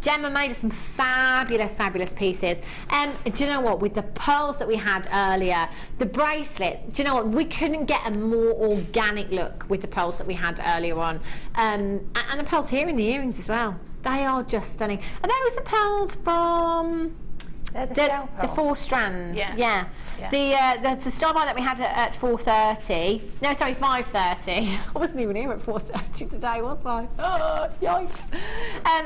Gemma made us some fabulous, fabulous pieces. Do you know what? With the pearls that we had earlier, the bracelet, do you know what? We couldn't get a more organic look with the pearls that we had earlier on. And the pearls here in the earrings as well. They are just stunning. Are those the pearls from... the 4 strands, yeah. The starbuy that we had at 4:30. No, sorry, 5:30. I wasn't even here at 4:30 today, was I? Oh, yikes!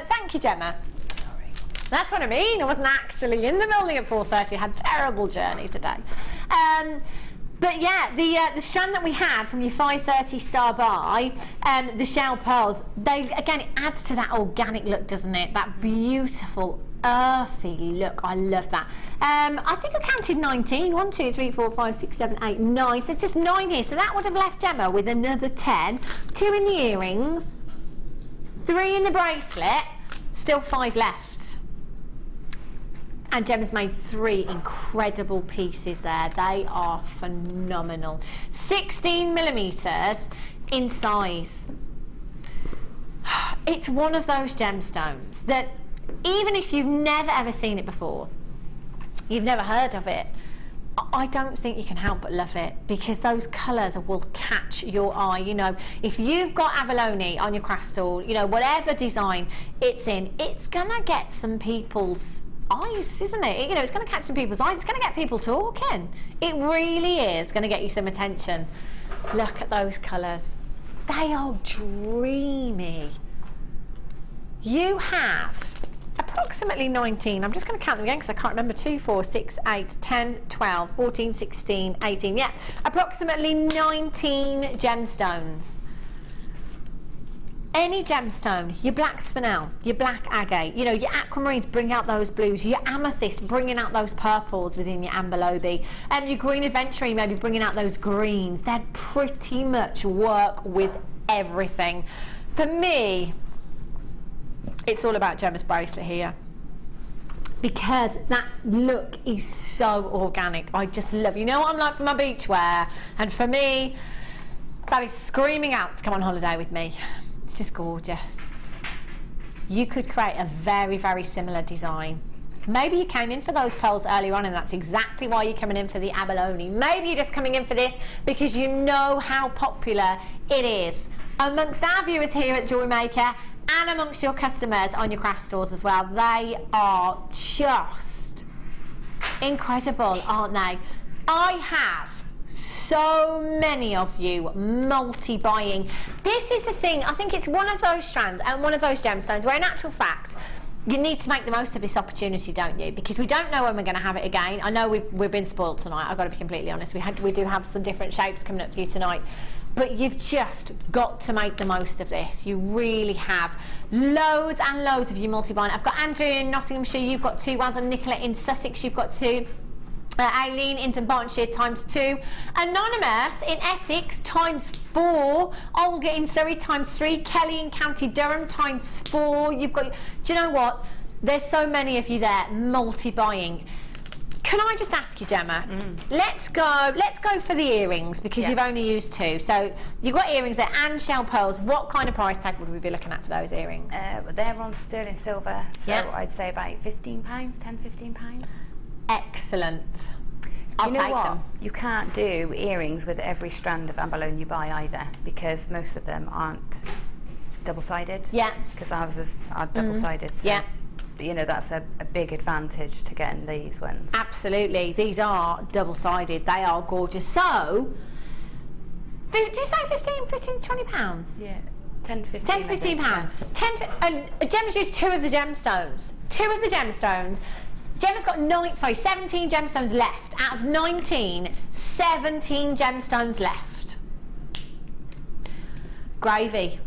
Thank you, Gemma. Sorry. That's what I mean. I wasn't actually in the building at 4:30. I had a terrible journey today. But yeah, the strand that we had from your 5:30 starbuy, the shell pearls, they again, it adds to that organic look, doesn't it? That beautiful earthy look. I love that. I think I counted 19. 1, 2, 3, 4, 5, 6, 7, 8, 9. So there's just 9 here. So that would have left Gemma with another 10. 2 in the earrings, 3 in the bracelet, still 5 left. And Gemma's made 3 incredible pieces there. They are phenomenal. 16mm in size. It's one of those gemstones that even if you've never ever seen it before, you've never heard of it, I don't think you can help but love it, because those colours will catch your eye. You know, if you've got abalone on your craft stall, you know, whatever design it's in, it's gonna get some people's eyes, isn't it? You know, it's gonna catch some people's eyes. It's gonna get people talking. It really is gonna get you some attention. Look at those colours. They are dreamy. You have approximately 19, I'm just going to count them again because I can't remember, 2, 4, 6, 8, 10, 12, 14, 16, 18, yeah, approximately 19 gemstones. Any gemstone, your black spinel, your black agate, you know, your aquamarines bring out those blues, your amethyst bringing out those purples within your amber lobby, and your green aventurine maybe bringing out those greens. They pretty much work with everything. For me, it's all about Gemma's bracelet here, because that look is so organic. I just love, you know what I'm like for my beachwear, and for me that is screaming out to come on holiday with me. It's just gorgeous. You could create a very, very similar design. Maybe you came in for those pearls earlier on and that's exactly why you're coming in for the abalone. Maybe you're just coming in for this because you know how popular it is amongst our viewers here at JewelleryMaker and amongst your customers on your craft stores as well. They are just incredible, aren't they? I have so many of you multi-buying. This is the thing, I think it's one of those strands and one of those gemstones where in actual fact you need to make the most of this opportunity, don't you? Because we don't know when we're going to have it again. I know we've been spoiled tonight, I've got to be completely honest. We do have some different shapes coming up for you tonight. But you've just got to make the most of this. You really have. Loads and loads of you multi-buying. I've got Andrew in Nottinghamshire, you've got 2. Well done, Nicola in Sussex, you've got 2. Aileen in Dunbartonshire ×2. Anonymous in Essex ×4. Olga in Surrey ×3. Kelly in County Durham ×4. You've got, do you know what? There's so many of you there multi-buying. Can I just ask you, Gemma? Let's go for the earrings, because you've only used 2. So you've got earrings there and shell pearls. What kind of price tag would we be looking at for those earrings? They're on sterling silver, so I'd say about £15, £10, £15. Excellent. You know what? You can't do earrings with every strand of abalone you buy either, because most of them aren't double-sided. Yeah. Because ours are double-sided. So, yeah. you know, that's a big advantage to getting these ones. Absolutely. These are double-sided. They are gorgeous. So, did you say 15, 20 pounds? Yeah. 10 to 15. 10 to 15 pounds. And Gemma's used 2 of the gemstones. 2 of the gemstones. Gemma's got 17 gemstones left. Out of 19, 17 gemstones left. Gravy.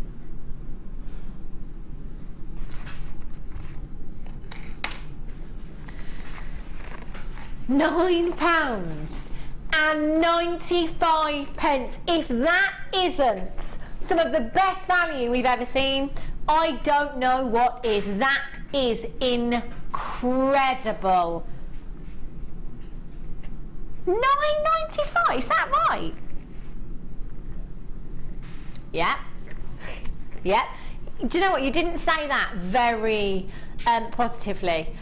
£9.95. If that isn't some of the best value we've ever seen, I don't know what is. That is incredible. £9.95, is that right? Yeah. Yeah. Do you know what? You didn't say that very positively.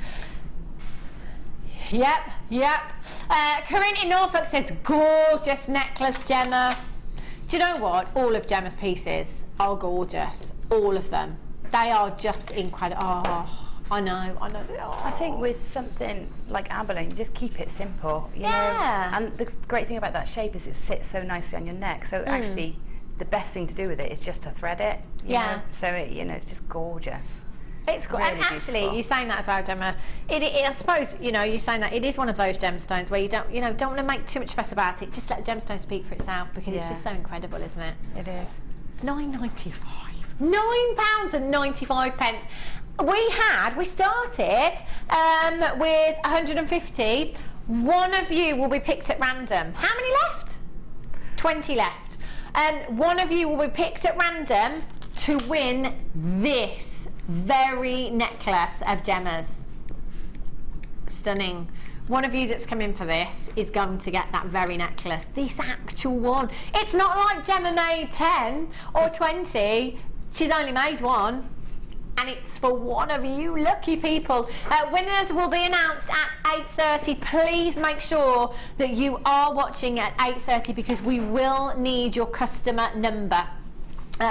Yep. Corinne in Norfolk says, gorgeous necklace, Gemma. Do you know what? All of Gemma's pieces are gorgeous. All of them. They are just incredible. Oh, I know they are. I think with something like abalone, you just keep it simple. You know? And the great thing about that shape is it sits so nicely on your neck. So actually, the best thing to do with it is just to thread it. You know? So it's just gorgeous. It's good. Really, and actually, beautiful. You saying that as well, Gemma. I suppose you saying that it is one of those gemstones where you don't want to make too much fuss about it. Just let the gemstone speak for itself, because it's just so incredible, isn't it? It is. £9.95. £9.95. We started with 150. One of you will be picked at random. How many left? 20 left. One of you will be picked at random to win this very necklace of Gemma's. Stunning. One of you that's come in for this is going to get that very necklace. This actual one. It's not like Gemma made 10 or 20. She's only made one. And it's for one of you lucky people. Winners will be announced at 8:30. Please make sure that you are watching at 8:30, because we will need your customer number.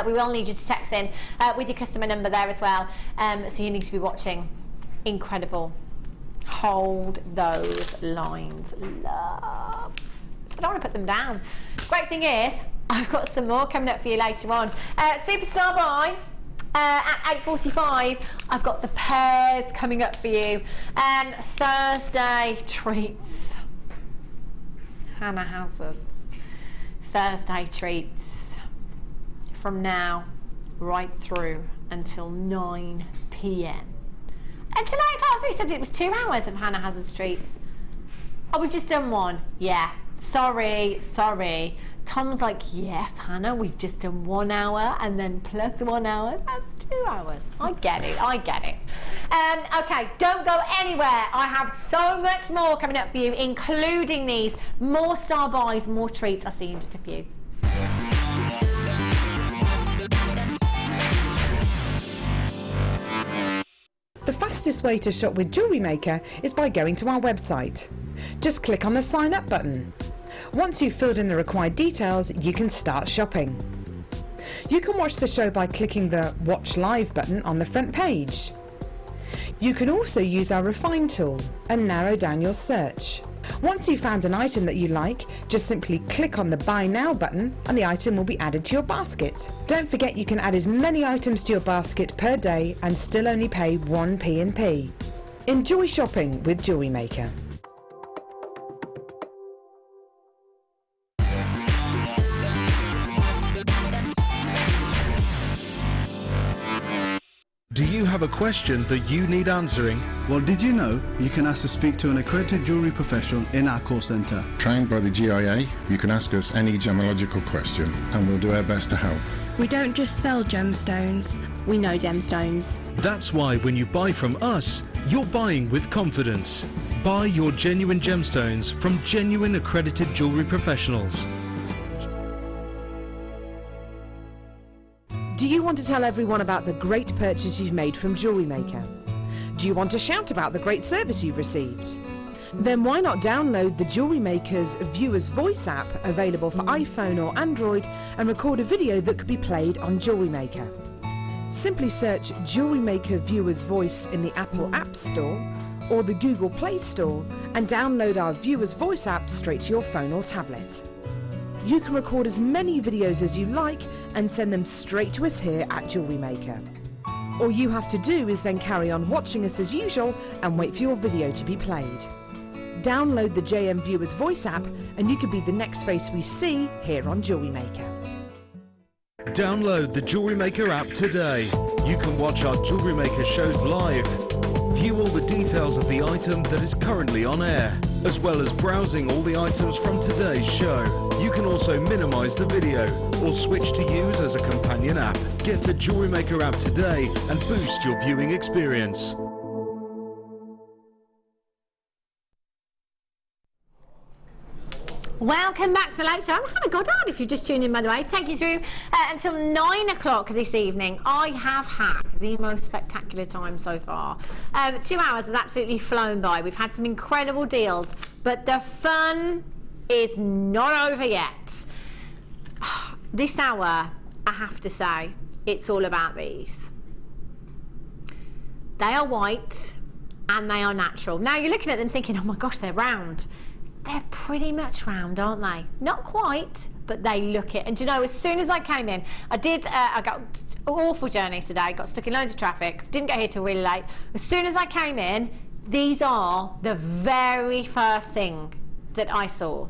We will need you to text in with your customer number there as well. So you need to be watching. Incredible. Hold those lines. Love. I don't want to put them down. Great thing is, I've got some more coming up for you later on. Superstar Buy. At 8:45, I've got the Pears coming up for you. Thursday treats. Hannah Hazard's Thursday treats. From now right through until 9 p.m. And tonight, last week said it was 2 hours of Hannah Hazard's treats. Oh, we've just done one. Yeah. Sorry. Tom's like, yes, Hannah, we've just done 1 hour, and then plus 1 hour, that's 2 hours. I get it. Okay, don't go anywhere. I have so much more coming up for you, including these. More star buys, more treats. I'll see you in just a few. The fastest way to shop with JewelleryMaker is by going to our website. Just click on the sign up button. Once you've filled in the required details, you can start shopping. You can watch the show by clicking the Watch Live button on the front page. You can also use our Refine tool and narrow down your search. Once you've found an item that you like, just simply click on the Buy Now button and the item will be added to your basket. Don't forget you can add as many items to your basket per day and still only pay 1 P&P. Enjoy shopping with JewelleryMaker. Do you have a question that you need answering? Well, did you know you can ask to speak to an accredited jewellery professional in our call centre? Trained by the GIA, you can ask us any gemological question and we'll do our best to help. We don't just sell gemstones, we know gemstones. That's why when you buy from us, you're buying with confidence. Buy your genuine gemstones from genuine accredited jewellery professionals. Do you want to tell everyone about the great purchase you've made from JewelleryMaker? Do you want to shout about the great service you've received? Then why not download the Jewellery Maker's Viewer's Voice app, available for iPhone or Android, and record a video that could be played on Jewellery Maker. Simply search Jewellery Maker Viewer's Voice in the Apple App Store or the Google Play Store and download our Viewer's Voice app straight to your phone or tablet. You can record as many videos as you like and send them straight to us here at Jewellery Maker. All you have to do is then carry on watching us as usual and wait for your video to be played. Download the JM Viewer's Voice app and you could be the next face we see here on Jewellery Maker. Download the Jewellery Maker app today. You can watch our Jewellery Maker shows live, view all the details of the item that is currently on air, as well as browsing all the items from today's show. You can also minimise the video or switch to use as a companion app. Get the Jewellery Maker app today and boost your viewing experience. Welcome back to the Late Show. I'm Hannah Goddard, if you've just tuned in, by the way. Take you through until 9 o'clock this evening. I have had the most spectacular time so far. 2 hours has absolutely flown by. We've had some incredible deals, but the fun is not over yet. This hour, I have to say, it's all about these. They are white and they are natural. Now you're looking at them thinking, oh my gosh, they're round. They're pretty much round, aren't they? Not quite, but they look it. And do you know, as soon as I came in, I got an awful journey today, got stuck in loads of traffic, didn't get here till really late. As soon as I came in, these are the very first thing that I saw.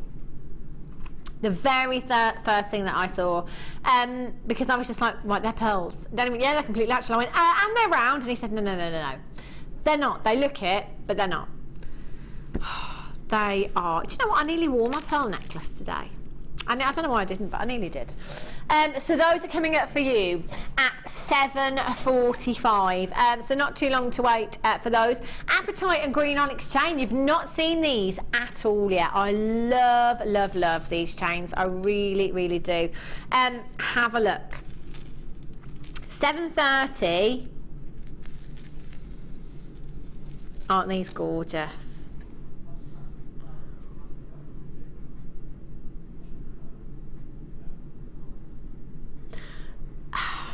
The very first thing that I saw, because I was just like, right, they're pearls. Yeah, they're completely natural. I went, and they're round. And he said, no. They're not. They look it, but they're not. They are. Do you know what? I nearly wore my pearl necklace today. I don't know why I didn't, but I nearly did. So those are coming up for you at 7:45. So not too long to wait for those. Apatite and green onyx chain. You've not seen these at all yet. I love these chains. I really do. Have a look. 7:30. Aren't these gorgeous?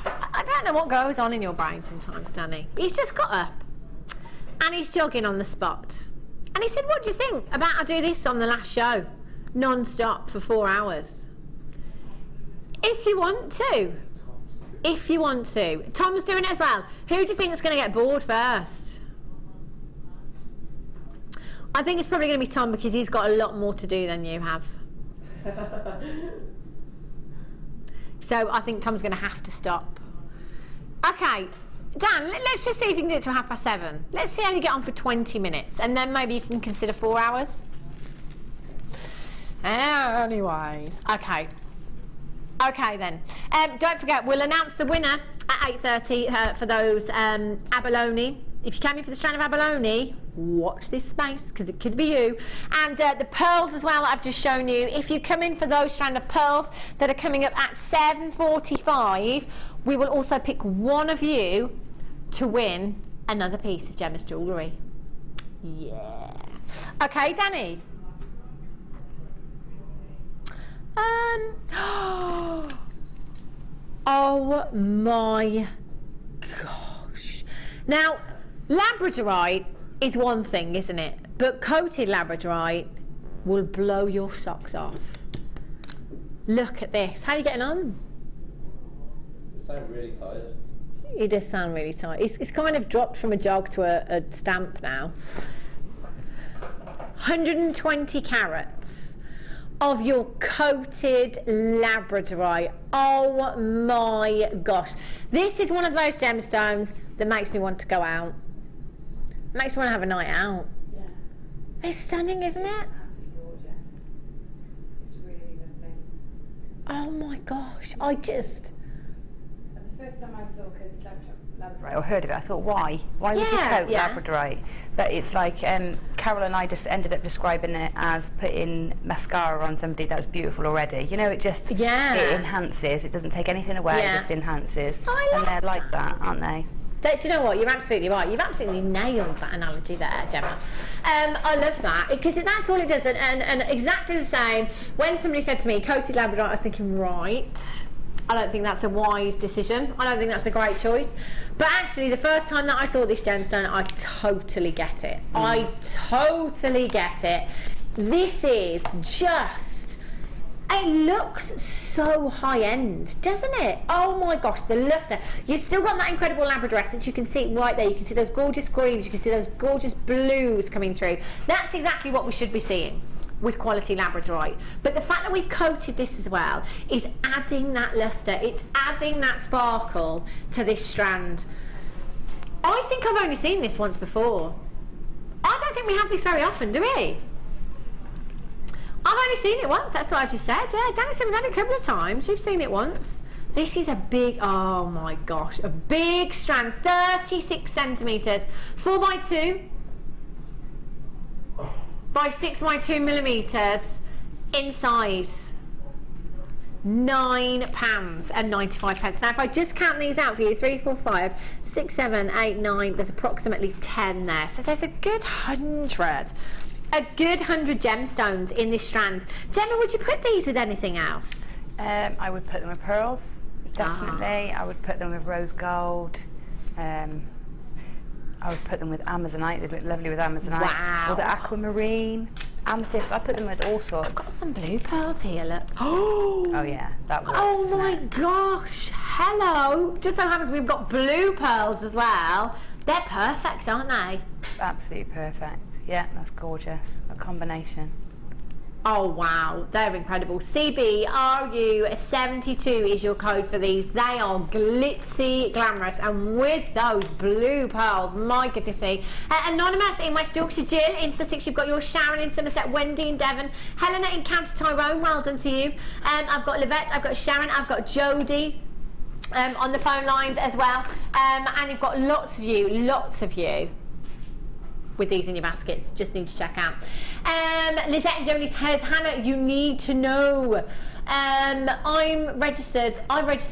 I don't know what goes on in your brain sometimes, Danny. He's just got up and he's jogging on the spot. And he said, what do you think about I do this on the last show? Non-stop for 4 hours. If you want to. If you want to. Tom's doing it as well. Who do you think is going to get bored first? I think it's probably going to be Tom because he's got a lot more to do than you have. So I think Tom's going to have to stop. Okay, Dan, let's just see if you can do it till 7:30. Let's see how you get on for 20 minutes, and then maybe you can consider 4 hours. Anyways, okay. Okay then. Don't forget, we'll announce the winner at 8:30 for those abalone. If you came in for the strand of abalone, watch this space because it could be you. And the pearls as well that I've just shown you. If you come in for those strand of pearls that are coming up at 7:45, we will also pick one of you to win another piece of Gemma's jewellery. Yeah. Okay, Danny. Oh my gosh. Now, Labradorite is one thing, isn't it? But coated Labradorite will blow your socks off. Look at this. How are you getting on? You sound really tired. It does sound really tired. It's kind of dropped from a jog to a stamp now. 120 carats of your coated Labradorite. Oh my gosh. This is one of those gemstones that makes me want to go out. Makes me want to have a night out. Yeah. It's stunning, isn't it? Absolutely gorgeous. It's really lovely. Oh my gosh, I just... The first time I saw coated Labradorite, or heard of it, I thought, why? Why would you coat Labradorite? But it's like, Carol and I just ended up describing it as putting mascara on somebody that was beautiful already. You know, it just, it enhances. It doesn't take anything away, it just enhances. And they're like that, aren't they? Do you know what? You're absolutely right. You've absolutely nailed that analogy there, Gemma. I love that because that's all it does. And exactly the same. When somebody said to me, coated Labradorite, I was thinking, right, I don't think that's a wise decision. I don't think that's a great choice. But actually, the first time that I saw this gemstone, I totally get it. I totally get it. This is just, it looks so high-end, doesn't it? Oh my gosh, the lustre. You've still got that incredible Labrador essence. You can see it right there. You can see those gorgeous greens. You can see those gorgeous blues coming through. That's exactly what we should be seeing with quality Labradorite. But the fact that we've coated this as well is adding that lustre. It's adding that sparkle to this strand. I think I've only seen this once before. I don't think we have this very often, do we? I've only seen it once, that's what I just said. Yeah, Danny said we've had it a couple of times. You've seen it once. This is a big, oh my gosh, a big strand, 36 centimetres, 4x2 by 6x2 millimetres in size. £9.95. Now, if I just count these out for you, 3, 4, 5, 6, 7, 8, 9, there's approximately 10 there. So there's a good 100. A good 100 gemstones in this strand. Gemma, would you put these with anything else? I would put them with pearls, definitely. I would put them with rose gold. I would put them with amazonite. They look lovely with amazonite. Wow. Or the aquamarine. Amethyst, I put them with all sorts. I've got some blue pearls here, look. Oh yeah, that works. Oh my gosh, hello. Just so happens we've got blue pearls as well. They're perfect, aren't they? Absolutely perfect. Yeah, that's gorgeous. A combination. Oh wow, they're incredible. CBRU72 is your code for these. They are glitzy, glamorous, and with those blue pearls, my goodness me. Anonymous in West Yorkshire, Jill in Sussex, you've got your Sharon in Somerset, Wendy in Devon, Helena in County Tyrone, well done to you. I've got Livette, I've got Sharon, I've got Jodie on the phone lines as well. And you've got lots of you with these in your baskets. Just need to check out. Lizette Jones says, Hannah, you need to know. I registered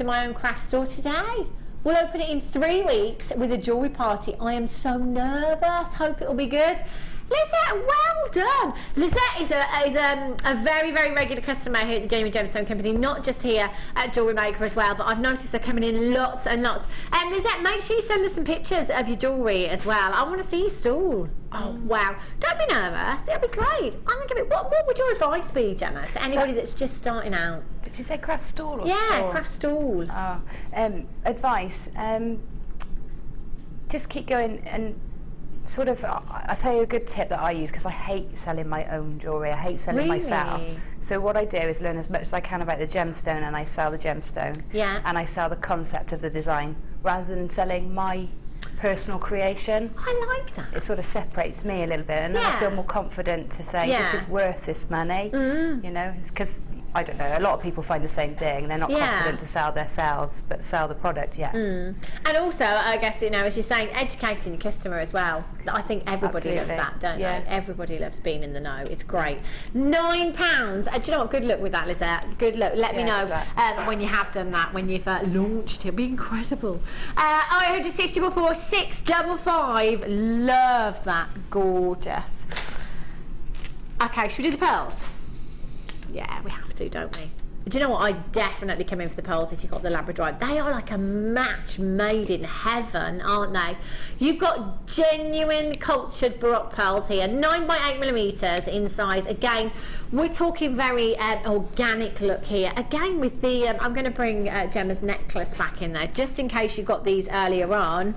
my own craft store today. We'll open it in 3 weeks with a jewellery party. I am so nervous. Hope it'll be good. Lizette, well done. Lizette is a very, very regular customer here at the Genuine Gemstone Company, not just here at JewelleryMaker as well, but I've noticed they're coming in lots and lots. Lizette, make sure you send us some pictures of your jewellery as well. I want to see your stall. Oh, wow. Don't be nervous. It'll be great. I think of it. What would your advice be, Gemma, to anybody that's just starting out? Did you say craft stall or yeah, store? Craft stall. Oh, advice. Just keep going and sort of, I'll tell you a good tip that I use because I hate selling my own jewellery. I hate selling myself. So what I do is learn as much as I can about the gemstone, and I sell the gemstone. Yeah. And I sell the concept of the design rather than selling my personal creation. I like that. It sort of separates me a little bit, and then I feel more confident to say this is worth this money. You know, because I don't know, a lot of people find the same thing. They're not confident to sell themselves, but sell the product, yes. And also, I guess, you know, as you're saying, educating your customer as well. I think everybody loves that, don't they? Everybody loves being in the know. It's great. £9. Do you know what? Good luck with that, Lizette. Good luck. Let me know when you have done that, when you've launched it. It'll be incredible. 160 before 655. Love that. Gorgeous. Okay, should we do the pearls? Yeah, we have to, don't we? Do you know what? I definitely come in for the pearls if you've got the Labradorite. They are like a match made in heaven, aren't they? You've got genuine cultured Baroque pearls here, 9x8mm in size. Again, we're talking very organic look here. Again, with the, I'm going to bring Gemma's necklace back in there, just in case you got these earlier on.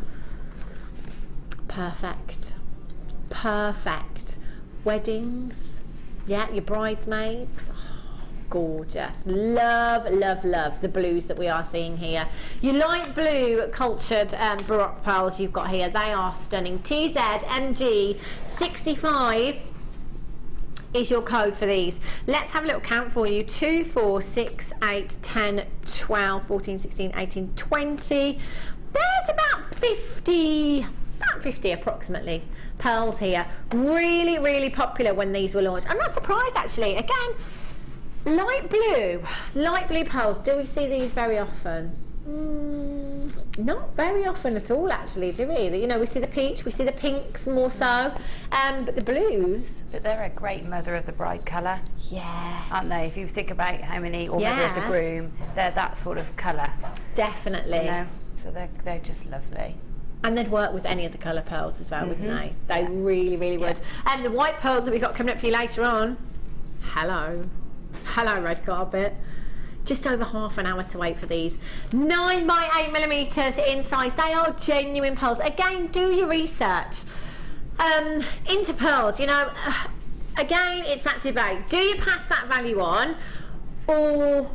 Perfect. Perfect. Weddings. Yeah, your bridesmaids. Gorgeous. Love, love, love the blues that we are seeing here. Your light blue cultured Baroque pearls you've got here, they are stunning. TZMG65 is your code for these. Let's have a little count for you. 2, 4, 6, 8, 10, 12, 14, 16, 18, 20. There's about 50 approximately pearls here. Really, really popular when these were launched. I'm not surprised actually. Again, light blue pearls. Do we see these very often? Not very often at all, actually, do we? You know, we see the peach, we see the pinks more so, but the blues. But they're a great mother of the bride colour. Yeah. Aren't they? If you think about how many, or mother of the groom, they're that sort of colour. Definitely. You know? So they're just lovely. And they'd work with any of the colour pearls as well, wouldn't they? They really, really would. And the white pearls that we've got coming up for you later on. Hello. Hello, red carpet. Just over half an hour to wait for these. 9 by 8 millimeters in size. They are genuine pearls. Again, do your research into pearls. You know, again, it's that debate. Do you pass that value on, or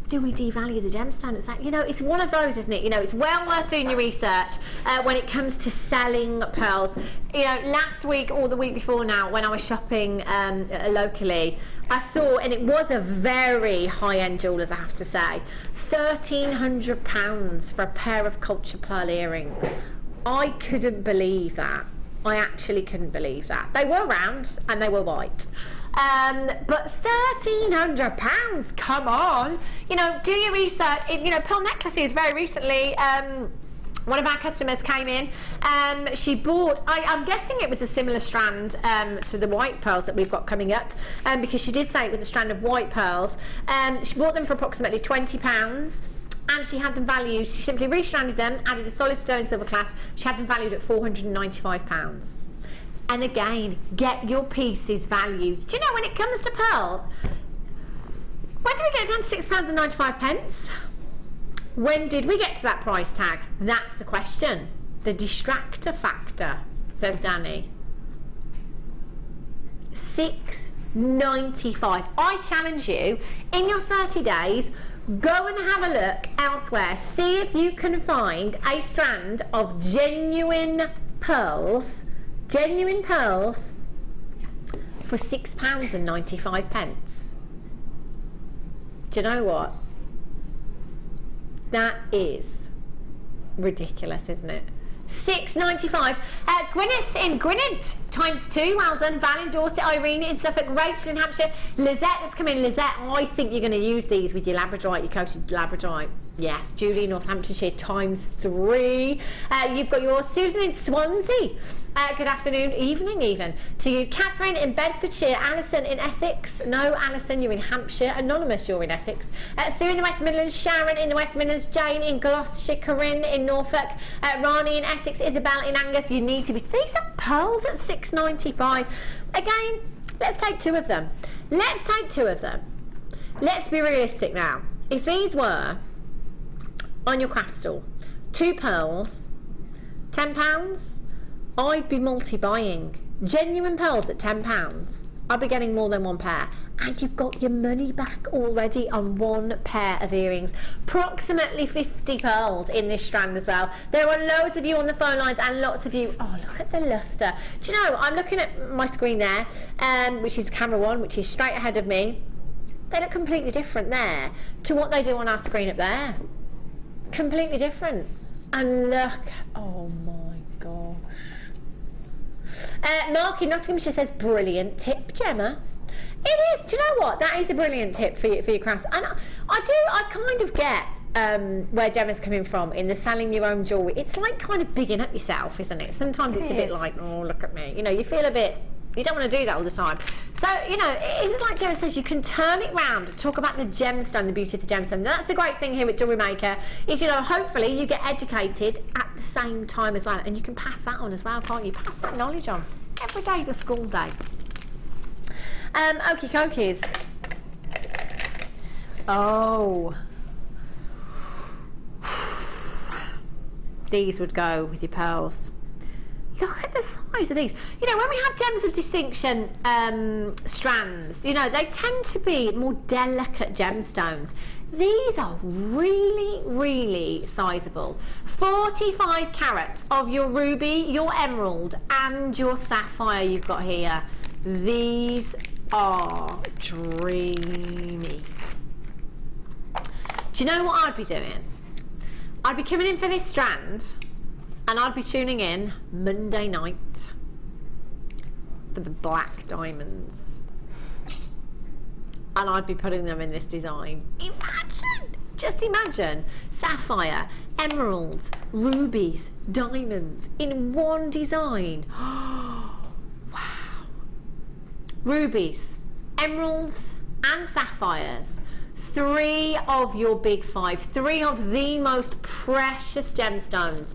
do we devalue the gemstone? It's like, you know, it's one of those, isn't it? You know, it's well worth doing your research when it comes to selling pearls. You know, last week or the week before now, when I was shopping locally, I saw, and it was a very high-end jewellers, I have to say, £1,300 for a pair of culture pearl earrings. I couldn't believe that. I actually couldn't believe that. They were round and they were white. But £1,300, come on. You know, do your research. You know, pearl necklaces very recently, one of our customers came in, she bought, I'm guessing it was a similar strand to the white pearls that we've got coming up, because she did say it was a strand of white pearls. She bought them for approximately £20, and she had them valued, she simply restranded them, added a solid stone silver clasp, she had them valued at £495. And again, get your pieces valued. Do you know, when it comes to pearls, when do we get it down to £6.95? When did we get to that price tag? That's the question. The distractor factor, says Danny. £6.95. I challenge you, in your 30 days, go and have a look elsewhere. See if you can find a strand of genuine pearls for £6.95. Do you know what? That is ridiculous, isn't it? £6.95. Gwyneth in Gwynedd, ×2. Well done. Val in Dorset, Irene in Suffolk, Rachel in Hampshire, Lizette has come in. Lizette, I think you're going to use these with your Labradorite, your coated Labradorite. Yes, Julie in Northamptonshire, ×3. You've got yours. Susan in Swansea. Good afternoon, evening even, to you. Catherine in Bedfordshire. Alison in Essex. No, Alison, you're in Hampshire. Anonymous, you're in Essex. Sue in the West Midlands. Sharon in the West Midlands. Jane in Gloucestershire. Corinne in Norfolk. Rani in Essex. Isabel in Angus. You need to be. These are pearls at £6.95. Again, let's take 2 of them. Let's take 2 of them. Let's be realistic now. If these were on your craft stall, 2 pearls, £10, I'd be multi-buying. Genuine pearls at £10, I'd be getting more than 1 pair. And you've got your money back already on 1 pair of earrings. Approximately 50 pearls in this strand as well. There are loads of you on the phone lines and lots of you. Oh, look at the luster. Do you know, I'm looking at my screen there, which is camera 1, which is straight ahead of me. They look completely different there to what they do on our screen up there. Completely different. And look, oh my gosh. Mark in Nottinghamshire says, brilliant tip, Gemma. It is. Do you know what? That is a brilliant tip for your crafts. And I kind of get where Gemma's coming from in the selling your own jewellery. It's like kind of bigging up yourself, isn't it? Sometimes it's a bit like, oh, look at me. You know, you feel a bit, you don't want to do that all the time. So, you know, it's like Gemma says, you can turn it round, talk about the gemstone, the beauty of the gemstone. That's the great thing here at JewelleryMaker, is, you know, hopefully you get educated at the same time as well. And you can pass that on as well, can't you? Pass that knowledge on. Every day's a school day. Okie dokies. Oh. These would go with your pearls. Look at the size of these. You know, when we have gems of distinction strands, you know, they tend to be more delicate gemstones. These are really, really sizable. 45 carats of your ruby, your emerald, and your sapphire you've got here. These are dreamy. Do you know what I'd be doing? I'd be coming in for this strand, and I'd be tuning in Monday night for the black diamonds. And I'd be putting them in this design. Imagine! Just imagine sapphire, emeralds, rubies, diamonds in one design. Wow. Rubies, emeralds and sapphires. 3 of your big 5, 3 of the most precious gemstones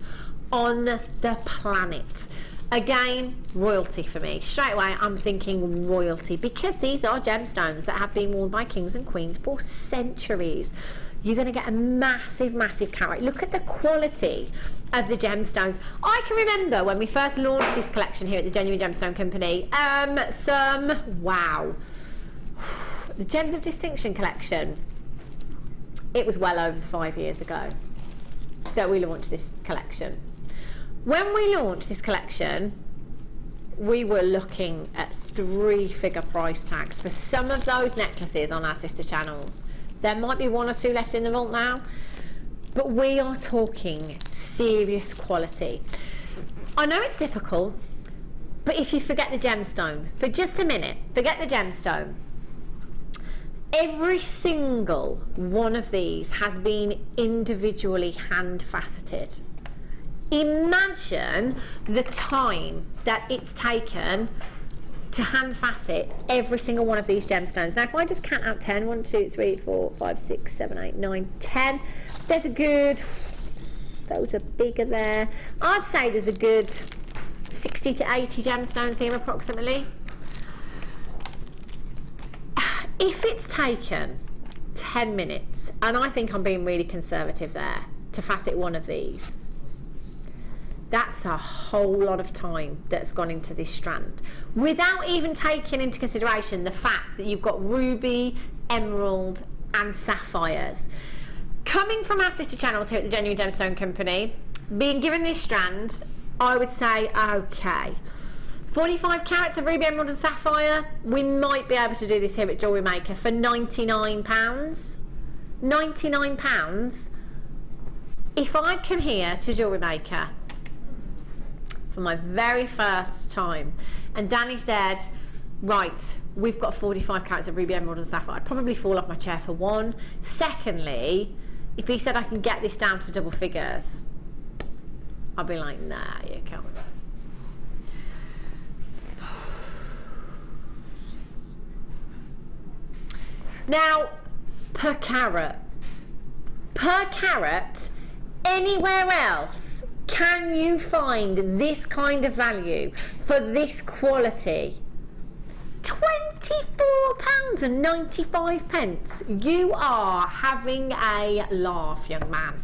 on the planet. Again, royalty for me. Straight away I'm thinking royalty, because these are gemstones that have been worn by kings and queens for centuries. You're going to get a massive, massive carat. Look at the quality of the gemstones. I can remember when we first launched this collection here at the Genuine Gemstone Company, wow. The Gems of Distinction collection, it was well over 5 years ago that we launched this collection. When we launched this collection, we were looking at 3-figure price tags for some of those necklaces on our sister channels. There might be 1 or 2 left in the vault now, but we are talking serious quality. I know it's difficult, but if you forget the gemstone, for just a minute, forget the gemstone. Every single one of these has been individually hand faceted. Imagine the time that it's taken to hand facet every single one of these gemstones. Now if I just count out 10, 1, 2, 3, 4, 5, 6, 7, 8, 9, 10, there's a good, those are bigger there, I'd say there's a good 60 to 80 gemstones here approximately. If it's taken 10 minutes, and I think I'm being really conservative there, to facet one of these, that's a whole lot of time that's gone into this strand, without even taking into consideration the fact that you've got ruby, emerald and sapphires. Coming from our sister channels here at the Genuine Gemstone Company, being given this strand, I would say, okay, 45 carats of ruby, emerald and sapphire, we might be able to do this here at JewelleryMaker for £99. £99. If I come here to JewelleryMaker for my very first time and Danny said, right, we've got 45 carats of ruby, emerald and sapphire, I'd probably fall off my chair for one. Secondly, if he said I can get this down to double figures, I'd be like, nah, you can't. Now, per carat, anywhere else can you find this kind of value for this quality? £24.95. You are having a laugh, young man.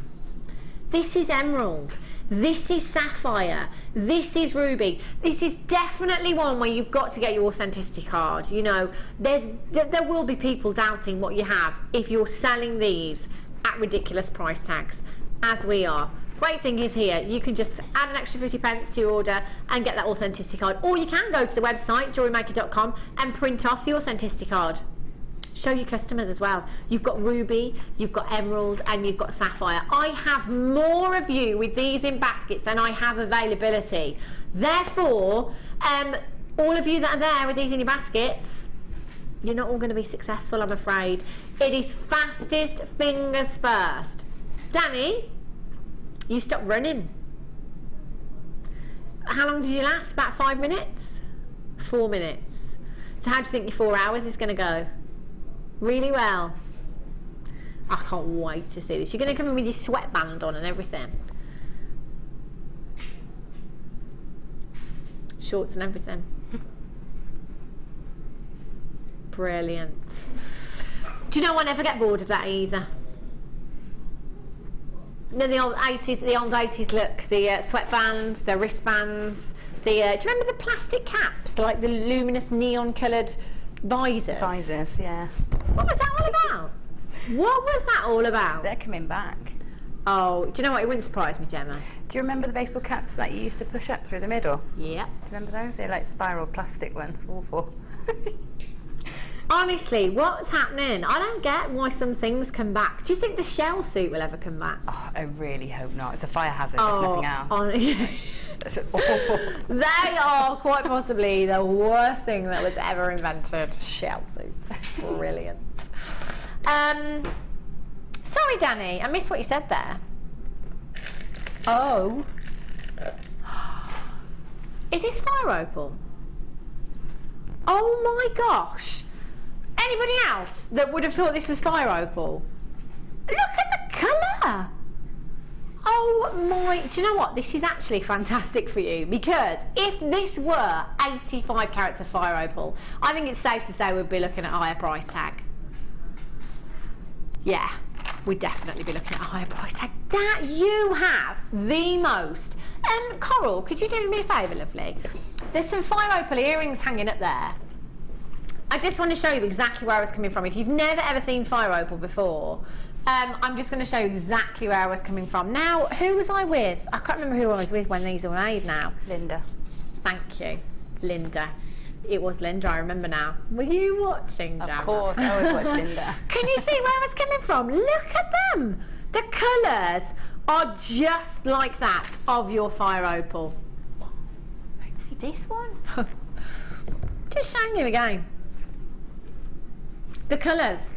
This is emerald. This is sapphire. This is ruby. This is definitely one where you've got to get your authenticity card. You know, there will be people doubting what you have if you're selling these at ridiculous price tags, as we are. Great thing is here, you can just add an extra 50 pence to your order and get that authenticity card. Or you can go to the website, jewellerymaker.com, and print off the authenticity card. Show your customers as well. You've got ruby, you've got emerald, and you've got sapphire. I have more of you with these in baskets than I have availability. Therefore, all of you that are there with these in your baskets, you're not all going to be successful, I'm afraid. It is fastest fingers first. Danny, you stopped running. How long did you last? About 5 minutes? 4 minutes. So how do you think your 4 hours is going to go? Really well. I can't wait to see this. You're going to come in with your sweatband on and everything. Shorts and everything. Brilliant. Do you know, I never get bored of that either. You know, the old 80s look, the sweatband, the wristbands, do you remember the plastic caps, like the luminous neon coloured visors? Visors, yeah. What was that all about? What was that all about? They're coming back. Oh, do you know what? It wouldn't surprise me, Gemma. Do you remember the baseball caps that you used to push up through the middle? Yeah. Remember those? They're like spiral plastic ones. Awful. Honestly, what's happening? I don't get why some things come back. Do you think the shell suit will ever come back? Oh, I really hope not. It's a fire hazard, if nothing else. It's awful. They are quite possibly the worst thing that was ever invented. Shell suits. Brilliant. Sorry, Danny, I missed what you said there. Oh. Is this fire opal? Oh my gosh. Anybody else that would have thought this was fire opal? Look at the colour. Oh my, do you know what? This is actually fantastic for you, because if this were 85 carats of fire opal, I think it's safe to say we'd be looking at a higher price tag. Yeah, we'd definitely be looking at a higher price tag. That you have the most. Coral, could you do me a favour, lovely? There's some fire opal earrings hanging up there. I just want to show you exactly where I was coming from. If you've never ever seen fire opal before, I'm just going to show you exactly where I was coming from. Now, who was I with? I can't remember who I was with when these were made now. Linda. Thank you, Linda. It was Linda, I remember now. Were you watching, Gemma? Of course, I always watch Linda. Can you see where I was coming from? Look at them. The colours are just like that of your fire opal. Maybe this one? Just showing you again. The colours.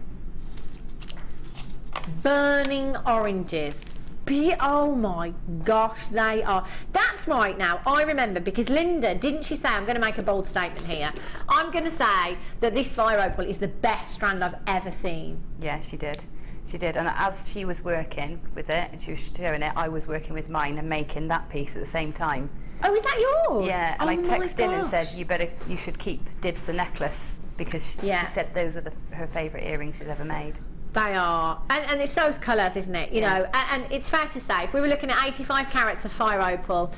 Burning oranges. Oh my gosh, they are. That's right. Now I remember, because Linda, didn't she say, I'm going to make a bold statement here, I'm going to say that this fire opal is the best strand I've ever seen. Yeah, she did. She did. And as she was working with it and she was showing it, I was working with mine and making that piece at the same time. Oh, is that yours? Yeah, and I texted in and said, you should keep Dibs the necklace, because she said those are her favourite earrings she's ever made. They are, and it's those colours, isn't it? You know, and it's fair to say, if we were looking at 85 carats of fire opal,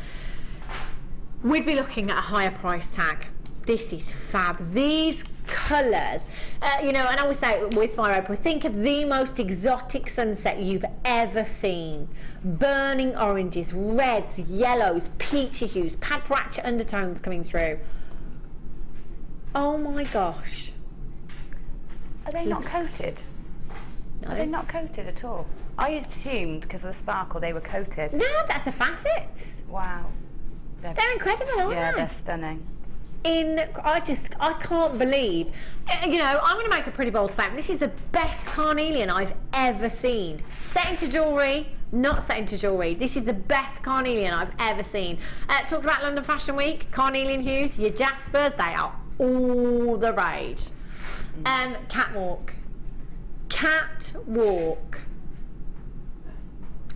we'd be looking at a higher price tag. This is fab. These colours, you know, and I always say with fire opal, think of the most exotic sunset you've ever seen. Burning oranges, reds, yellows, peachy hues, padparacha undertones coming through. Oh my gosh. Are they not coated? No. Are they not coated at all? I assumed because of the sparkle they were coated. No, that's the facets. Wow. They're incredible, aren't they? Yeah, they're stunning. I can't believe, you know, I'm going to make a pretty bold statement. This is the best carnelian I've ever seen. Set into jewellery, not set into jewellery. This is the best carnelian I've ever seen. Talked about London Fashion Week, carnelian hues, your jaspers, they are all the rage. Catwalk. Catwalk.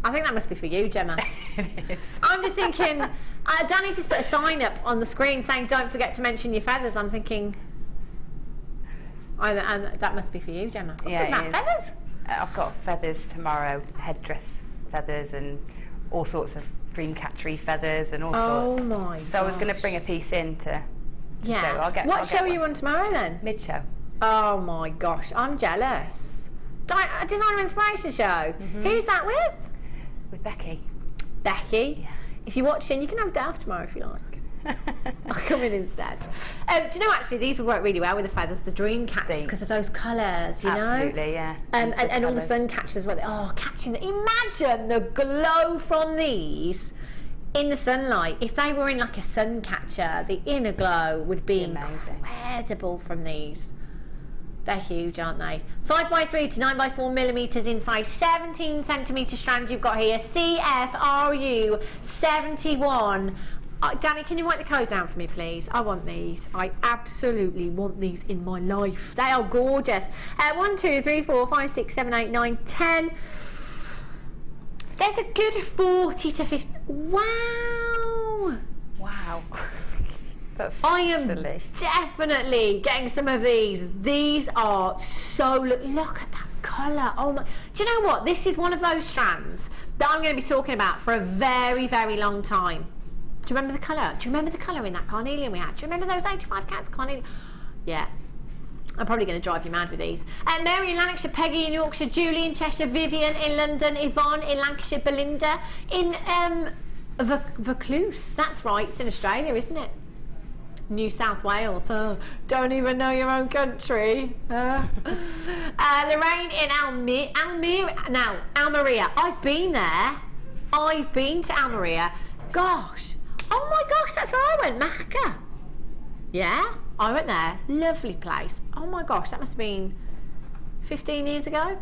I think that must be for you, Gemma. It is. I'm just thinking, Danny just put a sign up on the screen saying, don't forget to mention your feathers. I'm thinking, and that must be for you, Gemma. What's this about feathers? I've got feathers tomorrow, headdress feathers and all sorts of dreamcatchery feathers and all sorts. Oh my So I was going to bring a piece in to show. What show are you on tomorrow then? Mid-show. Oh my gosh, I'm jealous. Designer Inspiration Show. Who's that with? With Becky. Becky? Yeah. If you're watching, you can have a day off tomorrow if you like. I'll come in instead. Do you know, actually, these would work really well with the feathers, the dream catchers, because of those colours, you know? Absolutely, yeah. And all the sun catchers as well. Oh, catching them. Imagine the glow from these in the sunlight. If they were in like a sun catcher, the inner glow would be incredible from these. They're huge, aren't they? 5x3 to 9x4 millimetres in size, 17 centimetre strand you've got here, CFRU 71. Danny, can you write the code down for me, please? I want these. I absolutely want these in my life. They are gorgeous. 1, 2, 3, 4, 5, 6, 7, 8, 9, 10. There's a good 40 to 50. Wow. Wow. That's I am silly. Definitely getting some of these. These are so, look at that colour. Oh my, do you know what? This is one of those strands that I'm going to be talking about for a very, very long time. Do you remember the colour? Do you remember the colour in that carnelian we had? Do you remember those 85 carats carnelian? Yeah. I'm probably going to drive you mad with these. Mary in Lanarkshire, Peggy in Yorkshire, Julie in Cheshire, Vivian in London, Yvonne in Lancashire, Belinda in Vaucluse. That's right, it's in Australia, isn't it? New South Wales. Oh, don't even know your own country. Lorraine in Almeria. I've been there. I've been to Almeria. Gosh. Oh my gosh, that's where I went, Macca. Yeah, I went there. Lovely place. Oh my gosh, that must have been 15 years ago.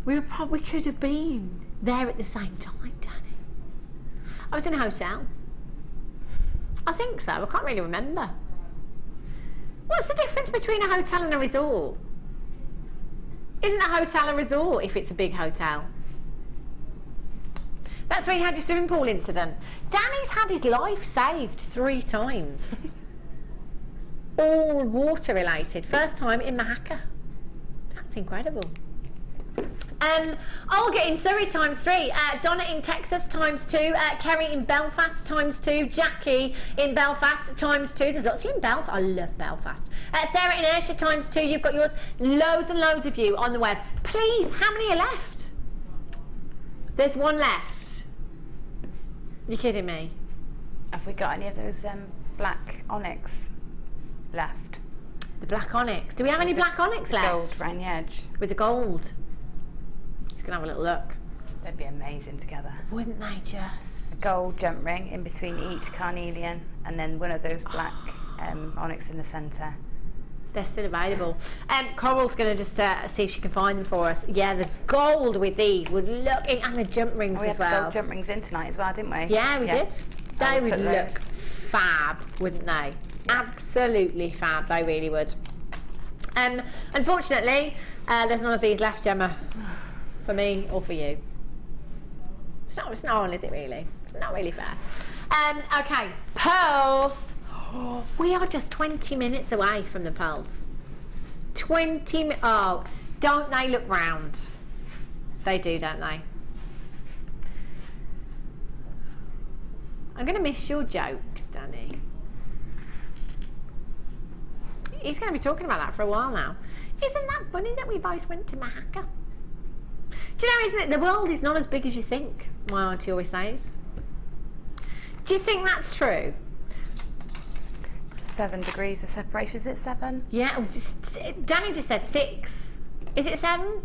We could have been there at the same time, Danny. I was in a hotel. I think so. I can't really remember. What's the difference between a hotel and a resort? Isn't a hotel a resort if it's a big hotel? That's where you had your swimming pool incident. Danny's had his life saved 3 times. All water related. First time in Mahaka. That's incredible. I'll get in Surrey ×3, Donna in Texas ×2, Kerry in Belfast ×2, Jackie in Belfast ×2. There's lots of you in Belfast. I love Belfast. Sarah in Ayrshire ×2. You've got yours. Loads and loads of you on the web. Please, how many are left? There's 1 left. You're kidding me? Have we got any of those black onyx left? The black onyx. Do we have any black onyx left? Gold around the edge. With the gold. Gonna have a little look. They'd be amazing together. Wouldn't they just? A gold jump ring in between each carnelian, and then one of those black onyx in the centre. They're still available. Coral's going to just see if she can find them for us. Yeah, the gold with these would look, and the jump rings as well. We had gold jump rings in tonight as well, didn't we? Yeah, we did. They would look fab, wouldn't they? Absolutely fab. They really would. Unfortunately, there's none of these left, Gemma. For me or for you. It's not on, is it really? It's not really fair. Okay, pearls. Oh, we are just 20 minutes away from the pearls. 20 oh, don't they look round? They do, don't they? I'm going to miss your jokes, Danny. He's going to be talking about that for a while now. Isn't that funny that we both went to Mahaka? Do you know, isn't it, the world is not as big as you think, my auntie always says. Do you think that's true? 7 degrees of separation, is it 7? Yeah, Danny just said 6. Is it 7?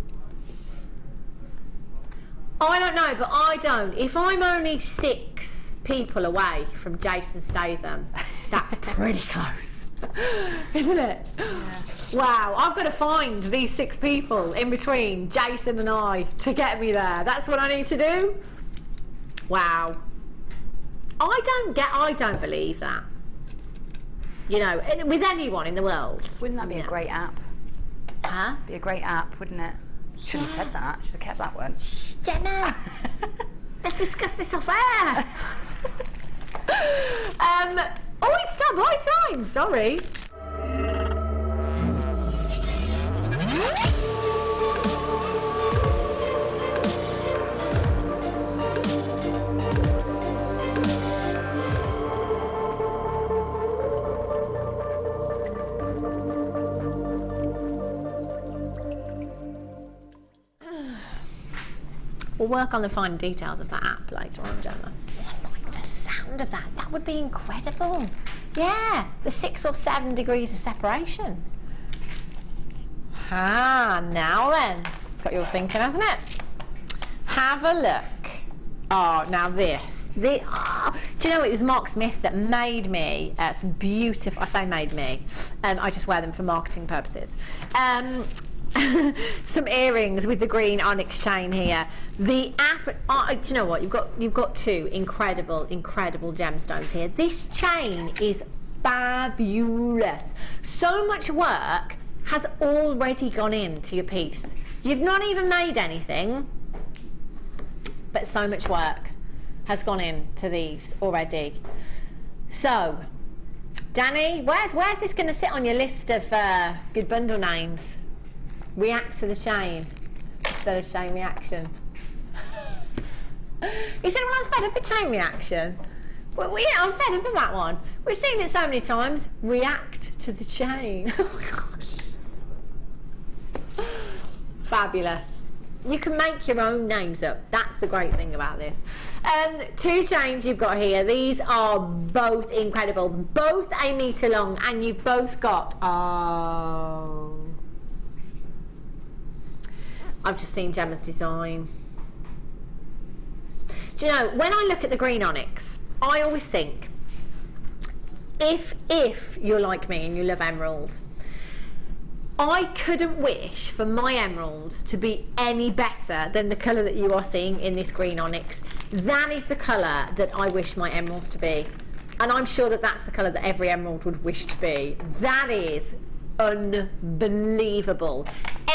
I don't know, but I don't. If I'm only 6 people away from Jason Statham, that's pretty close. Isn't it? Yeah. Wow, I've got to find these 6 people in between Jason and I to get me there. That's what I need to do. Wow. I don't believe that. You know, with anyone in the world. Wouldn't that be a great app? Huh? Be a great app, wouldn't it? Should have said that. Should have kept that one. Shh, Jenna. Let's discuss this off air. Oh, it's starbuy time. Sorry. We'll work on the fine details of that app later on, Gemma. I like the sound of that. That would be incredible. Yeah, the 6 or 7 degrees of separation. Ah, now then. It's got yours thinking, hasn't it? Have a look. Oh, now this. Oh, do you know, it was Mark Smith that made me some beautiful, I say made me, I just wear them for marketing purposes. Some earrings with the green onyx chain here. The app, do you know what? You've got 2 incredible gemstones here. This chain is fabulous. So much work has already gone into your piece. You've not even made anything, but so much work has gone into these already. So, Danny, where's this going to sit on your list of good bundle names? React to the chain instead of chain reaction. He said, well, I'm fed up with chain reaction. Well, yeah, I'm fed up with that one. We've seen it so many times. React to the chain. Oh my gosh. Fabulous. You can make your own names up. That's the great thing about this. 2 chains you've got here. These are both incredible. Both a metre long, and you've both got... Oh... I've just seen Gemma's design. Do you know, when I look at the green onyx, I always think, if you're like me and you love emeralds, I couldn't wish for my emeralds to be any better than the colour that you are seeing in this green onyx. That is the colour that I wish my emeralds to be. And I'm sure that that's the colour that every emerald would wish to be. That is unbelievable.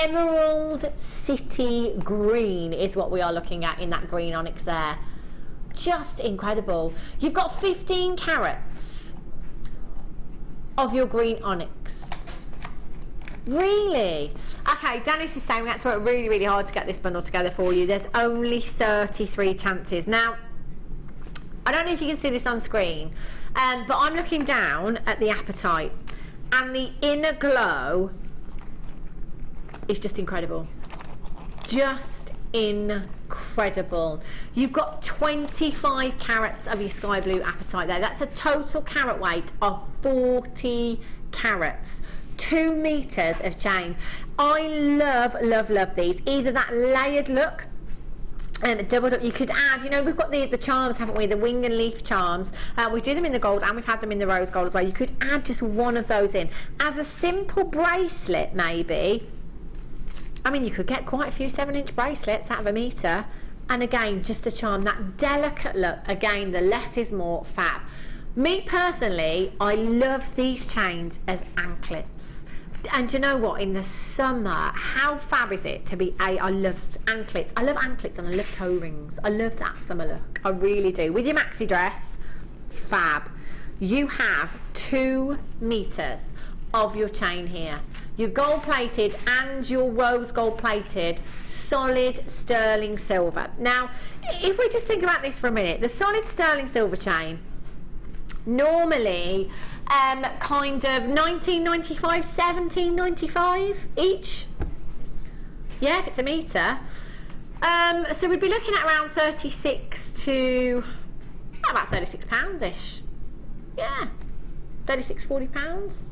Emerald City Green is what we are looking at in that green onyx there. Just incredible. You've got 15 carats of your green onyx. Really? Okay, Danny's is saying that's worked really, really hard to get this bundle together for you. There's only 33 chances. Now, I don't know if you can see this on screen, but I'm looking down at the Apatite, and the inner glow is just incredible. Just incredible. You've got 25 carats of your sky blue Apatite there. That's a total carat weight of 40 carats. 2 meters of chain. I love, love, love these. Either that layered look, doubled up. You could add, you know, we've got the charms, haven't we? The wing and leaf charms. We do them in the gold, and we've had them in the rose gold as well. You could add just one of those in as a simple bracelet, maybe. I mean, you could get quite a few 7-inch bracelets out of a meter. And again, just a charm, that delicate look. Again, the less is more, fab. Me personally, I love these chains as anklets. And do you know what? In the summer, how fab is it to be I love anklets. I love anklets and I love toe rings. I love that summer look. I really do. With your maxi dress, fab. You have 2 meters of your chain here. Your gold plated and your rose gold plated solid sterling silver. Now, if we just think about this for a minute, the solid sterling silver chain, normally kind of $19.95, $17.95 each. Yeah, if it's a meter. So we'd be looking at around 36 to about £36-ish. Yeah, 36, 40 pounds.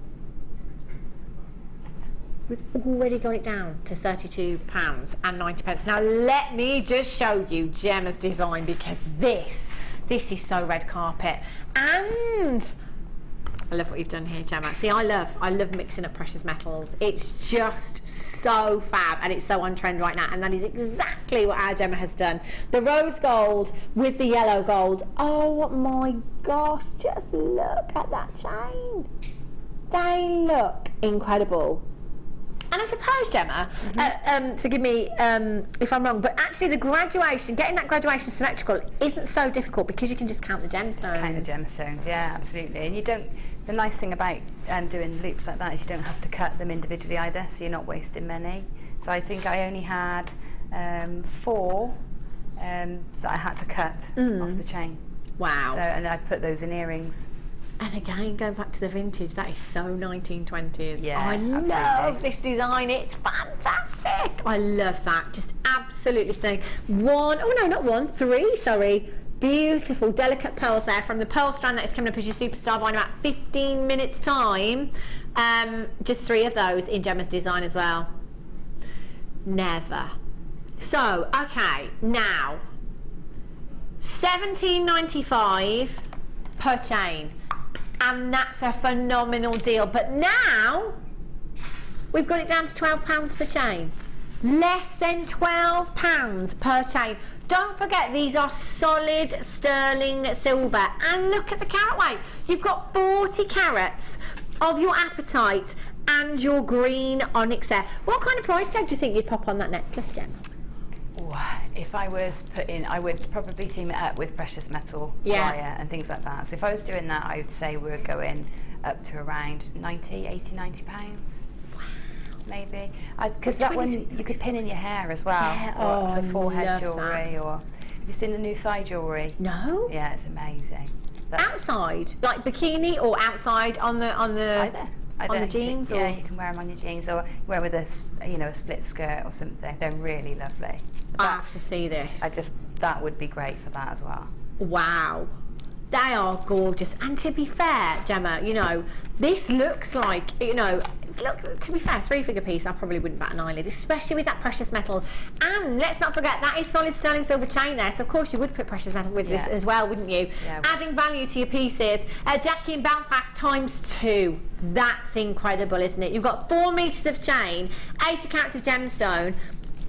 We've already got it down to £32.90. Now let me just show you Gemma's design, because this is so red carpet. And I love what you've done here, Gemma. See, I love mixing up precious metals. It's just so fab, and it's so on trend right now, and that is exactly what our Gemma has done. The rose gold with the yellow gold. Oh my gosh, just look at that chain. They look incredible. And I suppose, Gemma, forgive me if I'm wrong, but actually the graduation, getting that graduation symmetrical isn't so difficult, because you can just count the gemstones. Just count the gemstones, yeah, absolutely. And you don't, the nice thing about doing loops like that is you don't have to cut them individually either, so you're not wasting many. So I think I only had 4 that I had to cut off the chain. Wow. So, and I put those in earrings. And again, going back to the vintage, that is so 1920s. Yeah, I love this design. It's fantastic. I love that. Just absolutely stunning. 3, sorry. Beautiful, delicate pearls there from the pearl strand that is coming up as your superstar by in about 15 minutes time. Just 3 of those in Gemma's design as well. Never. So, okay, now $17.95 per chain. And that's a phenomenal deal. But now we've got it down to £12 per chain. Less than £12 per chain. Don't forget, these are solid sterling silver. And look at the carat weight. You've got 40 carats of your Apatite and your green onyx there. What kind of price tag do you think you'd pop on that necklace, Gemma? If I was I would probably team it up with precious metal wire and things like that. So if I was doing that, I would say we're going up to around 90 pounds. Wow. Maybe. Because that one you could pin in your hair as well. Yeah. For forehead jewellery. Or have you seen the new thigh jewellery? No. Yeah, it's amazing. Outside, like bikini, or outside on the Either. on the jeans? Yeah, you can wear them on your jeans, or wear with a split skirt or something. They're really lovely. I have to see this. That would be great for that as well. Wow. They are gorgeous. And to be fair, Gemma, this looks like, look, to be fair, 3-figure piece, I probably wouldn't bat an eyelid, especially with that precious metal. And let's not forget, that is solid sterling silver chain there, so of course you would put precious metal with this as well, wouldn't you? Yeah, adding value to your pieces. Jackie in Belfast ×2. That's incredible, isn't it? You've got 4 metres of chain, 80 carats of gemstone,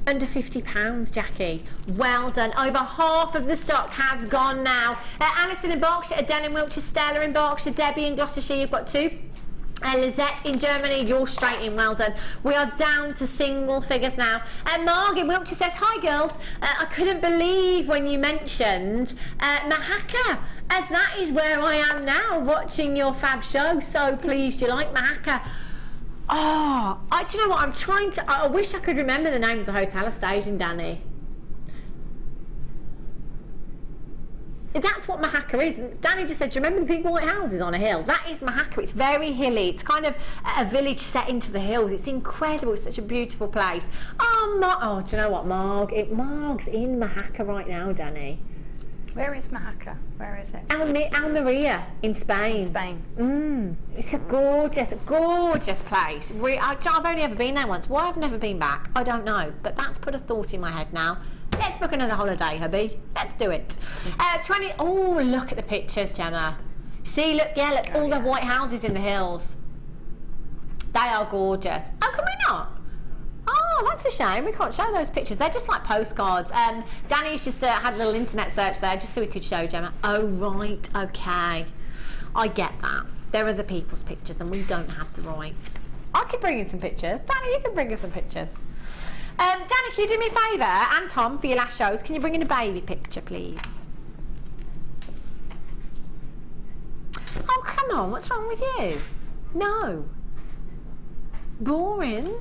under £50, Jackie. Well done. Over half of the stock has gone now. Alison in Berkshire, Adele in Wiltshire, Stella in Berkshire, Debbie in Gloucestershire, you've got 2. Lizette in Germany, you're straight in, well done. We are down to single figures now. Marg in Wiltshire says, hi girls, I couldn't believe when you mentioned Mahaka, as that is where I am now, watching your fab show. So pleased you like Mahaka. Oh, do you know what, I wish I could remember the name of the hotel I stayed in, Danny. That's what Mahaka is. Danny just said, do you remember the big white houses on a hill? That is Mahaka. It's very hilly. It's kind of a village set into the hills. It's incredible. It's such a beautiful place. Oh, do you know what, Marg's in Mahaka right now, Danny. Where is Mahaka? Where is it? Almeria in Spain. It's a gorgeous, gorgeous place. I've only ever been there once. Why I've never been back, I don't know. But that's put a thought in my head now. Let's book another holiday, hubby. Let's do it. 20. Oh, look at the pictures, Gemma. See, look, all the white houses in the hills. They are gorgeous. Oh, can we not? Oh, that's a shame. We can't show those pictures. They're just like postcards. Danny's just had a little internet search there just so we could show Gemma. Oh, right. Okay. I get that. They're other people's pictures and we don't have the right. I could bring in some pictures. Danny, you can bring us some pictures. Danny, can you do me a favour? And Tom, for your last shows, can you bring in a baby picture, please? Oh, come on. What's wrong with you? No. Boring.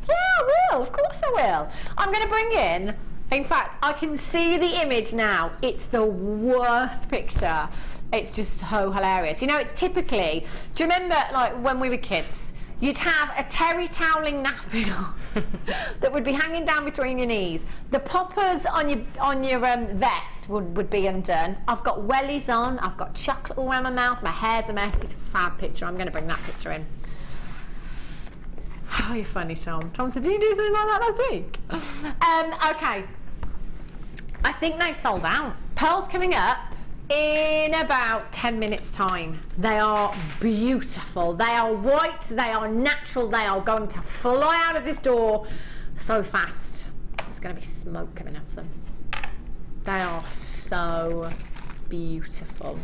Yeah, I will. Of course I will. I'm going to bring in fact, I can see the image now. It's the worst picture. It's just so hilarious. You know, it's typically, do you remember, like, when we were kids, you'd have a terry toweling nappy that would be hanging down between your knees. The poppers on your vest would be undone. I've got wellies on. I've got chocolate all around my mouth. My hair's a mess. It's a fab picture. I'm going to bring that picture in. Oh, you're funny, Tom. Tom said, did you do something like that last week? Okay. I think they've sold out. Pearls coming up in about 10 minutes' time. They are beautiful. They are white. They are natural. They are going to fly out of this door so fast. There's going to be smoke coming off them. They are so beautiful.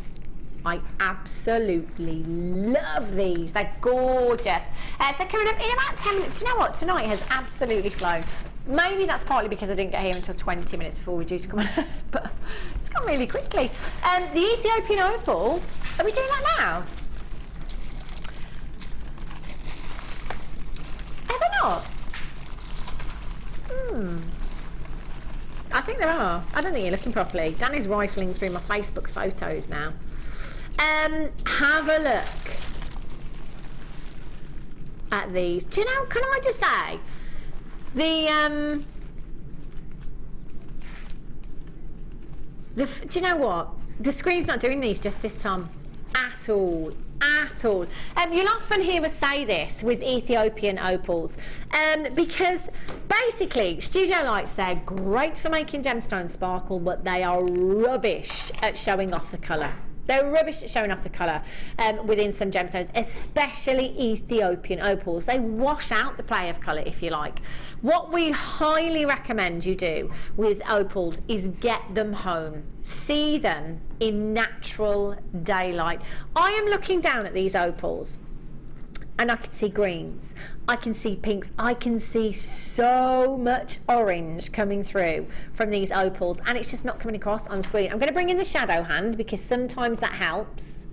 I absolutely love these. They're gorgeous. They're coming up in about 10 minutes. Do you know what? Tonight has absolutely flown. Maybe that's partly because I didn't get here until 20 minutes before we're due to come on, but it's gone really quickly. The Ethiopian opal, are we doing that now? Are they not? I think there are. I don't think you're looking properly. Danny's rifling through my Facebook photos now. Have a look at these. Do you know, can I just say, do you know what? The screen's not doing these justice, Tom. At all. At all. You'll often hear us say this with Ethiopian opals, because basically studio lights, they're great for making gemstones sparkle, but they are rubbish at showing off the colour. They're rubbish at showing off the colour within some gemstones, especially Ethiopian opals. They wash out the play of colour, if you like. What we highly recommend you do with opals is get them home. See them in natural daylight. I am looking down at these opals and I can see greens, I can see pinks, I can see so much orange coming through from these opals, and it's just not coming across on screen. I'm going to bring in the shadow hand because sometimes that helps.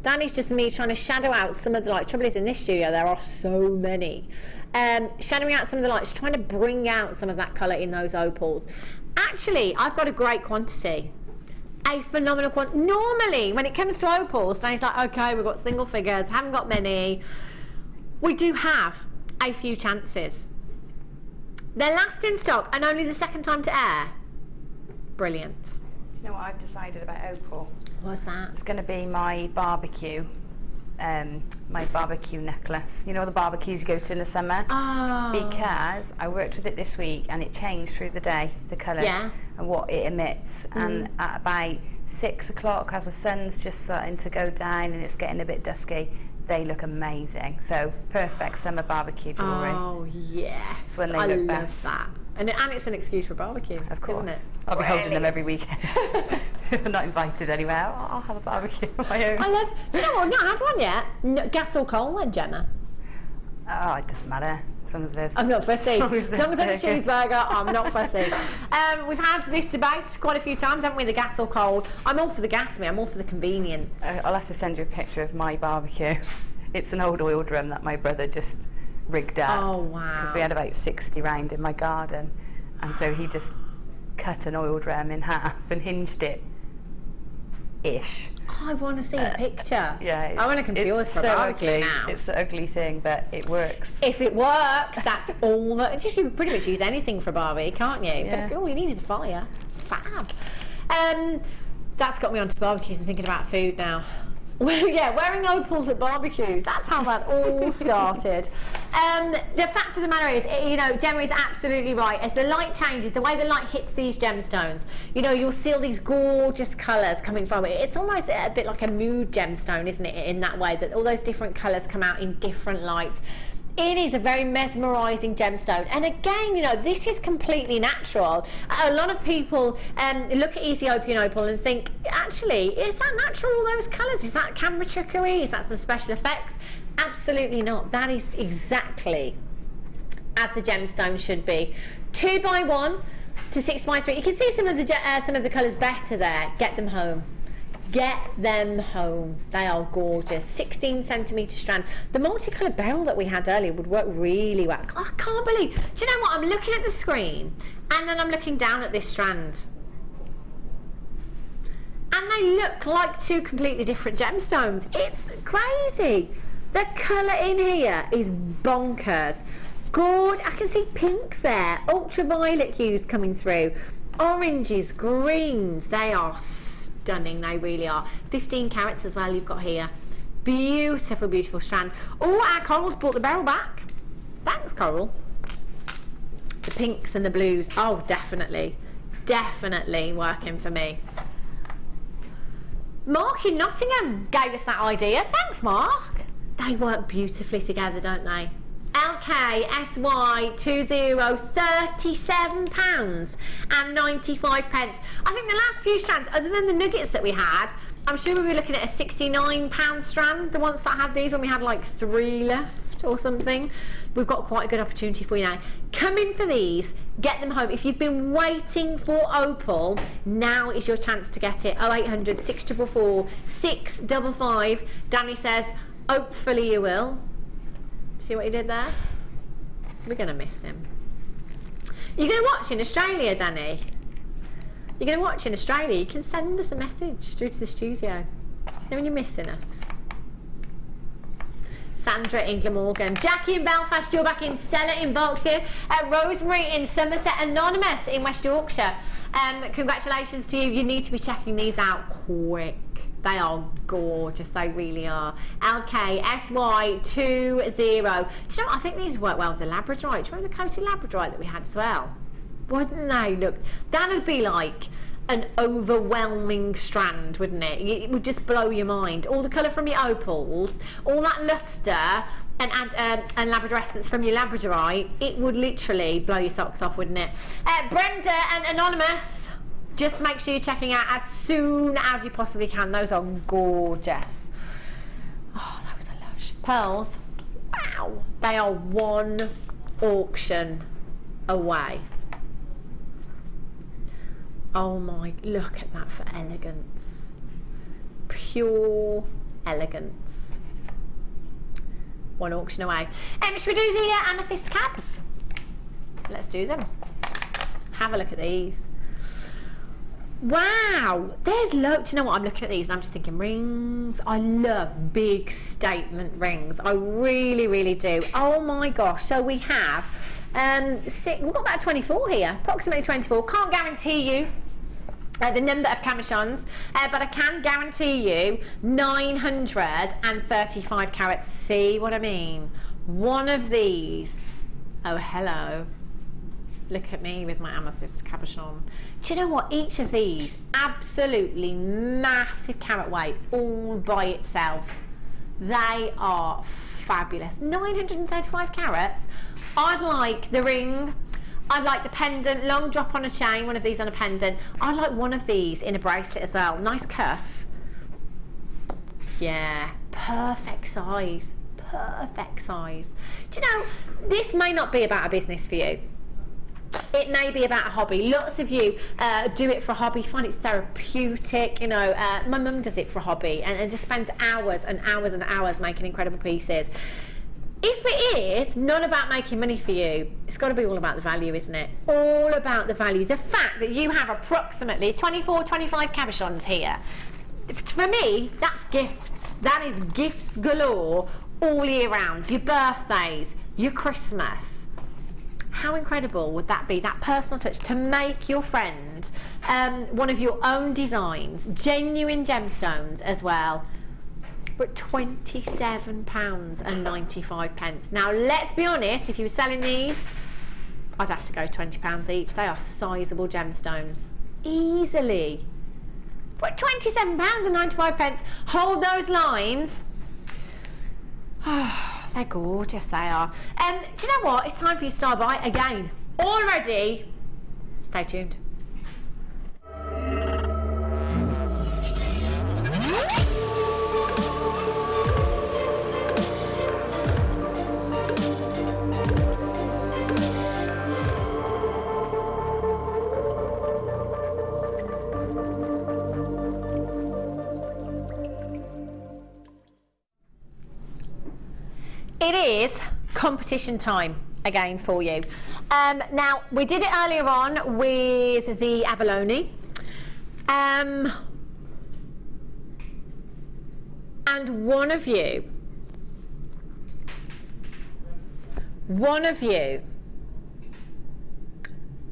That is just me trying to shadow out some of the light. Trouble is, in this studio there are so many. Shadowing out some of the lights, trying to bring out some of that colour in those opals. Actually, I've got a great quantity. A phenomenal quantity. Normally, when it comes to opals, Danny's like, okay, we've got single figures, haven't got many. We do have a few chances. They're last in stock and only the second time to air. Brilliant. Do you know what I've decided about opal? What's that? It's going to be my barbecue my barbecue necklace. You know the barbecues you go to in the summer? Oh. Because I worked with it this week and it changed through the day, the colours and what it emits. And at about 6 o'clock, as the sun's just starting to go down and it's getting a bit dusky, they look amazing. So perfect summer barbecue jewellery. Oh yes, it's when they I look love best. that. And it's an excuse for barbecue, of course. isn't it? I'll be holding them every weekend. I'm not invited anywhere. I'll have a barbecue on my own. I love. Do you know what? I've not had one yet. No, gas or coal, then, Gemma? Oh, it doesn't matter. As long as there's. I'm not fussy. As long as there's a burgers. cheeseburger, I'm not fussy. We've had this debate quite a few times, haven't we? The gas or coal. I'm all for the gas, me. I'm all for the convenience. I'll have to send you a picture of my barbecue. It's an old oil drum that my brother just rigged up. Oh wow! Because we had about 60 round in my garden, and so he just cut an oil drum in half and hinged it. Ish. Oh, I want to see a picture. Yeah, I want to come to yours for so barbecue ugly. now. It's the ugly thing, but it works. If it works, that's all. That you can pretty much use anything for barbie, can't you? Yeah. But all you need is a fire. Fab. That's got me onto barbecues and thinking about food now. Yeah, wearing opals at barbecues. That's how that all started. The fact of the matter is, you know, Gemma is absolutely right. As the light changes, the way the light hits these gemstones, you know, you'll see all these gorgeous colours coming from it. It's almost a bit like a mood gemstone, isn't it, in that way, that all those different colours come out in different lights. It is a very mesmerising gemstone, and again, you know, this is completely natural. A lot of people look at Ethiopian opal and think, actually, is that natural, all those colours? Is that camera trickery? Is that some special effects? Absolutely not. That is exactly as the gemstone should be. 2x1 to 6x3. You can see some of the colours better there. Get them home. Get them home. They are gorgeous. 16 centimetre strand. The multicolored beryl that we had earlier would work really well. I can't believe. Do you know what? I'm looking at the screen and then I'm looking down at this strand. And they look like two completely different gemstones. It's crazy. The colour in here is bonkers. Gorgeous. I can see pinks there. Ultraviolet hues coming through. Oranges, greens. They are stunning, they really are. 15 carats as well you've got here. Beautiful, beautiful strand. Oh, our corals brought the beryl back. Thanks, coral. The pinks and the blues. Oh, definitely. Definitely working for me. Mark in Nottingham gave us that idea. Thanks, Mark. They work beautifully together, don't they? LKSY20, £37.95. I think the last few strands, other than the nuggets that we had, I'm sure we were looking at a £69 strand, the ones that had these when we had like 3 left or something. We've got quite a good opportunity for you now. Come in for these, get them home. If you've been waiting for opal, now is your chance to get it. 0800 644 655. Danny says, hopefully you will. See what he did there? We're going to miss him. You're going to watch in Australia, Danny? You're going to watch in Australia? You can send us a message through to the studio. When you're missing us. Sandra in Glamorgan. Jackie in Belfast, you're back in. Stella in Berkshire. Rosemary in Somerset. Anonymous in West Yorkshire. Congratulations to you. You need to be checking these out quick. They are gorgeous, they really are. LKSY20. Do you know what? I think these work well with the Labradorite. Do you remember the coated Labradorite that we had as well? Wouldn't they look? That would be like an overwhelming strand, wouldn't it? It would just blow your mind. All the colour from your opals, all that lustre and labradorescence from your Labradorite, it would literally blow your socks off, wouldn't it? Brenda and Anonymous. Just make sure you're checking out as soon as you possibly can. Those are gorgeous. Oh, those are lush. Pearls. Wow. They are one auction away. Oh my, look at that for elegance. Pure elegance. One auction away. Should we do the amethyst cabs? Let's do them. Have a look at these. Wow, there's loads. Do you know what? I'm looking at these and I'm just thinking rings. I love big statement rings. I really, really do. Oh my gosh. So we have, we've got about 24 here, approximately 24. Can't guarantee you the number of cabochons, but I can guarantee you 935 carats. See what I mean? One of these, oh hello, look at me with my amethyst cabochon. Do you know what? Each of these, absolutely massive carat weight, all by itself. They are fabulous. 935 carats. I'd like the ring. I'd like the pendant, long drop on a chain, one of these on a pendant. I'd like one of these in a bracelet as well. Nice cuff. Yeah, perfect size. Perfect size. Do you know, this may not be about a business for you. It may be about a hobby. Lots of you do it for a hobby, find it therapeutic. You know, my mum does it for a hobby and just spends hours and hours and hours making incredible pieces. If it is not about making money for you, it's got to be all about the value, isn't it? All about the value. The fact that you have approximately 24, 25 cabochons here, for me, that's gifts. That is gifts galore all year round. Your birthdays, your Christmas. How incredible would that be? That personal touch to make your friend one of your own designs, genuine gemstones as well. But £27.95. Now let's be honest, if you were selling these, I'd have to go £20 each. They are sizable gemstones, easily. But £27.95. Hold those lines. Oh, they're gorgeous, they are. Do you know what? It's time for your star buy again. All ready? Stay tuned. It is competition time again for you. Now, we did it earlier on with the Abalone. And one of you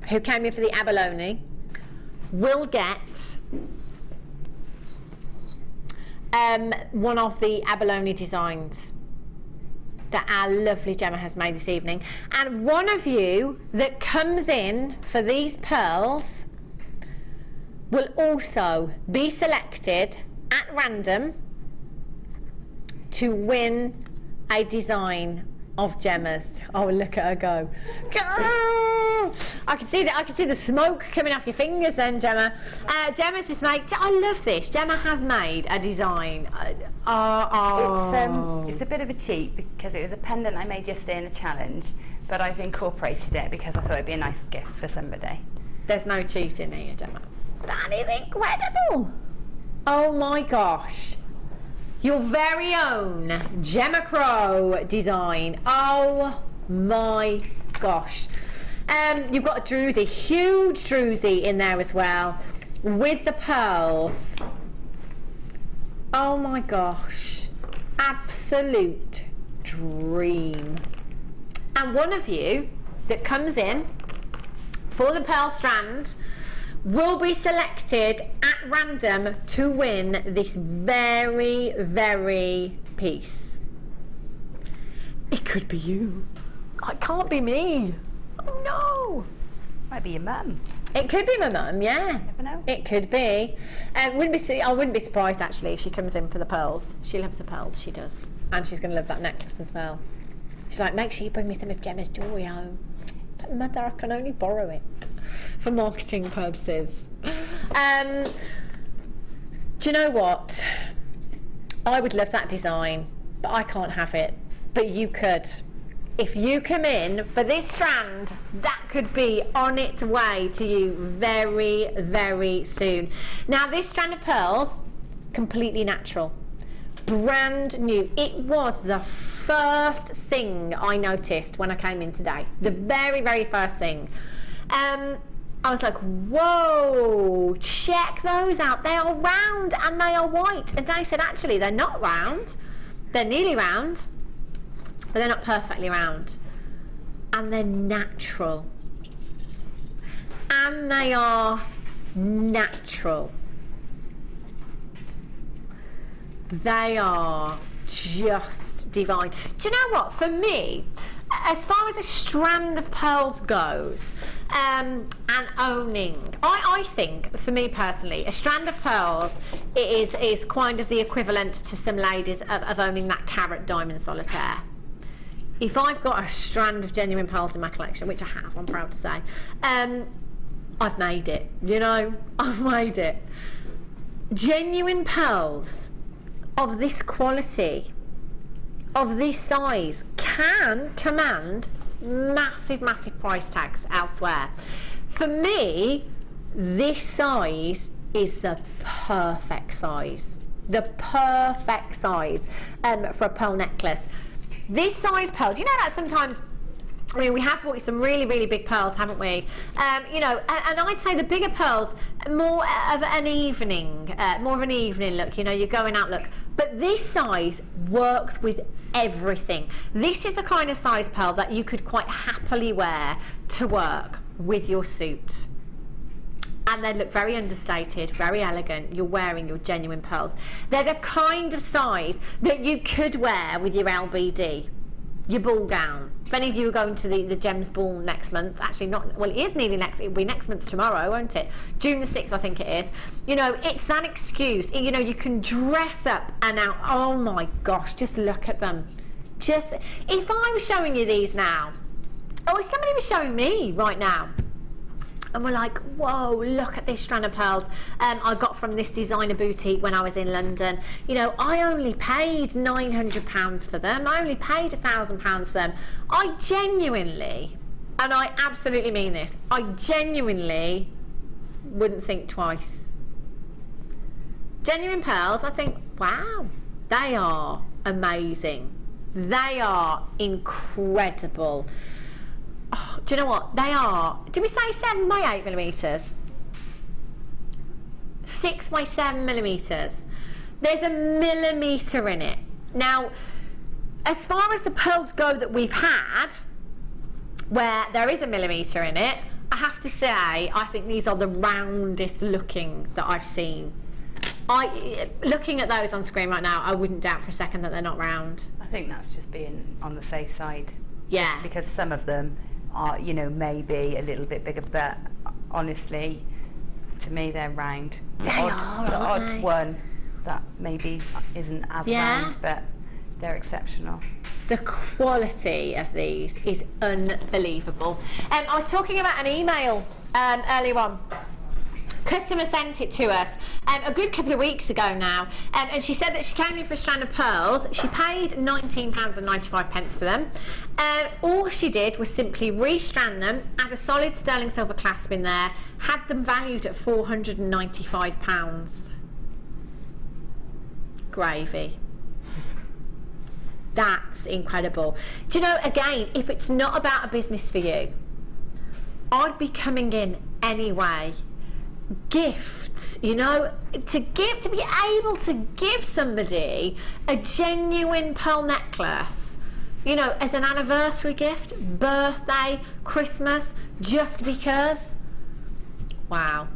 who came in for the Abalone will get one of the Abalone designs that our lovely Gemma has made this evening. And one of you that comes in for these pearls will also be selected at random to win a design of Gemma's. Oh, look at her go. I can see the smoke coming off your fingers then, Gemma. Gemma's just made, I love this. Gemma has made a design. It's a bit of a cheat because it was a pendant I made yesterday in a challenge, but I've incorporated it because I thought it'd be a nice gift for somebody. There's no cheating here, Gemma. That is incredible. Oh my gosh. Your very own Gemma Crow design. Oh my gosh. You've got a druzy, huge druzy in there as well, with the pearls. Oh my gosh. Absolute dream. And one of you that comes in for the pearl strand will be selected at random to win this very, very piece. It could be you. It can't be me. Oh no. Might be your mum. It could be my mum, yeah. You never know. It could be. I wouldn't be surprised actually if she comes in for the pearls. She loves the pearls, she does. And she's going to love that necklace as well. She's like, make sure you bring me some of Gemma's jewellery home. But Mother, I can only borrow it for marketing purposes. Do you know what? I would love that design, but I can't have it. But you could. If you come in for this strand, that could be on its way to you very, very soon. Now, this strand of pearls, completely natural. Brand new. It was the first thing I noticed when I came in today. The very, very first thing. I was like, whoa, check those out. They are round and they are white. And they said, actually, they're not round. They're nearly round, but they're not perfectly round. And they're natural. And they are natural. They are just divine. Do you know what? For me, as far as a strand of pearls goes, and owning, I think, for me personally, a strand of pearls is kind of the equivalent to some ladies of owning that carat diamond solitaire. If I've got a strand of genuine pearls in my collection, which I have, I'm proud to say, I've made it, you know, I've made it. Genuine pearls of this quality, of this size, can command massive, massive price tags elsewhere. For me, this size is the perfect size. The perfect size for a pearl necklace. This size pearls, you know that sometimes, I mean, we have bought you some really, really big pearls, haven't we? You know, and I'd say the bigger pearls, more of an evening look, you know, you're going out look. But this size works with everything. This is the kind of size pearl that you could quite happily wear to work with your suit. And they look very understated, very elegant. You're wearing your genuine pearls. They're the kind of size that you could wear with your LBD, your ball gown. If any of you are going to the Gems ball next month, actually not, well, it is nearly next, it'll be next month tomorrow, won't it? June the 6th, I think it is. You know, it's that excuse. You know, you can dress up and out. Oh my gosh, just look at them. Just, if I was showing you these now, or if somebody was showing me right now, and we're like, whoa, look at this strand of pearls I got from this designer boutique when I was in London. You know, I only paid £900 for them. I only paid £1,000 for them. I genuinely, and I absolutely mean this, I genuinely wouldn't think twice. Genuine pearls, I think, wow, they are amazing. They are incredible. Oh, do you know what? They are, did we say 7 by 8 millimetres? 6 by 7 millimetres. There's a millimetre in it. Now, as far as the pearls go that we've had, where there is a millimetre in it, I have to say, I think these are the roundest looking that I've seen. Looking at those on screen right now, I wouldn't doubt for a second that they're not round. I think that's just being on the safe side. Yeah. Just because some of them are, you know, maybe a little bit bigger, but honestly, to me, they're round. The odd one that maybe isn't as round, but they're exceptional. The quality of these is unbelievable. I was talking about an email earlier on. Customer sent it to us a good couple of weeks ago now, and she said that she came in for a strand of pearls. She paid £19.95 for them. All she did was simply restrand them, add a solid sterling silver clasp in there, had them valued at £495. Gravy. That's incredible. Do you know, again, if it's not about a business for you, I'd be coming in anyway. Gifts, you know, to be able to give somebody a genuine pearl necklace, you know, as an anniversary gift, birthday, Christmas, just because. Wow.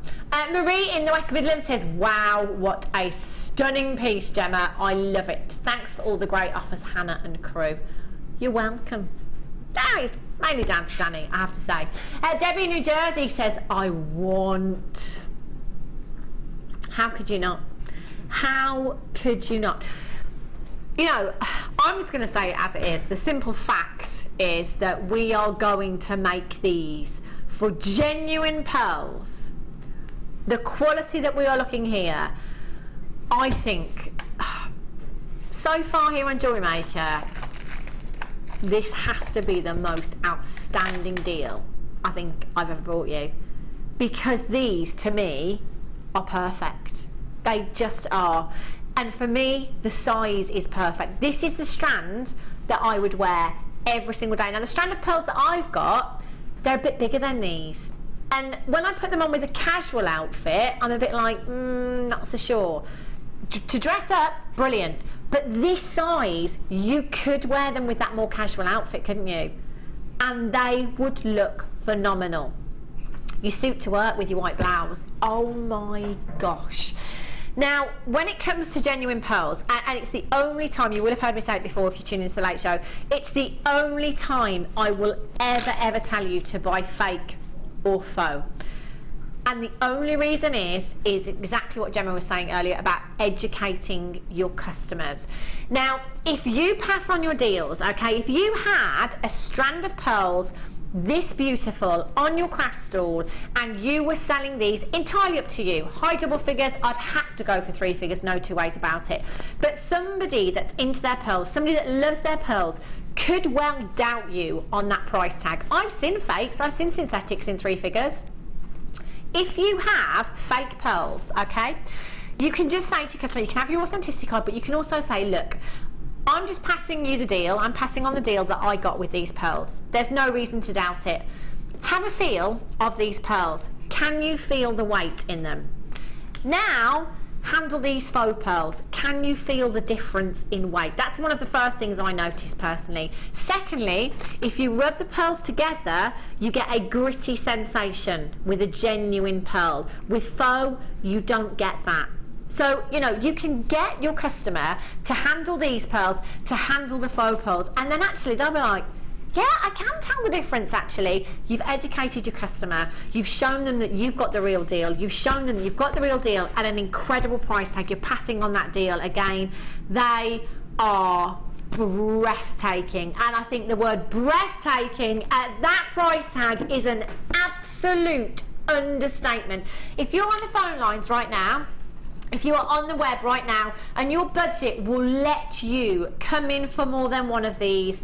Marie in the West Midlands says, wow, what a stunning piece, Gemma. I love it. Thanks for all the great offers, Hannah and crew. You're welcome. That is mainly down to Danny, I have to say. Debbie in New Jersey says, I want. How could you not? How could you not? You know, I'm just going to say it as it is. The simple fact is that we are going to make these for genuine pearls. The quality that we are looking here, I think, so far here on JewelleryMaker, this has to be the most outstanding deal I think I've ever brought you, because these to me are perfect. They just are. And for me, the size is perfect. This is the strand that I would wear every single day. Now the strand of pearls that I've got, they're a bit bigger than these, and when I put them on with a casual outfit, I'm a bit like, not so sure. To dress up, brilliant. But this size, you could wear them with that more casual outfit, couldn't you? And they would look phenomenal. your suit to work with your white blouse. Oh my gosh. Now, when it comes to genuine pearls, and it's the only time, you will have heard me say it before if you tune into the Late Show, it's the only time I will ever tell you to buy fake or faux. And the only reason is exactly what Gemma was saying earlier about educating your customers. Now, if you pass on your deals, okay, if you had a strand of pearls this beautiful on your craft stall and you were selling these, entirely up to you, high double figures, I'd have to go for 3 figures, no two ways about it. But somebody that's into their pearls, somebody that loves their pearls, could well doubt you on that price tag. I've seen fakes, I've seen synthetics in 3 figures. If you have fake pearls, okay, you can just say to your customer, you can have your authenticity card, but you can also say, look, I'm just passing you the deal, I'm passing on the deal that I got with these pearls. There's no reason to doubt it. Have a feel of these pearls. Can you feel the weight in them? Now, handle these faux pearls. Can you feel the difference in weight? That's one of the first things I noticed personally. Secondly, if you rub the pearls together, you get a gritty sensation with a genuine pearl. With faux, you don't get that. So, you know, you can get your customer to handle these pearls, to handle the faux pearls, and then actually they'll be like, yeah, I can tell the difference actually. You've educated your customer, you've shown them that you've got the real deal, you've shown them that you've got the real deal at an incredible price tag, you're passing on that deal again. They are breathtaking, and I think the word breathtaking at that price tag is an absolute understatement. If you're on the phone lines right now, if you are on the web right now and your budget will let you come in for more than one of these,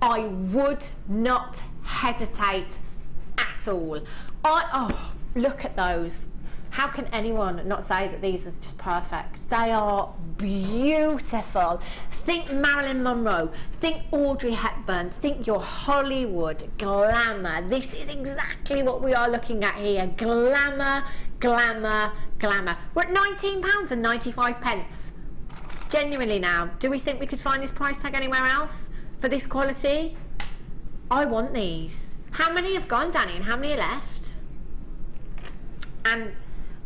I would not hesitate at all. Oh, look at those. How can anyone not say that these are just perfect? They are beautiful. Think Marilyn Monroe, think Audrey Hepburn, think your Hollywood glamour. This is exactly what we are looking at here. Glamour, glamour, glamour. We're at £19.95. Genuinely now, do we think we could find this price tag anywhere else for this quality? I want these. How many have gone, Danny, and how many are left? And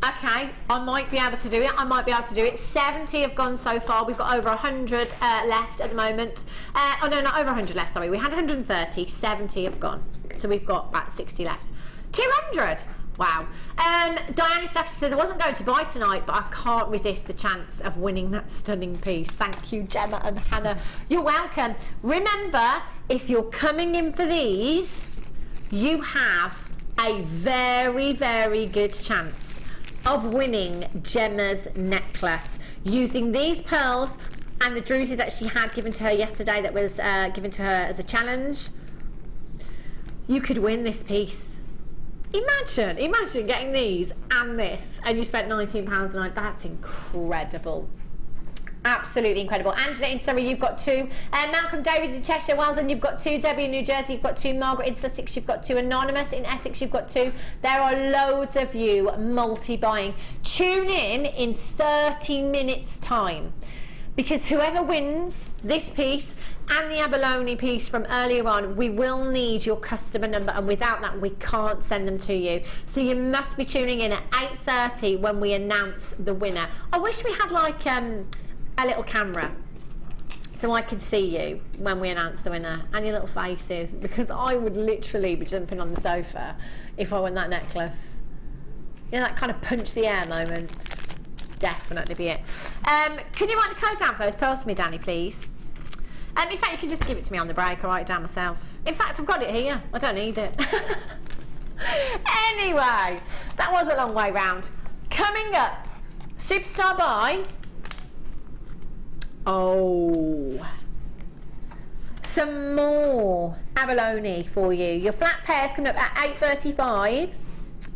okay, I might be able to do it. I might be able to do it. 70 have gone so far. We've got over 100 left at the moment. Oh no, not over 100 left, sorry. We had 130, 70 have gone. So we've got about 60 left. 200! Wow. Diana Stafford said, I wasn't going to buy tonight, but I can't resist the chance of winning that stunning piece. Thank you, Gemma and Hannah. You're welcome. Remember, if you're coming in for these, you have a very, very good chance of winning Gemma's necklace using these pearls and the druzy that she had given to her yesterday that was given to her as a challenge. You could win this piece. Imagine getting these and this, and you spent £19 a night. That's incredible. Absolutely incredible. Angela in Surrey, you've got 2. Malcolm David in Cheshire, well done, you've got 2. Debbie in New Jersey, you've got 2. Margaret in Sussex, you've got 2. Anonymous in Essex, you've got 2. There are loads of you multi-buying. Tune in 30 minutes time, because whoever wins this piece and the abalone piece from earlier on, we will need your customer number, and without that we can't send them to you. So you must be tuning in at 8:30 when we announce the winner. I wish we had like a little camera so I could see you when we announce the winner and your little faces, because I would literally be jumping on the sofa if I won that necklace. You know, that kind of punch the air moment. Definitely be it. Can you write the code down for those pearls for me, Danny, please? In fact, you can just give it to me on the break. I'll write it down myself. In fact, I've got it here. I don't need it. Anyway, that was a long way round. Coming up, Superstar Buy. Oh, some more abalone for you. Your flat pairs coming up at 8:35.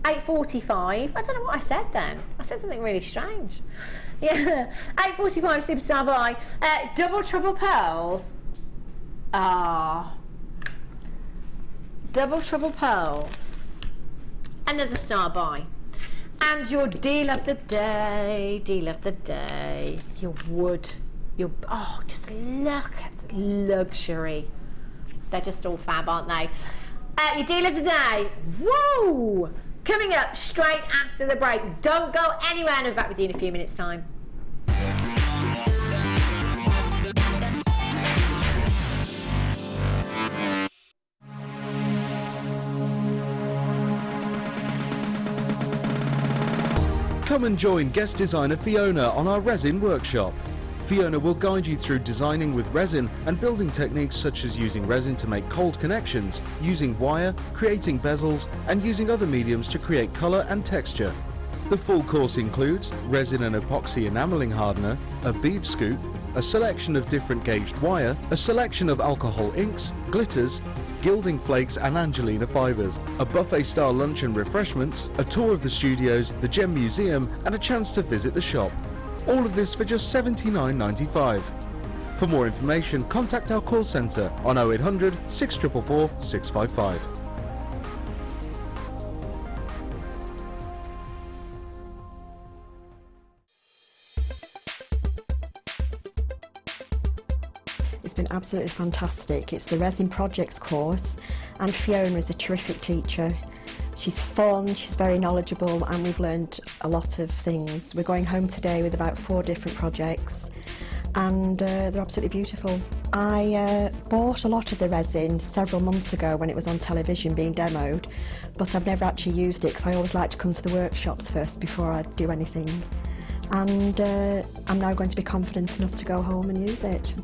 8:45. I don't know what I said then. I said something really strange. Yeah, 8:45 Superstar Buy. Double Trouble Pearls. Double Trouble Pearls. Another Star Buy. And your deal of the day. Deal of the day. Your wood. Your, oh, just look at the luxury. They're just all fab, aren't they? Your deal of the day. Whoa! coming up straight after the break. Don't go anywhere, and I'll be back with you in a few minutes' time. Come and join guest designer Fiona on our resin workshop. Fiona will guide you through designing with resin and building techniques such as using resin to make cold connections, using wire, creating bezels, and using other mediums to create colour and texture. The full course includes resin and epoxy enamelling hardener, a bead scoop, a selection of different gauged wire, a selection of alcohol inks, glitters, gilding flakes and Angelina fibres, a buffet-style lunch and refreshments, a tour of the studios, the Gem Museum and a chance to visit the shop. All of this for just $79.95. For more information, contact our call centre on 0800 644 655. It's been absolutely fantastic. It's the Resin Projects course, and Fiona is a terrific teacher. She's fun, she's very knowledgeable, and we've learned a lot of things. We're going home today with about 4 different projects, and they're absolutely beautiful. I bought a lot of the resin several months ago when it was on television being demoed, but I've never actually used it because I always like to come to the workshops first before I do anything. And I'm now going to be confident enough to go home and use it.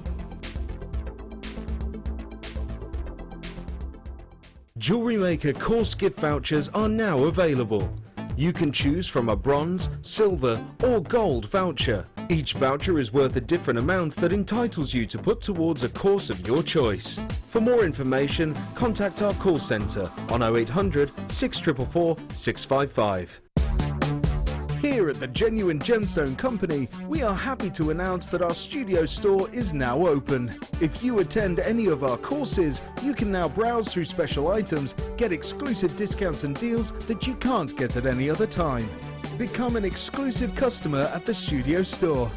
JewelleryMaker course gift vouchers are now available. You can choose from a bronze, silver or gold voucher. Each voucher is worth a different amount that entitles you to put towards a course of your choice. For more information, contact our call centre on 0800 644 655. Here at the Genuine Gemstone Company, we are happy to announce that our studio store is now open. If you attend any of our courses, you can now browse through special items, get exclusive discounts and deals that you can't get at any other time. Become an exclusive customer at the studio store.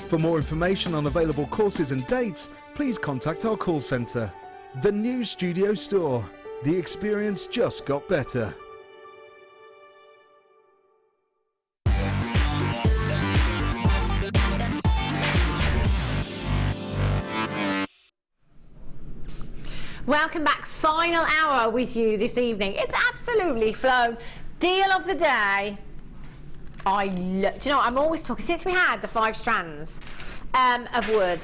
For more information on available courses and dates, please contact our call centre. The new studio store. The experience just got better. Welcome back, final hour with you this evening. It's absolutely flown. Deal of the day. Do you know what, I'm always talking, since we had the 5 strands of wood,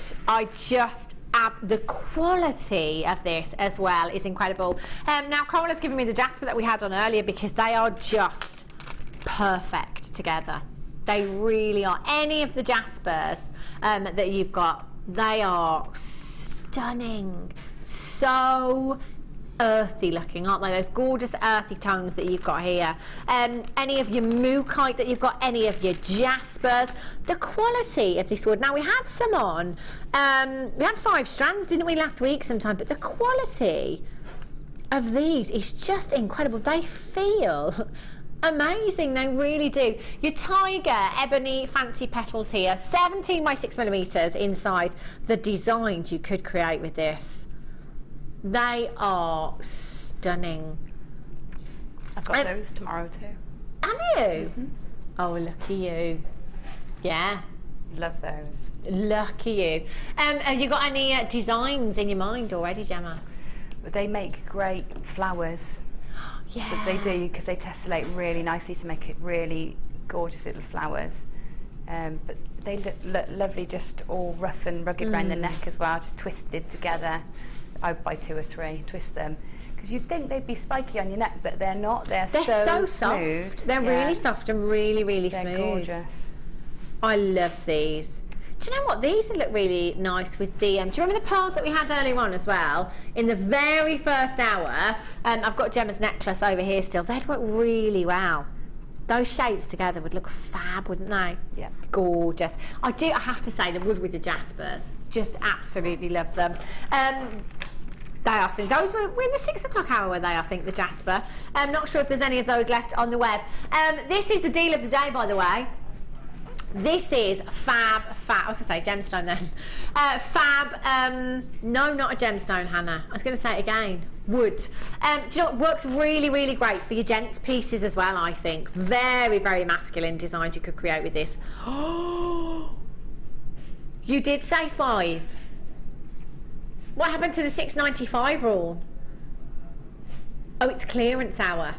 the quality of this as well is incredible. Now Cola's given me the jasper that we had on earlier because they are just perfect together. They really are. Any of the jaspers that you've got, they are stunning. So earthy looking, aren't they? Those gorgeous earthy tones that you've got here. Any of your mookaite that you've got, any of your jaspers, the quality of this wood. Now we had some on, we had 5 strands, didn't we, last week sometime, but the quality of these is just incredible. They feel amazing, they really do. Your tiger ebony fancy petals here, 17 by 6mm in size. The designs you could create with this, they are stunning. I've got those tomorrow too. Have you? Mm-hmm. Oh, lucky you. Yeah. Love those. Lucky you. Have you got any designs in your mind already, Gemma? They make great flowers. Yeah. So they do, because they tessellate really nicely to make it really gorgeous little flowers. But they look lovely, just all rough and rugged around the neck as well, just twisted together. I buy 2 or 3, twist them, because you'd think they'd be spiky on your neck, but they're not. They're so smooth. Soft. They're really soft and really, really smooth. They're gorgeous. I love these. Do you know what? These look really nice with the. Do you remember the pearls that we had earlier on as well? In the very first hour, I've got Gemma's necklace over here still. They'd work really well. Those shapes together would look fab, wouldn't they? Yeah. Gorgeous. I have to say, the wood with the jaspers, just absolutely love them. They are soon. Those were in the 6 o'clock hour, were they, I think, the jasper. I'm not sure if there's any of those left on the web. This is the deal of the day, by the way. This is fab, I was going to say gemstone then. No, not a gemstone, Hannah. I was going to say it again. Wood. Do you know what works really, really great for your gents pieces as well, I think. Very, very masculine designs you could create with this. You did say 5. What happened to the £6.95 rule? Oh, it's clearance hour.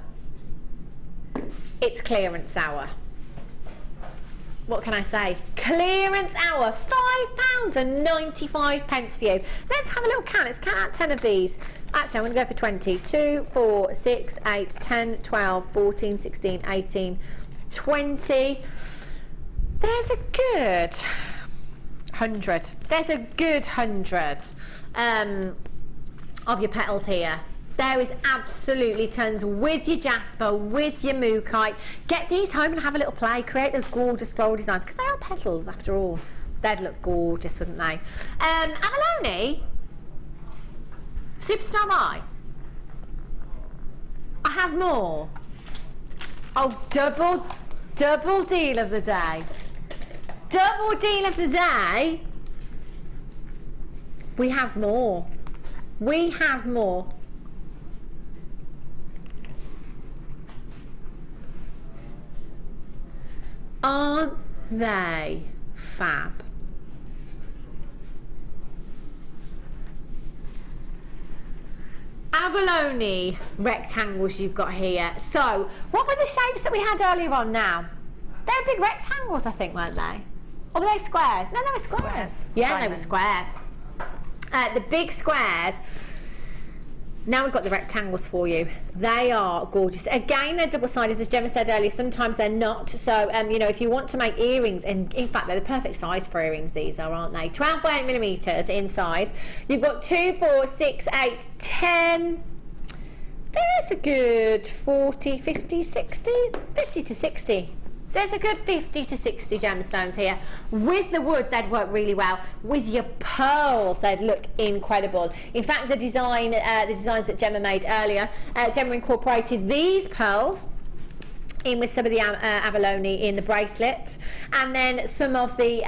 It's clearance hour. What can I say? Clearance hour, £5.95 for you. Let's have a little count. Let's count out 10 of these. Actually, I'm going to go for 20. 2, 4, 6, 8, 10, 12, 14, 16, 18, 20. There's a good 100. There's a good 100 of your petals here. There is absolutely tons with your jasper, with your mookaite. Get these home and have a little play. Create those gorgeous floral designs, because they are petals after all. They'd look gorgeous, wouldn't they? Abalone, Superstar Buy. I have more. Oh, double deal of the day. Double deal of the day. We have more. We have more. Aren't they fab? Abalone rectangles you've got here. So, what were the shapes that we had earlier on now? They were big rectangles, I think, weren't they? Or were they squares? No, they were squares. Yeah, Diamond. They were squares. The big squares. Now we've got the rectangles for you. They are gorgeous. Again, they're double-sided, as Gemma said earlier. Sometimes they're not. So, you know, if you want to make earrings, and in fact, they're the perfect size for earrings, these are, aren't they? 12 by 8 millimeters in size. You've got 2, 4, 6, 8, 10. There's a good 40, 50, 60, 50 to 60. There's a good 50 to 60 gemstones here. With the wood, they'd work really well. With your pearls, they'd look incredible. In fact, the designs that Gemma made earlier, Gemma incorporated these pearls in with some of the abalone in the bracelet, and then some of the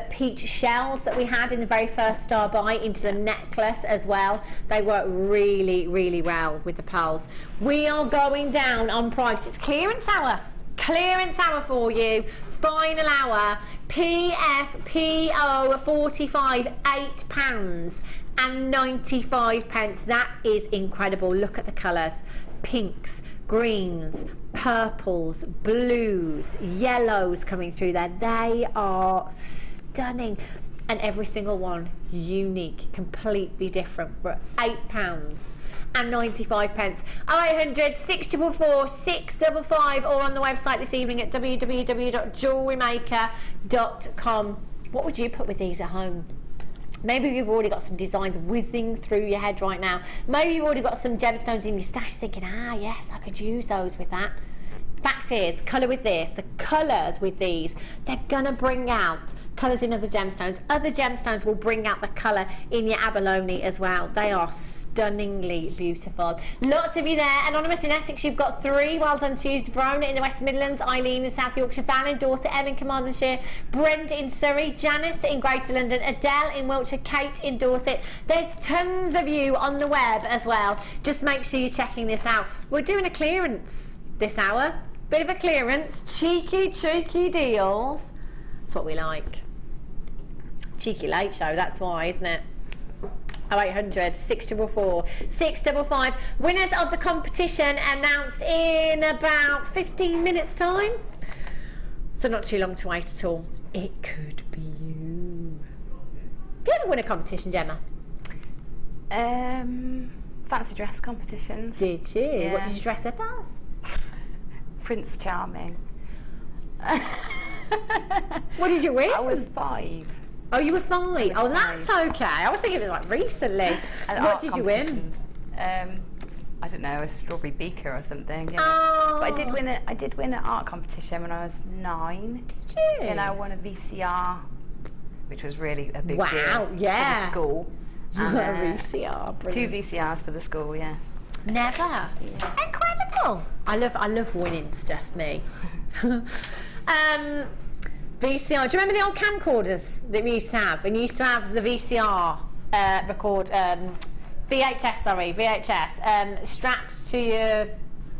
peach shells that we had in the very first star buy into the necklace as well. They work really, really well with the pearls. We are going down on price. It's clearance hour. Clearance hour for you. Final hour. PFPO 45, £8.95. That is incredible. Look at the colours. Pinks, greens, purples, blues, yellows coming through there. They are stunning. And every single one unique, completely different. We're at £8.95. 0800 644 655, or on the website this evening at www.JewelleryMaker.com. What would you put with these at home? Maybe you've already got some designs whizzing through your head right now. Maybe you've already got some gemstones in your stash thinking, ah yes, I could use those with that. Fact is, colour with this, the colours with these, they're going to bring out colours in other gemstones. Other gemstones will bring out the colour in your abalone as well. They are stunningly beautiful. Lots of you there. Anonymous in Essex, you've got 3. Well done to you. Verona in the West Midlands, Eileen in South Yorkshire, Val in Dorset, Em in Carmarthenshire, Brent in Surrey, Janice in Greater London, Adele in Wiltshire, Kate in Dorset. There's tons of you on the web as well. Just make sure you're checking this out. We're doing a clearance this hour. Bit of a clearance. Cheeky deals. That's what we like. Cheeky late show, that's why, isn't it? 0800 644 655. Winners of the competition announced in about 15 minutes time. So not too long to wait at all. It could be you. Have you ever won a competition, Gemma? Fancy dress competitions. Did you? Yeah. What did you dress up as? Prince Charming. What did you win? I was 5. Oh, you were 5. Oh, that's okay. I was thinking it was like recently. What did you win? I don't know, a strawberry beaker or something. Yeah. Oh. But I did win an art competition when I was 9. Did you? And I won a VCR, which was really a big deal yeah. for the school. And, VCR, brilliant. 2 VCRs for the school, yeah. Never. Yeah. Incredible. I love winning stuff, me. VCR. Do you remember the old camcorders that we used to have? And you used to have the VCR VHS strapped to your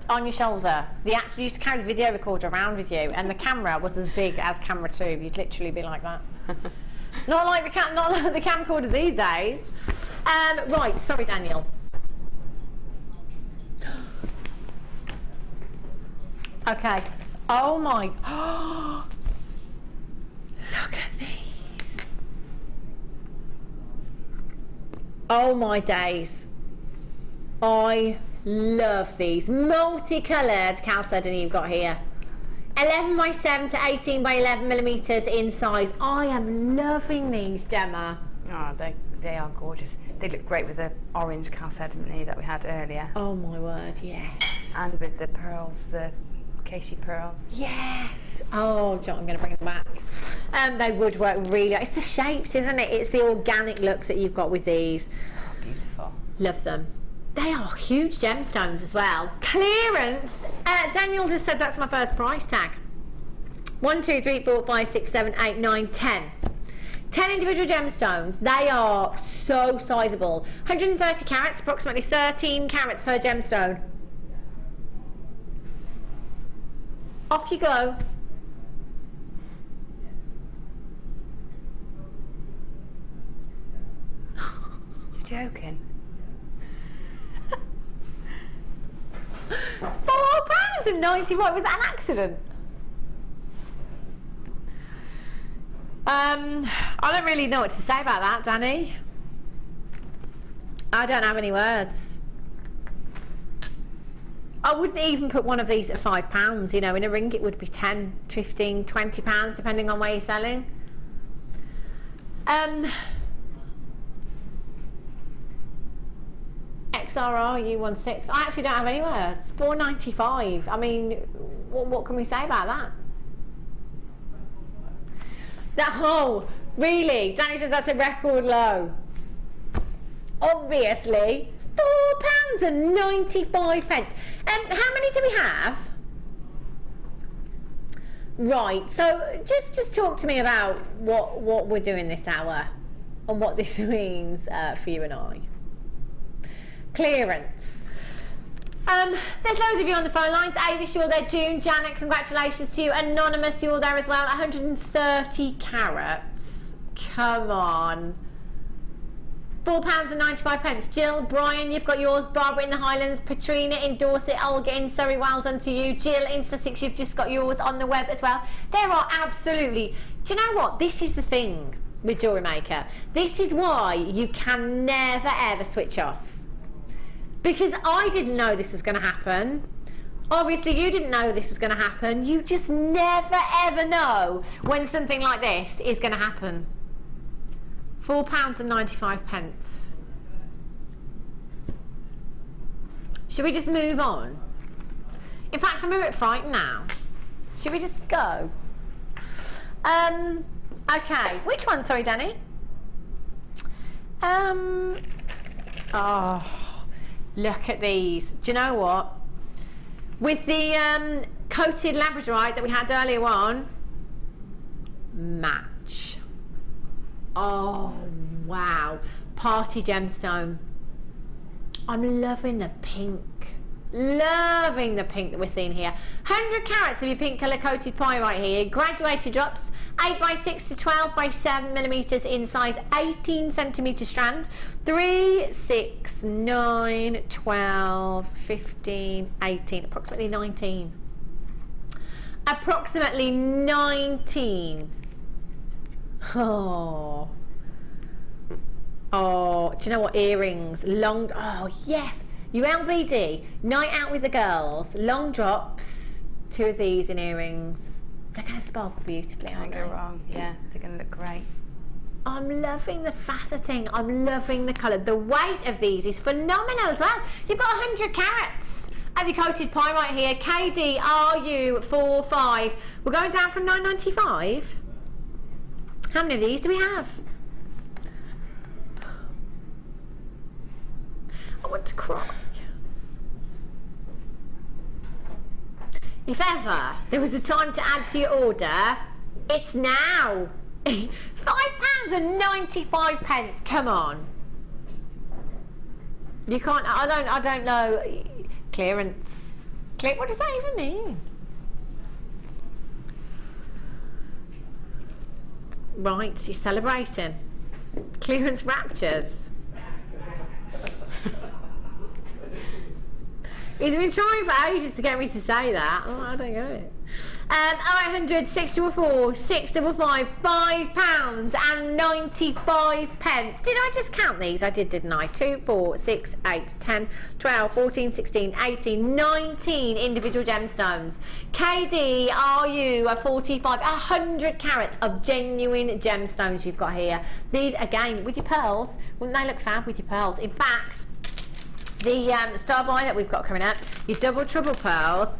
on your shoulder. You used to carry the video recorder around with you, and the camera was as big as camera 2. You'd literally be like that. Not like the camcorders these days. Right, sorry, Daniel. Okay. Oh my. Look at these. Oh my days. I love these. Multicolored chalcedony you've got here. 11 by 7 to 18 by 11 millimeters in size. I am loving these, Gemma. Oh, they are gorgeous. They look great with the orange chalcedony that we had earlier. Oh my word, yes. And with the pearls, the Casey pearls. Yes. Oh, John, I'm going to bring them back. They would work really. It's the shapes, isn't it? It's the organic look that you've got with these. Oh, beautiful. Love them. They are huge gemstones as well. Clearance. Daniel just said that's my first price tag. 1, 2, 3, 4, 5, 6, 7, 8, 9, 10. 10 individual gemstones. They are so sizable. 130 carats, approximately 13 carats per gemstone. Off you go. You're joking. £4.90. What, was that an accident? I don't really know what to say about that, Danny. I don't have any words. I wouldn't even put one of these at £5, you know. In a ring it would be 10, 15, 20 pounds depending on where you're selling. XRR U16. I actually don't have any words. £4.95. I mean, what can we say about that? Oh, really? Danny says that's a record low. Obviously. £4.95. How many do we have? Right, so just talk to me about what we're doing this hour and what this means for you and I. Clearance. There's loads of you on the phone lines. Avis, you're there. June, Janet, congratulations to you. Anonymous, you're there as well. 130 carats. Come on. £4.95. Jill, Brian, you've got yours. Barbara in the Highlands, Patrina in Dorset, Olga in Surrey, well done to you. Jill in Sussex, you've just got yours on the web as well. There are absolutely... Do you know what? This is the thing with Jewellery Maker. This is why you can never ever switch off. Because I didn't know this was going to happen. Obviously, you didn't know this was going to happen. You just never ever know when something like this is going to happen. £4.95. Should we just move on? In fact, I'm a bit frightened now. Should we just go? Okay. Which one? Sorry, Danny. Oh, look at these. Do you know what? With the coated Labradorite that we had earlier on, match. Oh, wow. Party gemstone. I'm loving the pink. Loving the pink that we're seeing here. 100 carats of your pink colour coated pyrite here. Graduated drops. 8 by 6 to 12 by 7 millimeters in size. 18 centimetre strand. 3, 6, 9, 12, 15, 18. Approximately 19. Approximately 19. Oh, do you know what? Earrings, long, oh yes, ULBD, night out with the girls, long drops, 2 of these in earrings. They're going to sparkle beautifully, aren't they? Can't go wrong. Yeah, they're going to look great. I'm loving the faceting, I'm loving the colour. The weight of these is phenomenal as well. You've got 100 carats of your coated pyrite here. KDRU45. We're going down from £9.95. How many of these do we have? I want to cry. If ever there was a time to add to your order, It's now. £5.95. Come on. You can't. I don't know. Clearance. What does that even mean? Right, you're celebrating. Clearance raptures. He's been trying for ages to get me to say that. Oh, I don't get it. 0800 644 655 £5.95. Did I just count these? I did, didn't I? 2, 4, 6, 8, 10, 12, 14, 16, 18, 19 individual gemstones. KD, are you a 45, 100 carats of genuine gemstones you've got here? These, again, with your pearls. Wouldn't they look fab with your pearls? In fact, the starbuy that we've got coming up, your double trouble pearls.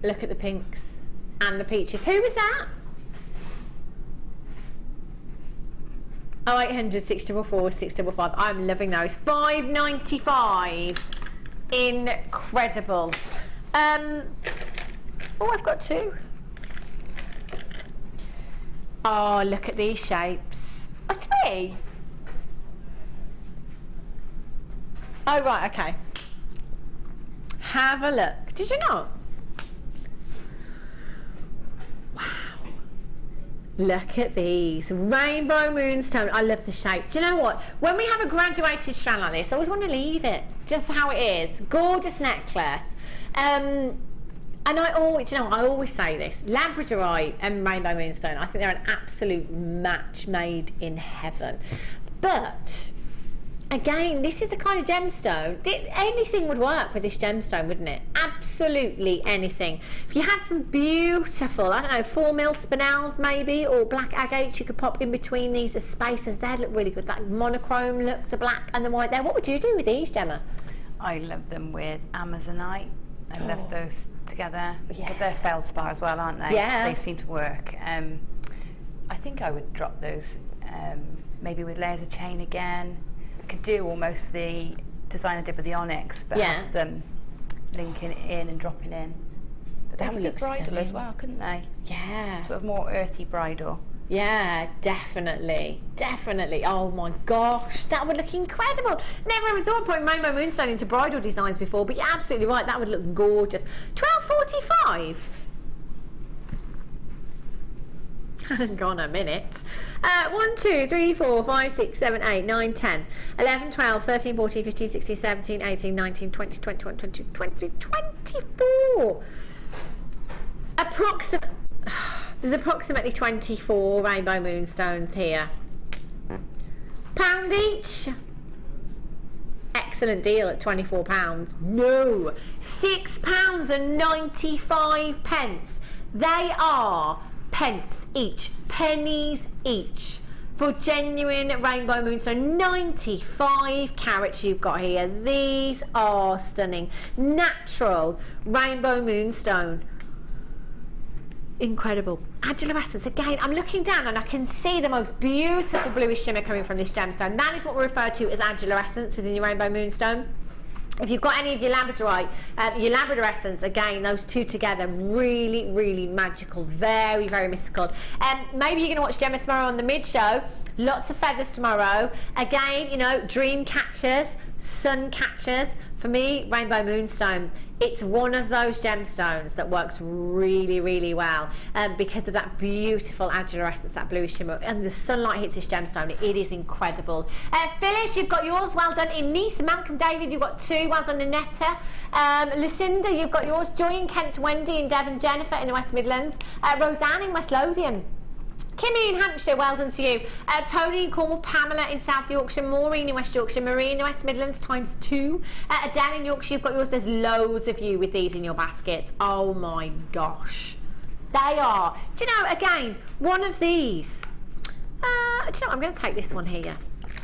Look at the pinks and the peaches. Who was that? 0800 644 655. I'm loving those. £5.95. Incredible. Oh, I've got 2. Oh, look at these shapes. Oh, 3. Oh, right, okay. Have a look. Did you not? Look at these. Rainbow moonstone. I love the shape. Do you know what? When we have a graduated strand like this, I always want to leave it just how it is. Gorgeous necklace. And I always, you know, I always say this. Labradorite and rainbow moonstone, I think they're an absolute match made in heaven. But again, this is the kind of gemstone. Anything would work with this gemstone, wouldn't it? Absolutely anything. If you had some beautiful, I don't know, 4mm spinels maybe, or black agates you could pop in between these as spaces, they'd look really good. That monochrome look, the black and the white there. What would you do with these, Gemma? I love them with Amazonite. I love those together because they're feldspar as well, aren't they? Yeah. They seem to work. I think I would drop those maybe with layers of chain again. Could do almost the design I did with the onyx, but has them linking in and dropping in. But they That could would look look bridal as stunning. well, couldn't they? Yeah. Sort of more earthy bridal. Yeah, definitely. Definitely. Oh my gosh, that would look incredible. Never ever thought of putting rainbow moonstone into bridal designs before, but you're absolutely right, that would look gorgeous. £12.45. Hang on a minute. 1, 2, 3, 4, 5, 6, 7, 8, 9, 10, 11, 12, 13, 14, 15, 16, 17, 18, 19, 20, 21, 22, 23, 24. There's approximately 24 rainbow moonstones here. £1 each. Excellent deal at £24. No, £6.95. They are pence each, pennies each, for genuine rainbow moonstone. 95 carats you've got here. These are stunning. Natural rainbow moonstone. Incredible. Agilurescence. Again, I'm looking down and I can see the most beautiful bluish shimmer coming from this gemstone. That is what we refer to as agilurescence within your rainbow moonstone. If you've got any of your Labradorite, your Labradorescence, again, those two together, really, really magical, very, very mystical. Maybe you're going to watch Gemma tomorrow on the mid-show. Lots of feathers tomorrow. Again, you know, dream catchers, sun catchers. For me, rainbow moonstone, it's one of those gemstones that works really, really well because of that beautiful agilurescence, that bluish shimmer, and the sunlight hits this gemstone. It is incredible. Phyllis, you've got yours. Well done. Enith, Malcolm, David, you've got 2. Well done, Annetta. Lucinda, you've got yours. Joy in Kent, Wendy in Devon, Jennifer in the West Midlands, Roseanne in West Lothian. Kimmy in Hampshire, well done to you. Tony in Cornwall, Pamela in South Yorkshire, Maureen in West Yorkshire, Marie in the West Midlands ×2. Adele in Yorkshire, you've got yours. There's loads of you with these in your baskets. Oh my gosh. They are. Do you know, again, one of these. Do you know, I'm going to take this one here.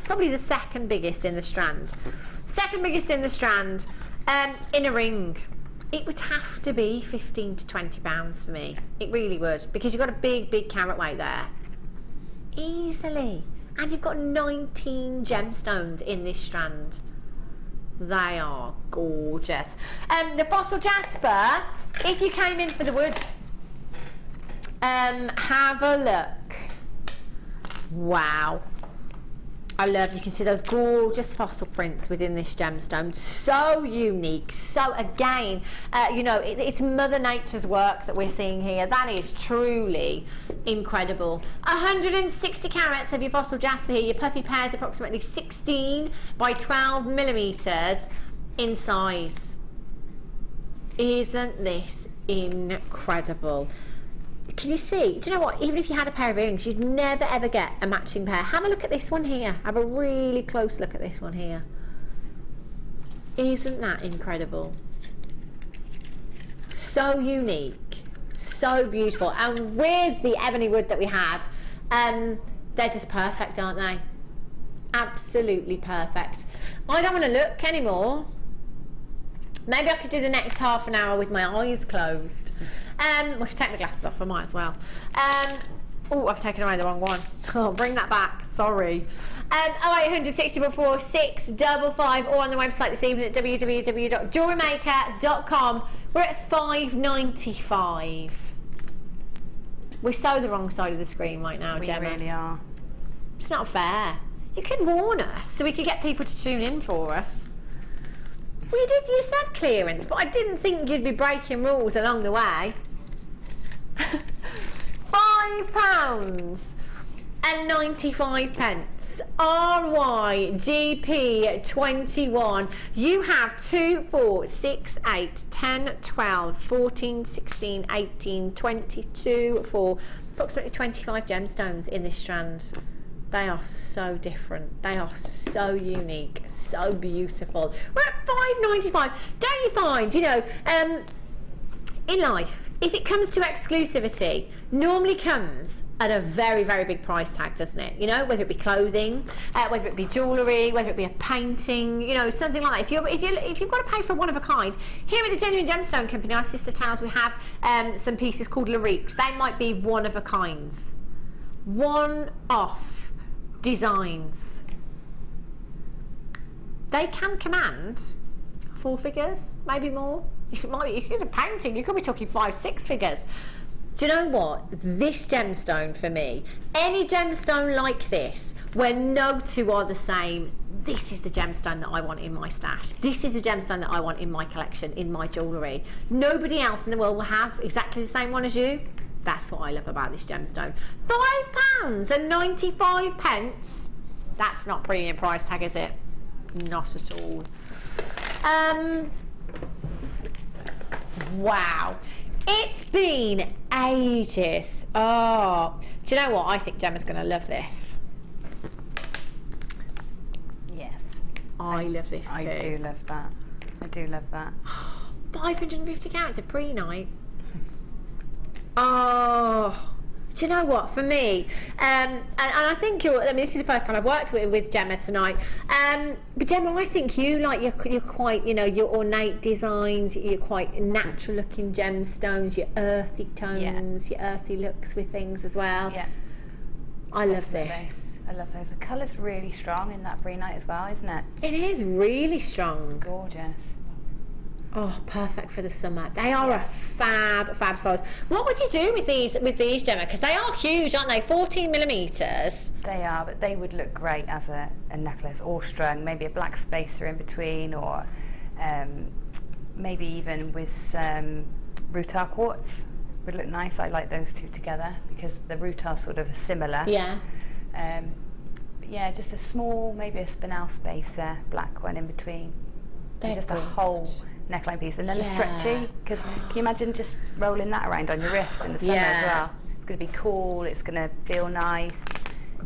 Probably the second biggest in the strand. Second biggest in the strand. In a ring. It would have to be £15 to £20 for me. It really would, because you've got a big, big carat weight there. Easily. And you've got 19 gemstones in this strand. They are gorgeous. The fossil jasper, if you came in for the wood, have a look. Wow. I love, you can see those gorgeous fossil prints within this gemstone. So unique. So again, you know, it's Mother Nature's work that we're seeing here. That is truly incredible. 160 carats of your fossil jasper here. Your puffy pears approximately 16 by 12 millimeters in size. Isn't this incredible? Can you see? Do you know what? Even if you had a pair of earrings, you'd never ever get a matching pair. Have a look at this one here. Have a really close look at this one here. Isn't that incredible? So unique, so beautiful. And with the ebony wood that we had, they're just perfect, aren't they? Absolutely perfect. I don't want to look anymore. Maybe I could do the next half an hour with my eyes closed. I should take my glasses off, I might as well. Oh, I've taken away the wrong one. Oh, bring that back, sorry. 0800 644 655 or on the website this evening at www.jewellerymaker.com. We're at $5.95. We're so the wrong side of the screen right now, Gemma. We really are. It's not fair. You could warn us so we could get people to tune in for us. Well, you said clearance, but I didn't think you'd be breaking rules along the way. £5.95. RYGP21. You have 2, 4, 6, 8, 10, 12, 14, 16, 18, 22 for approximately 25 gemstones in this strand. They are so different. They are so unique, so beautiful. We're at $5.95. Don't you find, you know, in life, if it comes to exclusivity, normally comes at a very, very big price tag, doesn't it? You know, whether it be clothing, whether it be jewellery, whether it be a painting, you know, something like that. If you've got to pay for one of a kind, here at the Genuine Gemstone Company, our sister channels, we have some pieces called lyriques. They might be one of a kinds, one-off designs. They can command 4 figures, maybe more. If it's a painting, you could be talking 5, 6 figures. Do you know what? This gemstone for me, any gemstone like this, where no two are the same, this is the gemstone that I want in my stash. This is the gemstone that I want in my collection, in my jewellery. Nobody else in the world will have exactly the same one as you. That's what I love about this gemstone. £5.95. That's not premium price tag, is it? Not at all. Wow. It's been ages. Oh, do you know what? I think Gemma's going to love this. Yes. I love this too. I do love that. I do love that. 550 carats of Prehnite. Oh, do you know what? For me, and I think this is the first time I've worked with Gemma tonight. But Gemma, I think you like you're quite, you know, your ornate designs, you're quite natural looking gemstones, your earthy tones, your earthy looks with things as well. Yeah. I love this. I love those. The colour's really strong in that Prehnite as well, isn't it? It is really strong. Gorgeous. Oh, perfect for the summer. They are a fab size. What would you do with these, Gemma? Because they are huge, aren't they? 14 millimeters. They are, but they would look great as a necklace, or strung. Maybe a black spacer in between, or maybe even with rutile quartz would look nice. I like those two together because the rutile sort of similar. Yeah. But yeah, just a small, maybe a spinel spacer, black one in between. They're just a whole neckline piece, and then the stretchy, because can you imagine just rolling that around on your wrist in the summer as well? It's going to be cool, it's going to feel nice.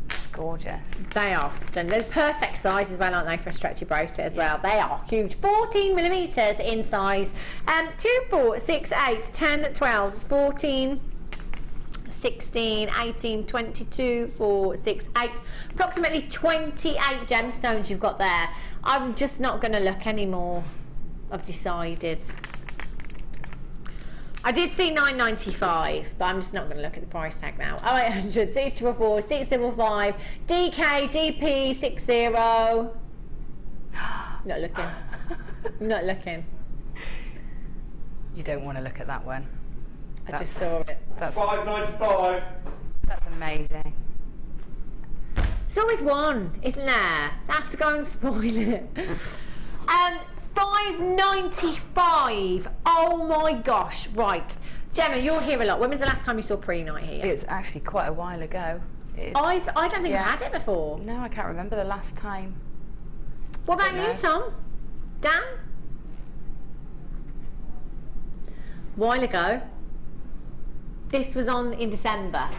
It's gorgeous. They are stunning. They're perfect size as well, aren't they, for a stretchy bracelet as well? They are huge. 14 millimeters in size. 2, 4, 6, 8, 10, 12, 14, 16, 18, 22, 4, 6, 8. Approximately 28 gemstones you've got there. I'm just not going to look anymore. I've decided. I did see $9.95, but I'm just not going to look at the price tag now. 0800 644 655 DK GP 60. Not looking. I'm not looking. You don't want to look at that one. I just saw it. That's $5.95. That's amazing. There's always one, isn't there? That's to go and spoil it. $5.95. Oh my gosh! Right, Gemma, you're here a lot. When was the last time you saw Prehnite here? It was actually quite a while ago. I don't think I've had it before. No, I can't remember the last time. What about you, Tom? Dan? While ago. This was on in December.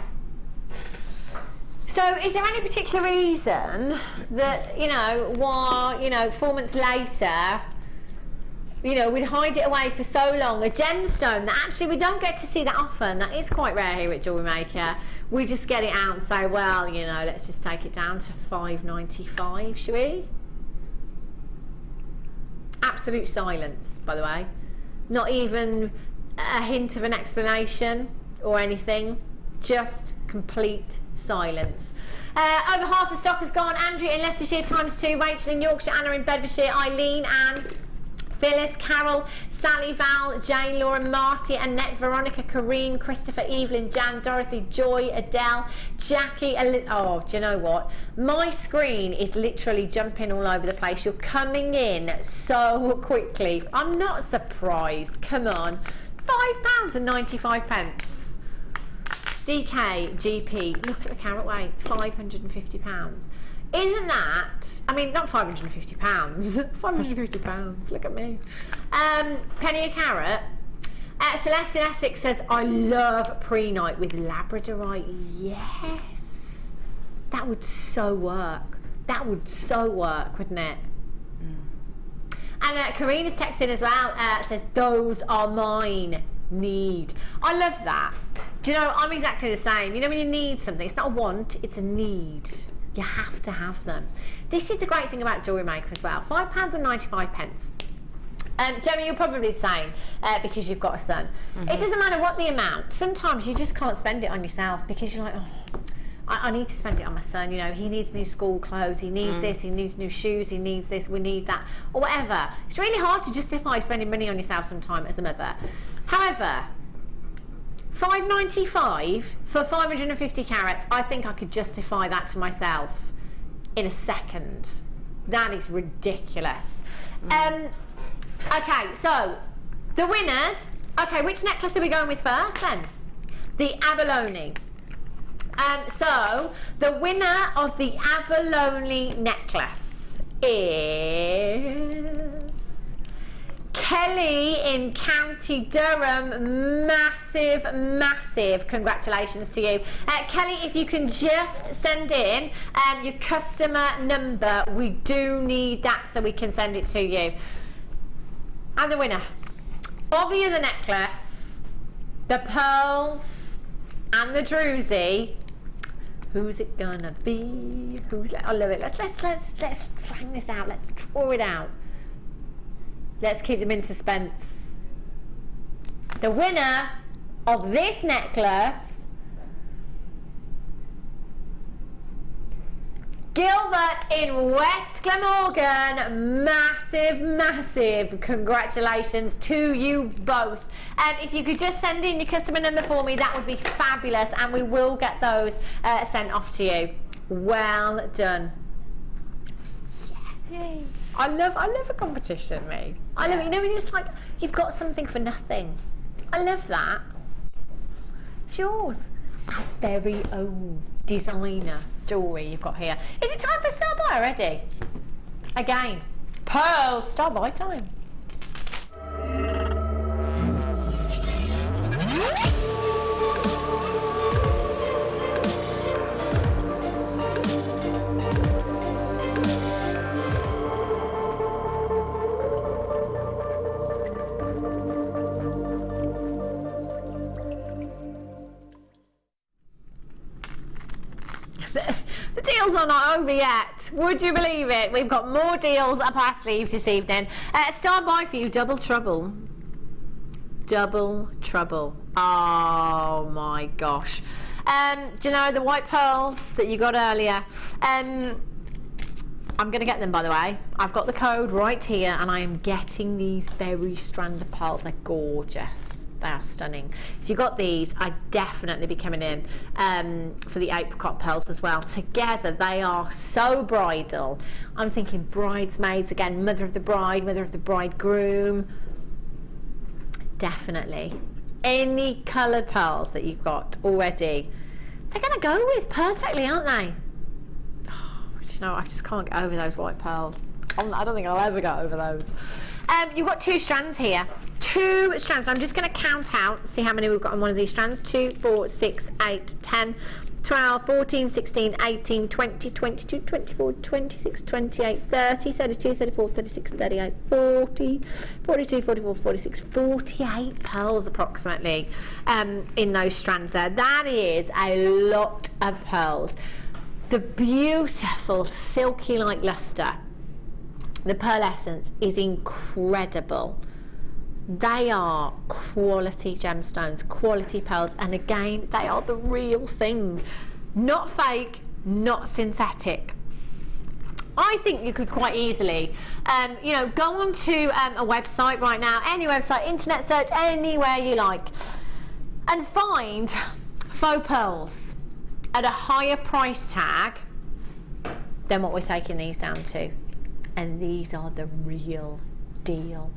So is there any particular reason that, you know, why, you know, 4 months later, you know, we'd hide it away for so long, a gemstone that actually we don't get to see that often, that is quite rare here at JewelleryMaker, we just get it out and say, well, you know, let's just take it down to $5.95, shall we? Absolute silence, by the way. Not even a hint of an explanation or anything, just complete silence. Over half the stock has gone. Andrea in Leicestershire ×2, Rachel in Yorkshire, Anna in Bedfordshire, Eileen, Anne, Phyllis, Carol, Sally, Val, Jane, Laura, Marcy, Annette, Veronica, Corrine, Christopher, Evelyn, Jan, Dorothy, Joy, Adele, Jackie. Oh, do you know what? My screen is literally jumping all over the place. You're coming in so quickly. I'm not surprised. Come on. £5.95. DK, GP, look at the carat weight, £550. Isn't that, I mean, not £550, £550, look at me. Penny a carat. Celeste in Essex says, I love Prehnite with Labradorite. Yes. That would so work. That would so work, wouldn't it? And Karina's texting as well, says, those are mine. Need. I love that. Do you know, I'm exactly the same. You know, when you need something, it's not a want, it's a need. You have to have them. This is the great thing about JewelleryMaker as well. £5.95. Gemma, you're probably the same because you've got a son. It doesn't matter what the amount. Sometimes you just can't spend it on yourself because you're like, oh, I need to spend it on my son. You know, he needs new school clothes, he needs this, he needs new shoes, he needs this, we need that, or whatever. It's really hard to justify spending money on yourself sometimes as a mother. However, $5.95 for 550 carats, I think I could justify that to myself in a second. That is ridiculous. Okay, so the winners. Okay, which necklace are we going with first then? The Abalone. So the winner of the Abalone necklace is Kelly in County Durham. Massive congratulations to you. Kelly, if you can just send in your customer number, we do need that so we can send it to you. And the winner of the other necklace, the pearls and the druzy, who's it gonna be? I love it. Let's strang this out. Let's draw it out. Let's keep them in suspense. The winner of this necklace, Gilbert in West Glamorgan. Massive congratulations to you both. If you could just send in your customer number for me, that would be fabulous, and we will get those sent off to you. Well done. Yes. I love a competition, me. I love it. You know, when you're just like, you've got something for nothing. I love that. It's yours. Our very own designer jewellery you've got here. Is it time for starbuy already? Again, pearl starbuy time. The deals are not over yet. Would you believe it? We've got more deals up our sleeves this evening. Starbuy for you, double trouble. Double trouble. Oh my gosh. Do you know the white pearls that you got earlier? I'm going to get them, by the way. I've got the code right here, and I am getting these berry strand of pearls. They're gorgeous. They are stunning. If you got these, I'd definitely be coming in for the apricot pearls as well. Together, they are so bridal. I'm thinking bridesmaids again, mother of the bride, mother of the bridegroom. Definitely. Any coloured pearls that you've got already, they're going to go with perfectly, aren't they? Oh, you know, I just can't get over those white pearls. I don't think I'll ever get over those. You've got 2 strands here. 2 strands. I'm just going to count out, see how many we've got on one of these strands. 2, 4, 6, 8, 10, 12, 14, 16, 18, 20, 22, 24, 26, 28, 30, 32, 34, 36, 38, 40, 42, 44, 46, 48 pearls approximately in those strands there. That is a lot of pearls. The beautiful silky like luster, the pearl essence is incredible. They are quality gemstones, quality pearls, and again, they are the real thing. Not fake, not synthetic. I think you could quite easily, you know, go onto a website right now, any website, internet search, anywhere you like, and find faux pearls at a higher price tag than what we're taking these down to. And these are the real deal.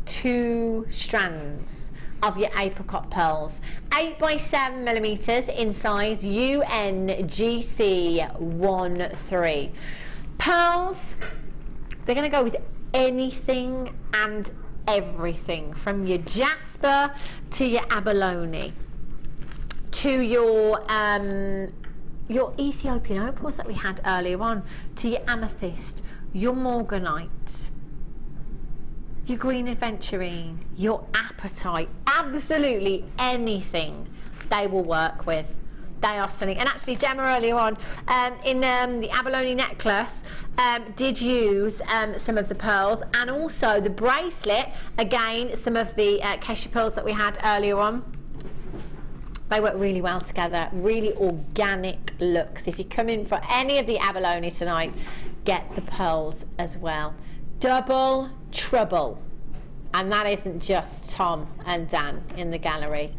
2 strands of your apricot pearls, 8 by 7 millimeters in size UNGC13. Pearls, they're going to go with anything and everything, from your jasper to your abalone to your Ethiopian opals that we had earlier on, to your amethyst, your morganite, your green aventurine, your apatite, absolutely anything they will work with. They are stunning. And actually, Gemma earlier on in the abalone necklace did use some of the pearls, and also the bracelet, again, some of the acacia pearls that we had earlier on. They work really well together, really organic looks. If you come in for any of the abalone tonight, get the pearls as well. Double trouble. And that isn't just Tom and Dan in the gallery.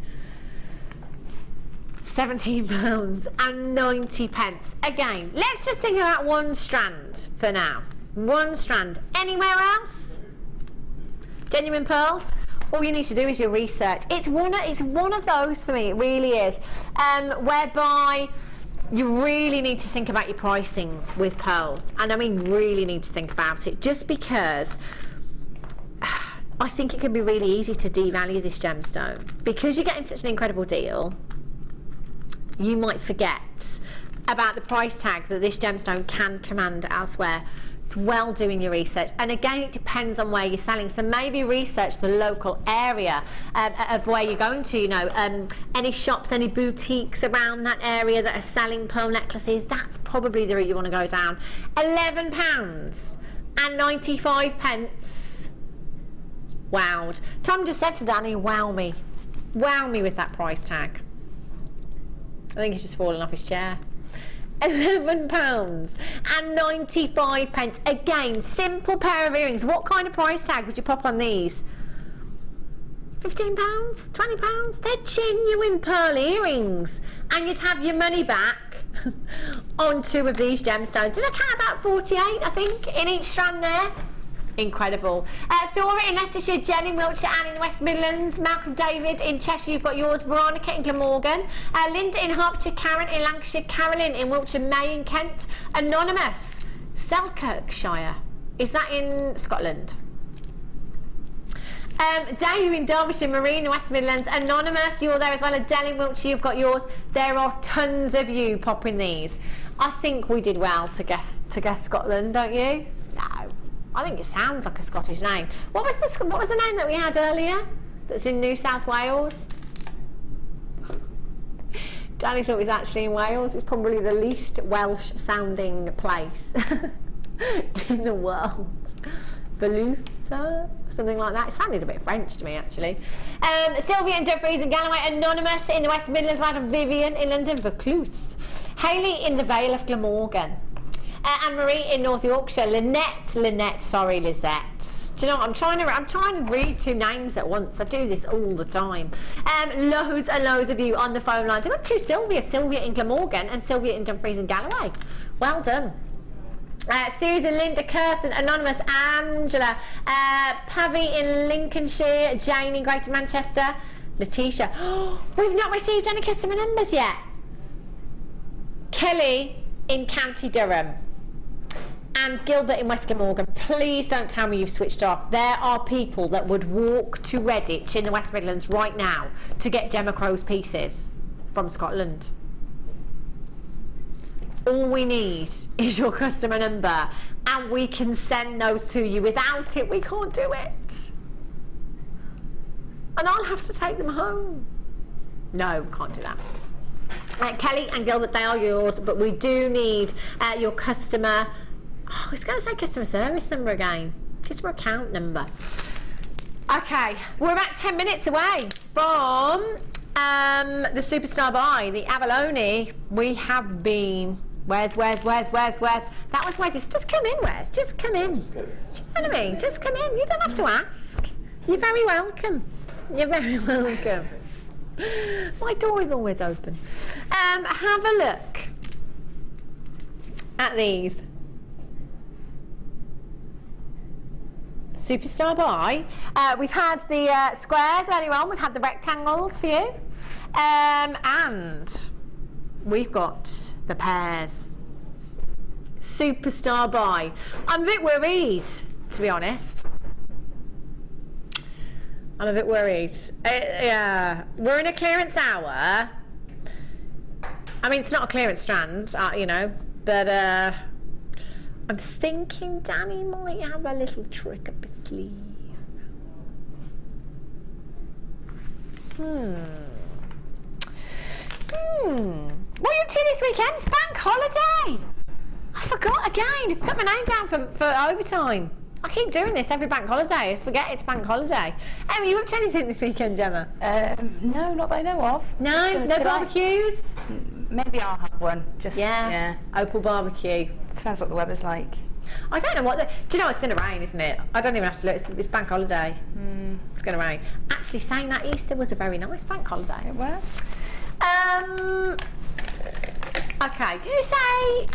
£17.90. Again, let's just think about 1 strand for now. 1 strand. Anywhere else? Genuine pearls? All you need to do is your research. It's one of those for me, it really is, whereby you really need to think about your pricing with pearls. And I mean really need to think about it, just because I think it can be really easy to devalue this gemstone. Because you're getting such an incredible deal, you might forget about the price tag that this gemstone can command elsewhere. It's well doing your research, and again, it depends on where you're selling, so maybe research the local area of where you're going to, you know, any shops, any boutiques around that area that are selling pearl necklaces. That's probably the route you want to go down. £11.95. Wowed. Tom just said to Danny, wow me with that price tag. I think he's just fallen off his chair. £11.95. Again, simple pair of earrings. What kind of price tag would you pop on these? £15? £20? They're genuine pearl earrings. And you'd have your money back on 2 of these gemstones. Did I count about 48, I think, in each strand there? Incredible. Thora in Leicestershire, Jen in Wiltshire, Anne in the West Midlands, Malcolm David in Cheshire, you've got yours, Veronica in Glamorgan, Linda in Hertfordshire, Karen in Lancashire, Carolyn in Wiltshire, May in Kent, Anonymous, Selkirkshire, is that in Scotland? Dave in Derbyshire, Marine in West Midlands, Anonymous, you're there as well, Adele in Wiltshire, you've got yours. There are tons of you popping these. I think we did well to guess Scotland, don't you? No. I think it sounds like a Scottish name. What was the name that we had earlier that's in New South Wales? Danny thought it was actually in Wales. It's probably the least Welsh sounding place in the world. Belusa? Something like that. It sounded a bit French to me, actually. Sylvia in Dumfries and Galloway, Anonymous in the West Midlands, Madam Vivian in London, Vaucluse. Hayley in the Vale of Glamorgan. Anne-Marie in North Yorkshire. Lynette, sorry, Lizette. Do you know what, I'm trying to read 2 names at once. I do this all the time. Loads and loads of you on the phone lines. I've got 2 Sylvia in Glamorgan and Sylvia in Dumfries and Galloway. Well done. Susan, Linda, Kirsten, Anonymous, Angela, Pavi in Lincolnshire, Jane in Greater Manchester, Letitia. We've not received any customer numbers yet. Kelly in County Durham and Gilbert in West Glamorgan. Please don't tell me you've switched off. There are people that would walk to Redditch in the West Midlands right now to get Gemma Crow's pieces from Scotland. All we need is your customer number and we can send those to you. Without it, we can't do it. And I'll have to take them home. No, can't do that. Kelly and Gilbert, they are yours, but we do need your customer... Oh, it's going to say customer service number again. Customer account number. Okay, we're about 10 minutes away from the Superstar Buy, the Abalone. We have been... Where's? That was Wes. Just come in, Wes. Just come in. Do you know what I mean? Just come in. You don't have to ask. You're very welcome. You're very welcome. My door is always open. Have a look at these. Superstar Buy. We've had the squares earlier on. We've had the rectangles for you. And we've got the pears. Superstar Buy. I'm a bit worried, to be honest. I'm a bit worried. Yeah, we're in a clearance hour. I mean, it's not a clearance strand, you know, but I'm thinking Danny might have a little trick up his sleeve. What are you up to this weekend? It's bank holiday. I forgot again. Put my name down for overtime. I keep doing this every bank holiday. I forget it's bank holiday. Are you up to anything this weekend, Gemma? No, not that I know of. No barbecues? Maybe I'll have one. Just yeah. Opal barbecue. Depends what the weather's like. I don't know what do you know it's going to rain, isn't it? I don't even have to look. It's bank holiday. It's going to rain. Actually, saying that, Easter was a very nice bank holiday. It was. Okay, did you say...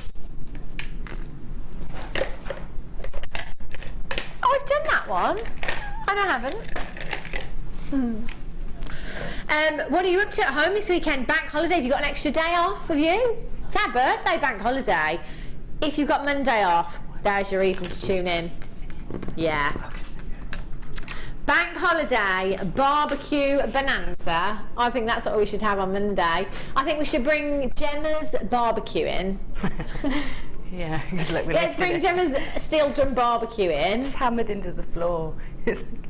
Oh, I've done that one. I haven't. What are you up to at home this weekend? Bank holiday? Have you got an extra day off, have you? It's our birthday bank holiday. If you've got Monday off, there's your reason to tune in. Yeah. Bank holiday, barbecue bonanza. I think that's what we should have on Monday. I think we should bring Gemma's barbecue in. Yeah, good luck with Let's bring Gemma's steel drum barbecue in. It's hammered into the floor.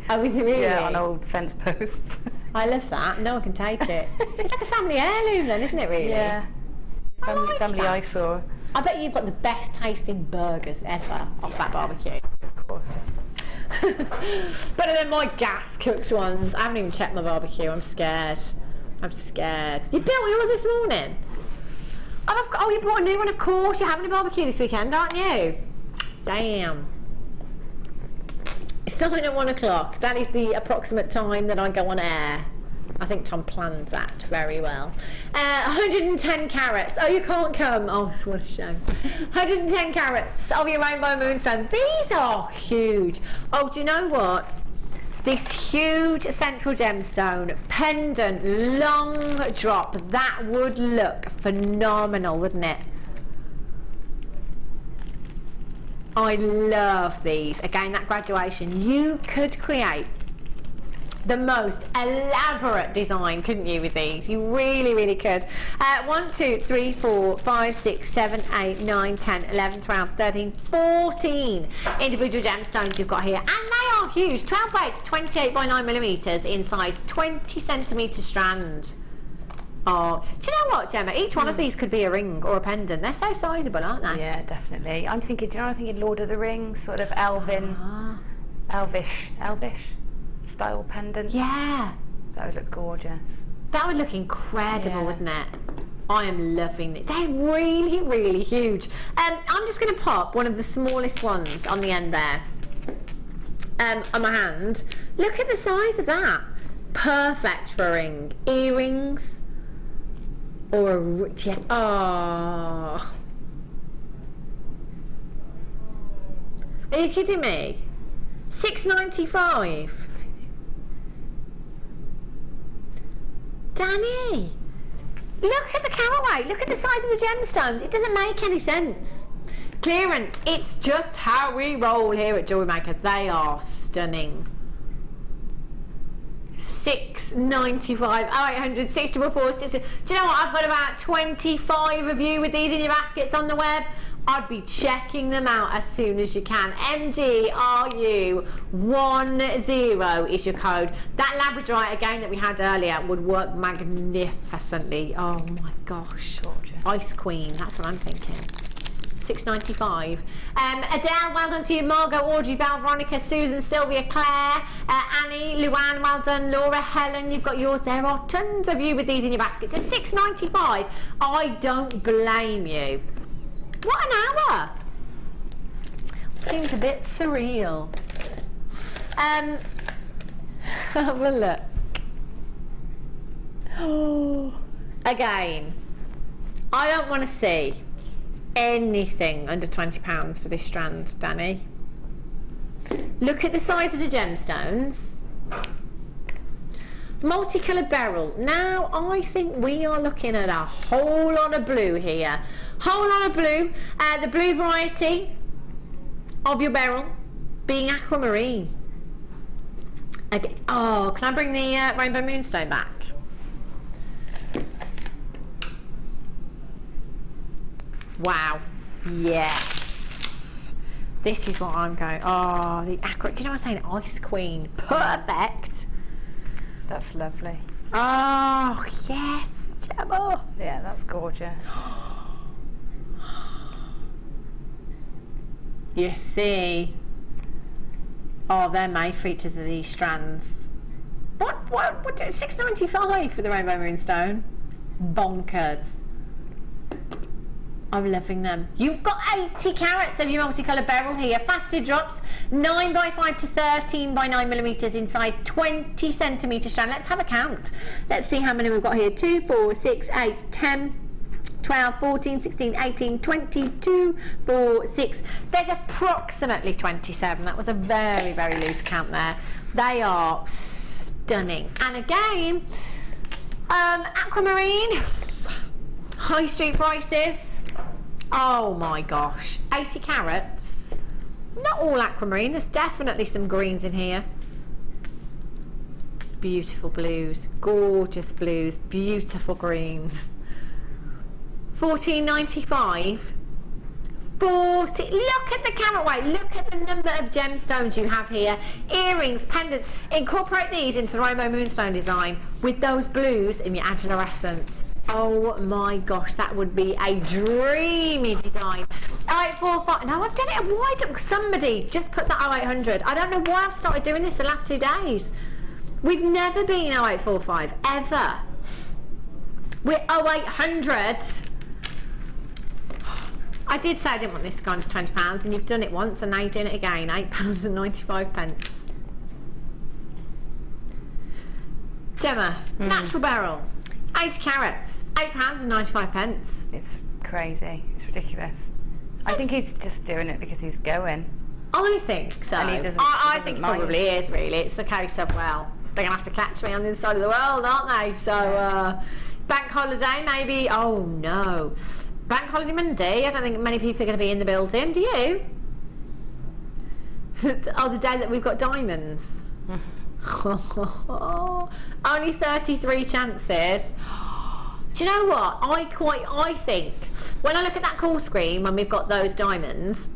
Oh, is it really? Yeah, on old fence posts. I love that. No one can take it. It's like a family heirloom then, isn't it, really? Yeah. Family eyesore. I bet you've got the best tasting burgers ever off that barbecue. Of course. Better than my gas cooked ones. I haven't even checked my barbecue. I'm scared. You built yours this morning? Oh, you bought a new one, of course. You're having a barbecue this weekend, aren't you? Damn. It's starting at 1 o'clock. That is the approximate time that I go on air. I think Tom planned that very well. 110 carats. Oh, you can't come. Oh, what a shame. 110 carats of your rainbow moonstone. These are huge. Oh, do you know what? This huge central gemstone, pendant, long drop, that would look phenomenal, wouldn't it? I love these. Again, that graduation. You could create the most elaborate design, couldn't you, with these? You really, really could. 1, 2, 3, 4, 5, 6, 7, 8, 9, 10, 11, 12, 13, 14 individual gemstones you've got here. And they are huge. 12 by 8 to 28 by 9 millimeters in size, 20 centimetre strand. Oh, do you know what, Gemma? Each one of these could be a ring or a pendant. They're so sizable, aren't they? Yeah, definitely. I'm thinking, do you know, I'm thinking Lord of the Rings, sort of elvish style pendants. Yeah. That would look gorgeous. That would look incredible, wouldn't it? I am loving it. They're really, really huge. I'm just going to pop one of the smallest ones on the end there on my hand. Look at the size of that. Perfect for a ring. Earrings or a... Yeah. Oh. Are you kidding me? $6.95. Danny, look at the carat weight. Look at the size of the gemstones. It doesn't make any sense. Clearance. It's just how we roll here at JewelleryMaker. They are stunning. $6.95, 0800 644 60. Do you know what? I've got about 25 of you with these in your baskets on the web. I'd be checking them out as soon as you can. MGRU10 is your code. That Labradorite again that we had earlier would work magnificently. Oh my gosh. Gorgeous. Ice Queen, that's what I'm thinking. $6.95. Adele, well done to you. Margot, Audrey, Val, Veronica, Susan, Sylvia, Claire, Annie, Luann, well done. Laura, Helen, you've got yours. There are tons of you with these in your baskets. It's $6.95. I don't blame you. What an hour! Seems a bit surreal. Have a look. Oh, again, I don't want to see anything under £20 for this strand, Danny. Look at the size of the gemstones. Multicolored Beryl. Now I think we are looking at a whole lot of blue here. Whole lot of blue. The blue variety of your Beryl being Aquamarine. Okay. Oh, can I bring the rainbow moonstone back? Wow. Yes. This is what I'm going. Oh, the aqua. Do you know what I'm saying? Ice Queen. Perfect. That's lovely. Oh, yes, Gemma. Yeah, that's gorgeous. You see. Oh, they're my features of these strands. What $6.95 for the rainbow moonstone? Bonkers. I'm loving them. You've got 80 carats of your multicolored Beryl here. Faceted drops, 9x5 to 13x9mm in size, 20 centimetre strand. Let's have a count. Let's see how many we've got here. 2, 4, 6, 8, 10, 12, 14, 16, 18, 22, 4, 6. There's approximately 27. That was a very, very loose count there. They are stunning. And again, Aquamarine, high street prices. Oh my gosh, 80 carats. Not all aquamarine, there's definitely some greens in here. Beautiful blues, gorgeous blues, beautiful greens. $14.95. 40. Look at the carat weight, look at the number of gemstones you have here. Earrings, pendants. Incorporate these into the rainbow moonstone design with those blues in your adolescence. Oh my gosh, that would be a dreamy design. 0845. No, I've done it. Why don't somebody just put that 0800? I don't know why I've started doing this the last 2 days. We've never been 0845 ever. We're 0800. I did say I didn't want this to go on to £20, and you've done it once, and now you're doing it again. £8.95. Gemma, natural Beryl. 80 carats, £8.95. It's crazy. It's ridiculous. I think he's just doing it because he's going. I think so. And he doesn't, I think probably is, really. It's a case of, well, they're going to have to catch me on the other side of the world, aren't they? So, bank holiday, maybe. Oh, no. Bank holiday Monday. I don't think many people are going to be in the building. Do you? Oh, the day that we've got diamonds. Only 33 chances. Do you know what? I think when I look at that call screen when we've got those diamonds,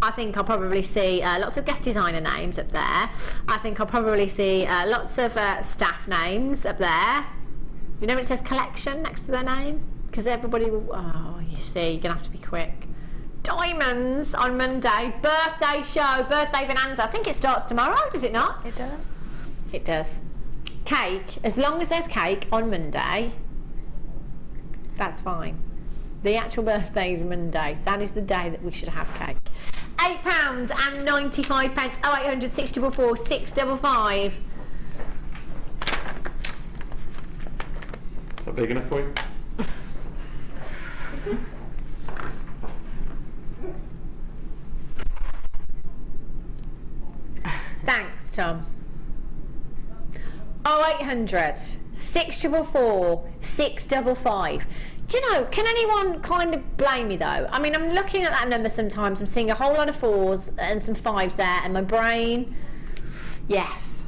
I think I'll probably see lots of guest designer names up there. I think I'll probably see lots of staff names up there. You know when it says collection next to their name? Because everybody will, oh, you see, you're gonna have to be quick. Diamonds on Monday, birthday show, birthday bonanza. I think it starts tomorrow, does it not? It does. It does. Cake, as long as there's cake on Monday, That's fine. The actual birthday is Monday. That is the day that we should have cake. £8.95. 0800 644 655. Is that big enough for you? Thanks, Tom. 0800 644 655. Do you know, can anyone kind of blame me though? I mean, I'm looking at that number sometimes, I'm seeing a whole lot of 4s and some 5s there, and my brain, yes.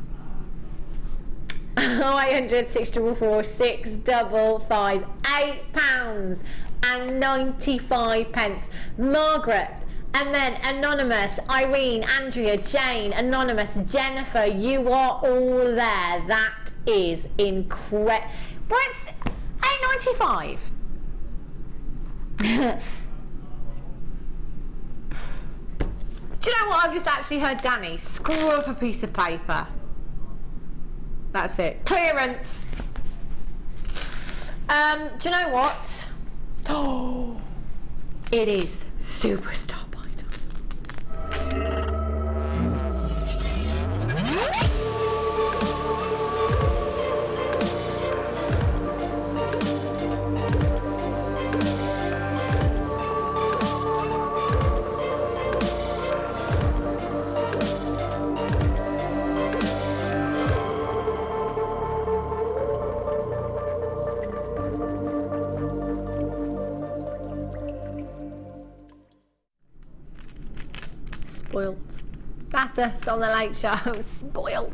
0800 644 655. £8.95. Margaret, and then Anonymous, Irene, Andrea, Jane, Anonymous, Jennifer, you are all there. That is incredible. Well, it's £8.95. Do you know what? I've just actually heard Danny screw up a piece of paper. That's it. Clearance. Do you know what? Oh, it is Superstar. Spoilt. That's us on the late show. Spoilt.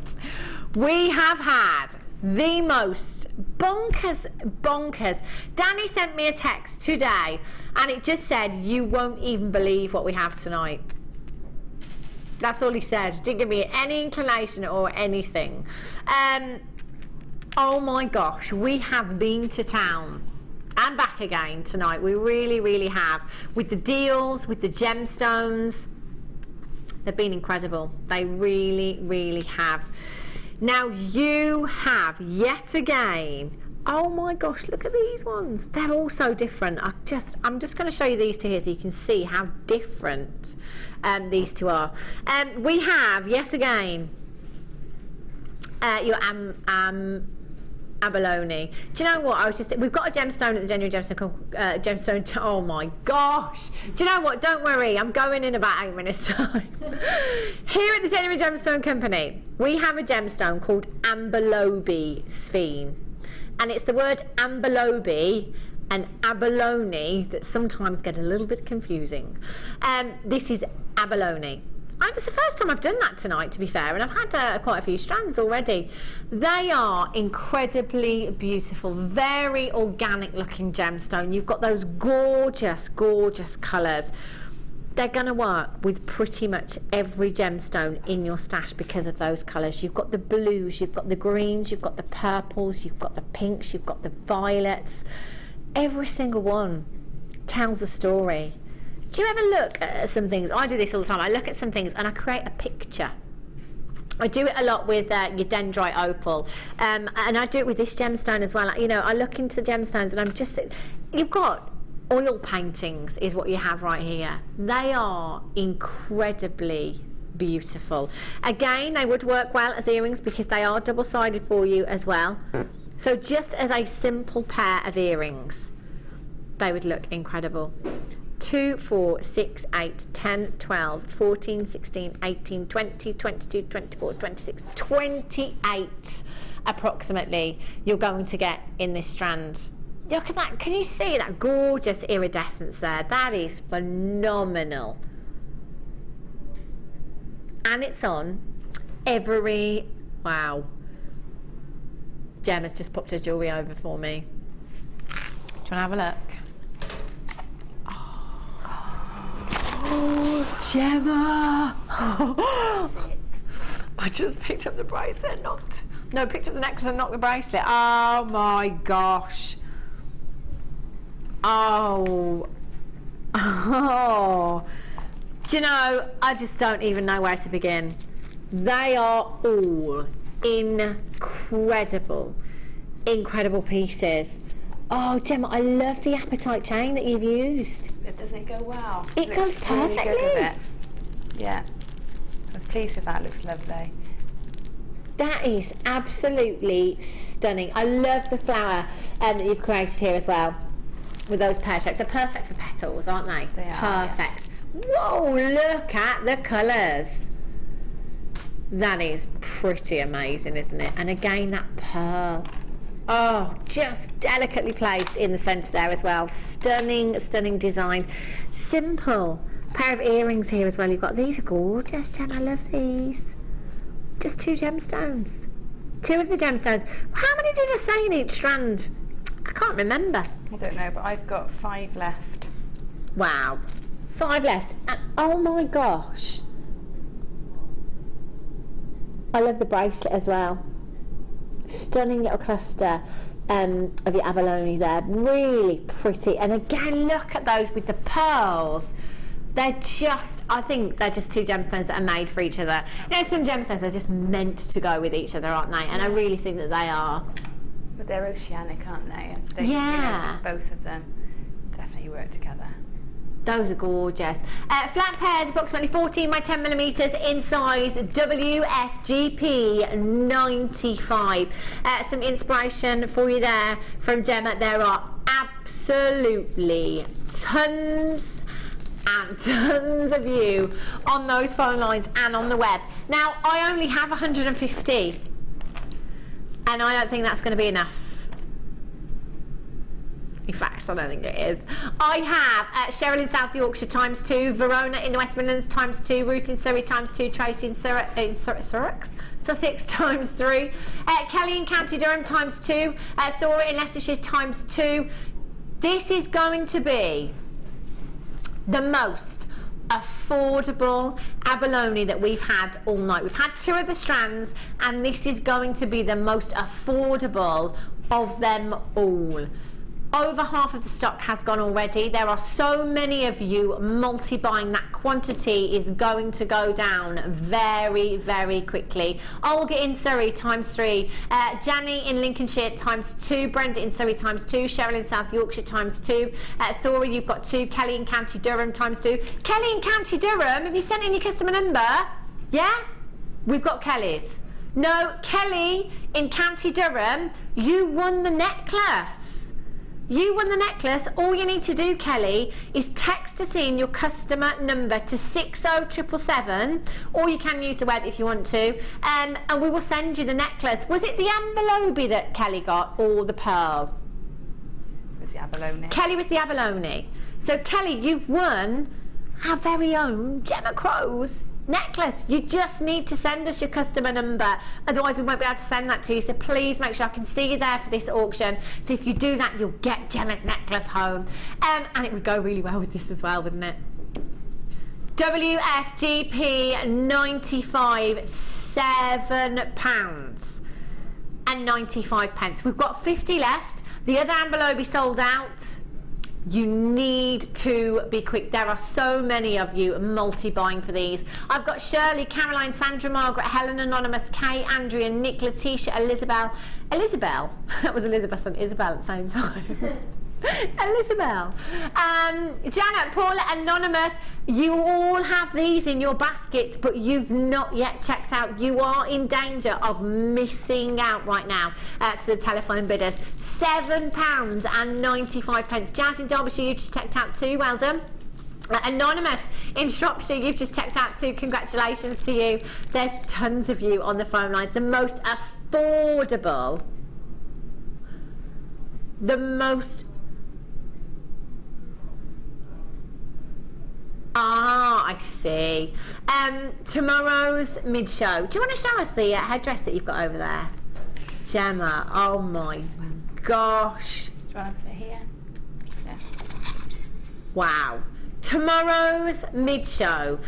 We have had the most bonkers. Danny sent me a text today and it just said, you won't even believe what we have tonight. That's all he said. Didn't give me any inclination or anything. Oh my gosh, we have been to town and back again tonight. We really have. With the deals, with the gemstones. They've been incredible. They really have. Now you have yet again, oh my gosh, look at these ones. They're all so different. I'm just going to show you these two here so you can see how different these two are. We have yet again your Abalone. Do you know what? We've got a gemstone at the Genuine Gemstone called Gemstone. Oh my gosh. Do you know what? Don't worry. I'm going in about 8 minutes time. Here at the Genuine Gemstone Company, we have a gemstone called Abalone Sphene. And it's the word Abalone and Abalone that sometimes get a little bit confusing. This is Abalone. It's the first time I've done that tonight, to be fair, and I've had quite a few strands already. They are incredibly beautiful, very organic looking gemstone. You've got those gorgeous colours. They're going to work with pretty much every gemstone in your stash because of those colours. You've got the blues, you've got the greens, you've got the purples, you've got the pinks, you've got the violets. Every single one tells a story. Do you ever look at some things? I do this all the time. I look at some things and I create a picture. I do it a lot with your dendrite opal, and I do it with this gemstone as well. You know, I look into gemstones and you've got oil paintings is what you have right here. They are incredibly beautiful. Again, they would work well as earrings because they are double-sided for you as well. So just as a simple pair of earrings, they would look incredible. 2, 4, 6, 8, 10, 12, 14, 16, 18, 20, 22, 24, 26, 28 approximately you're going to get in this strand. Look at that. Can you see that gorgeous iridescence there? That is phenomenal. And it's on every... Wow. Gemma's just popped her jewellery over for me. Do you want to have a look? Oh, Gemma! I just picked up the bracelet, picked up the necklace and knocked the bracelet. Oh my gosh. Oh. Do you know, I just don't even know where to begin. They are all incredible pieces. Oh, Gemma, I love the apatite chain that you've used. Doesn't it go well? It goes perfectly. Really good with it. Yeah, I was pleased with that. Looks lovely. That is absolutely stunning. I love the flower that you've created here as well, with those pear shapes. They're perfect for petals, aren't they? They are. Perfect. Yeah. Whoa, look at the colours. That is pretty amazing, isn't it? And again, that pearl. Oh, just delicately placed in the centre there as well. Stunning, stunning design. Simple. Pair of earrings here as well. You've got these are gorgeous, Jen. I love these. Just 2 gemstones. 2 of the gemstones. How many did I say in each strand? I can't remember. I don't know, but I've got 5 left. Wow. 5 left. And oh my gosh. I love the bracelet as well. Stunning little cluster of your abalone there. Really pretty. And again, look at those with the pearls. They're just, I think they're just 2 gemstones that are made for each other. You know, some gemstones are just meant to go with each other, aren't they? And I really think that they are. But they're oceanic, aren't they? They yeah. You know, both of them definitely work together. Those are gorgeous. Flat pairs, approximately 14 by 10 millimeters in size WFGP 95. Some inspiration for you there from Gemma. There are absolutely tons and tons of you on those phone lines and on the web. Now, I only have 150, and I don't think that's going to be enough. In fact, I don't think it is. I have Cheryl in South Yorkshire ×2, Verona in the West Midlands ×2, Ruth in Surrey ×2, Tracy in Sussex ×3, Kelly in County Durham ×2, Thora in Leicestershire ×2. This is going to be the most affordable abalone that we've had all night. We've had 2 of the strands, and this is going to be the most affordable of them all. Over half of the stock has gone already. There are so many of you multi-buying. That quantity is going to go down very, very quickly. Olga in Surrey ×3, Janny in Lincolnshire ×2, Brenda in Surrey ×2, Cheryl in South Yorkshire ×2, Thora, you've got 2, Kelly in County Durham ×2. Kelly in County Durham, have you sent in your customer number? Yeah? We've got Kelly's. No, Kelly in County Durham, you won the necklace. You won the necklace. All you need to do, Kelly, is text us in your customer number to 60777, or you can use the web if you want to, and we will send you the necklace. Was it the abalone that Kelly got, or the pearl? It was the abalone. Kelly was the abalone. So, Kelly, you've won our very own Gemma Crow's necklace. You just need to send us your customer number, otherwise we won't be able to send that to you. So please make sure I can see you there for this auction. So if you do that, you'll get Gemma's necklace home, and it would go really well with this as well, wouldn't it? WFGP 95, £7.95. We've got 50 left. The other envelope will be sold out. You need to be quick. There are so many of you multi-buying for these. I've got Shirley, Caroline, Sandra, Margaret, Helen, Anonymous, Kay, Andrea, Nick, Letitia, Elizabeth. That was Elizabeth and Isabel at the same time. Elizabeth. Janet, Paula, Anonymous, you all have these in your baskets, but you've not yet checked out. You are in danger of missing out right now to the telephone bidders. £7.95. Jazz in Derbyshire, you just checked out too. Well done. Anonymous in Shropshire, you've just checked out too. Congratulations to you. There's tons of you on the phone lines. The most affordable, the most... Ah, I see. Tomorrow's mid-show. Do you want to show us the headdress that you've got over there? Gemma, oh my gosh. Do you want to put it here? Yeah. Wow. Tomorrow's mid-show.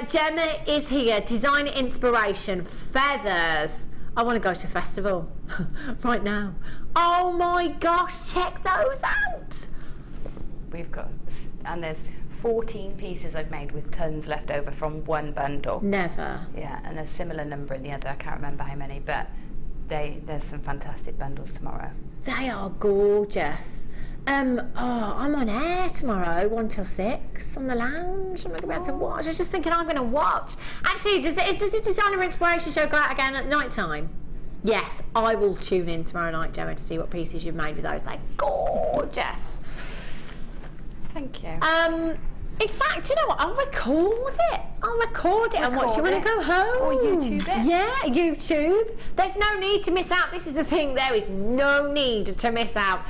Gemma is here. Designer inspiration. Feathers. I want to go to a festival right now. Oh my gosh, check those out. We've got, and there's 14 pieces I've made with tons left over from one bundle. Never. Yeah, and a similar number in the other. I can't remember how many, but there's some fantastic bundles tomorrow. They are gorgeous. I'm on air tomorrow, 1 till 6 on the lounge. I'm not going to be able to watch. I was just thinking I'm going to watch. Actually, does the Designer Inspiration show go out again at night time? Yes, I will tune in tomorrow night, Gemma, to see what pieces you've made with those. They're gorgeous. Thank you. In fact, you know what? I'll record it. And watch it when I go home. Or YouTube it. Yeah, YouTube. There's no need to miss out. This is the thing. There is no need to miss out.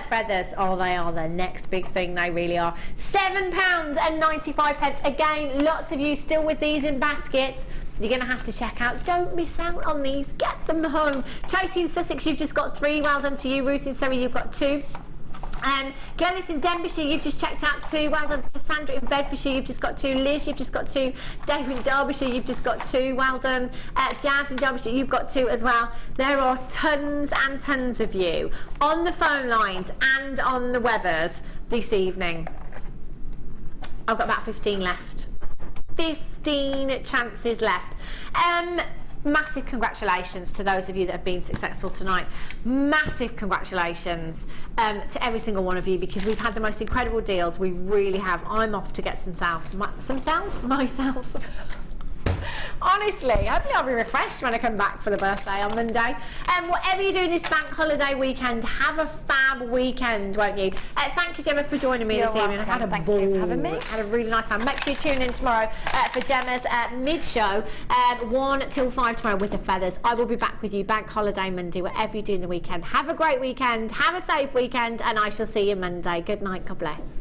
Feathers. Oh, they are the next big thing. They really are. £7.95. Again, lots of you still with these in baskets. You're going to have to check out. Don't miss out on these. Get them home. Tracy in Sussex, you've just got 3. Well done to you. Ruth in Surrey, you've got 2. Glennis in Denbighshire, you've just checked out 2. Well done. Cassandra in Bedfordshire, you've just got 2. Liz, you've just got 2. Dave in Derbyshire, you've just got 2. Well done. Jazz in Derbyshire, you've got 2 as well. There are tons and tons of you on the phone lines and on the weathers this evening. I've got about 15 left. 15 chances left. Massive congratulations to those of you that have been successful tonight. Massive congratulations to every single one of you, because we've had the most incredible deals. We really have. I'm off to get myself. Honestly, hopefully I'll be refreshed when I come back for the birthday on Monday. Whatever you're doing this bank holiday weekend, have a fab weekend, won't you? Thank you, Gemma, for joining me this evening. I've had a ball. Thank you for having me. Had a really nice time. Make sure you tune in tomorrow for Gemma's mid-show, 1 till 5 tomorrow with the feathers. I will be back with you bank holiday Monday, whatever you do in the weekend. Have a great weekend, have a safe weekend, and I shall see you Monday. Good night, God bless.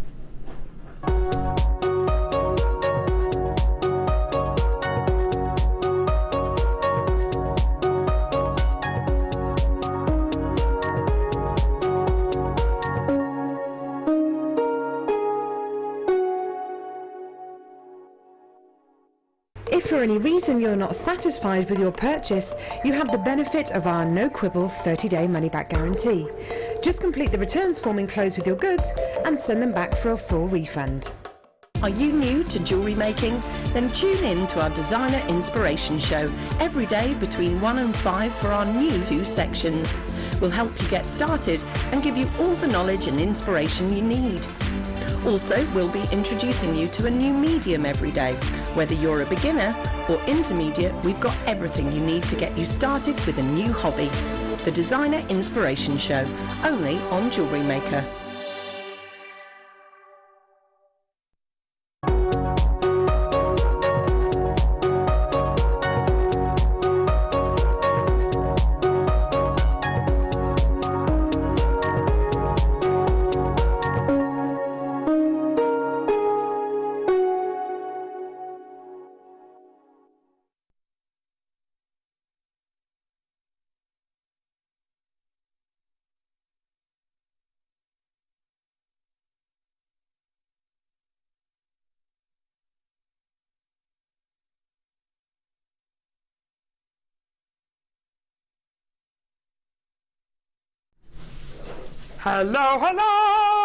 If for any reason you're not satisfied with your purchase, you have the benefit of our no-quibble 30-day money-back guarantee. Just complete the returns form enclosed with your goods and send them back for a full refund. Are you new to jewellery making? Then tune in to our Designer Inspiration Show every day between 1 and 5 for our new 2 sections. We'll help you get started and give you all the knowledge and inspiration you need. Also, we'll be introducing you to a new medium every day. Whether you're a beginner or intermediate, we've got everything you need to get you started with a new hobby. The Designer Inspiration Show, only on Jewellery Maker. Hello, hello!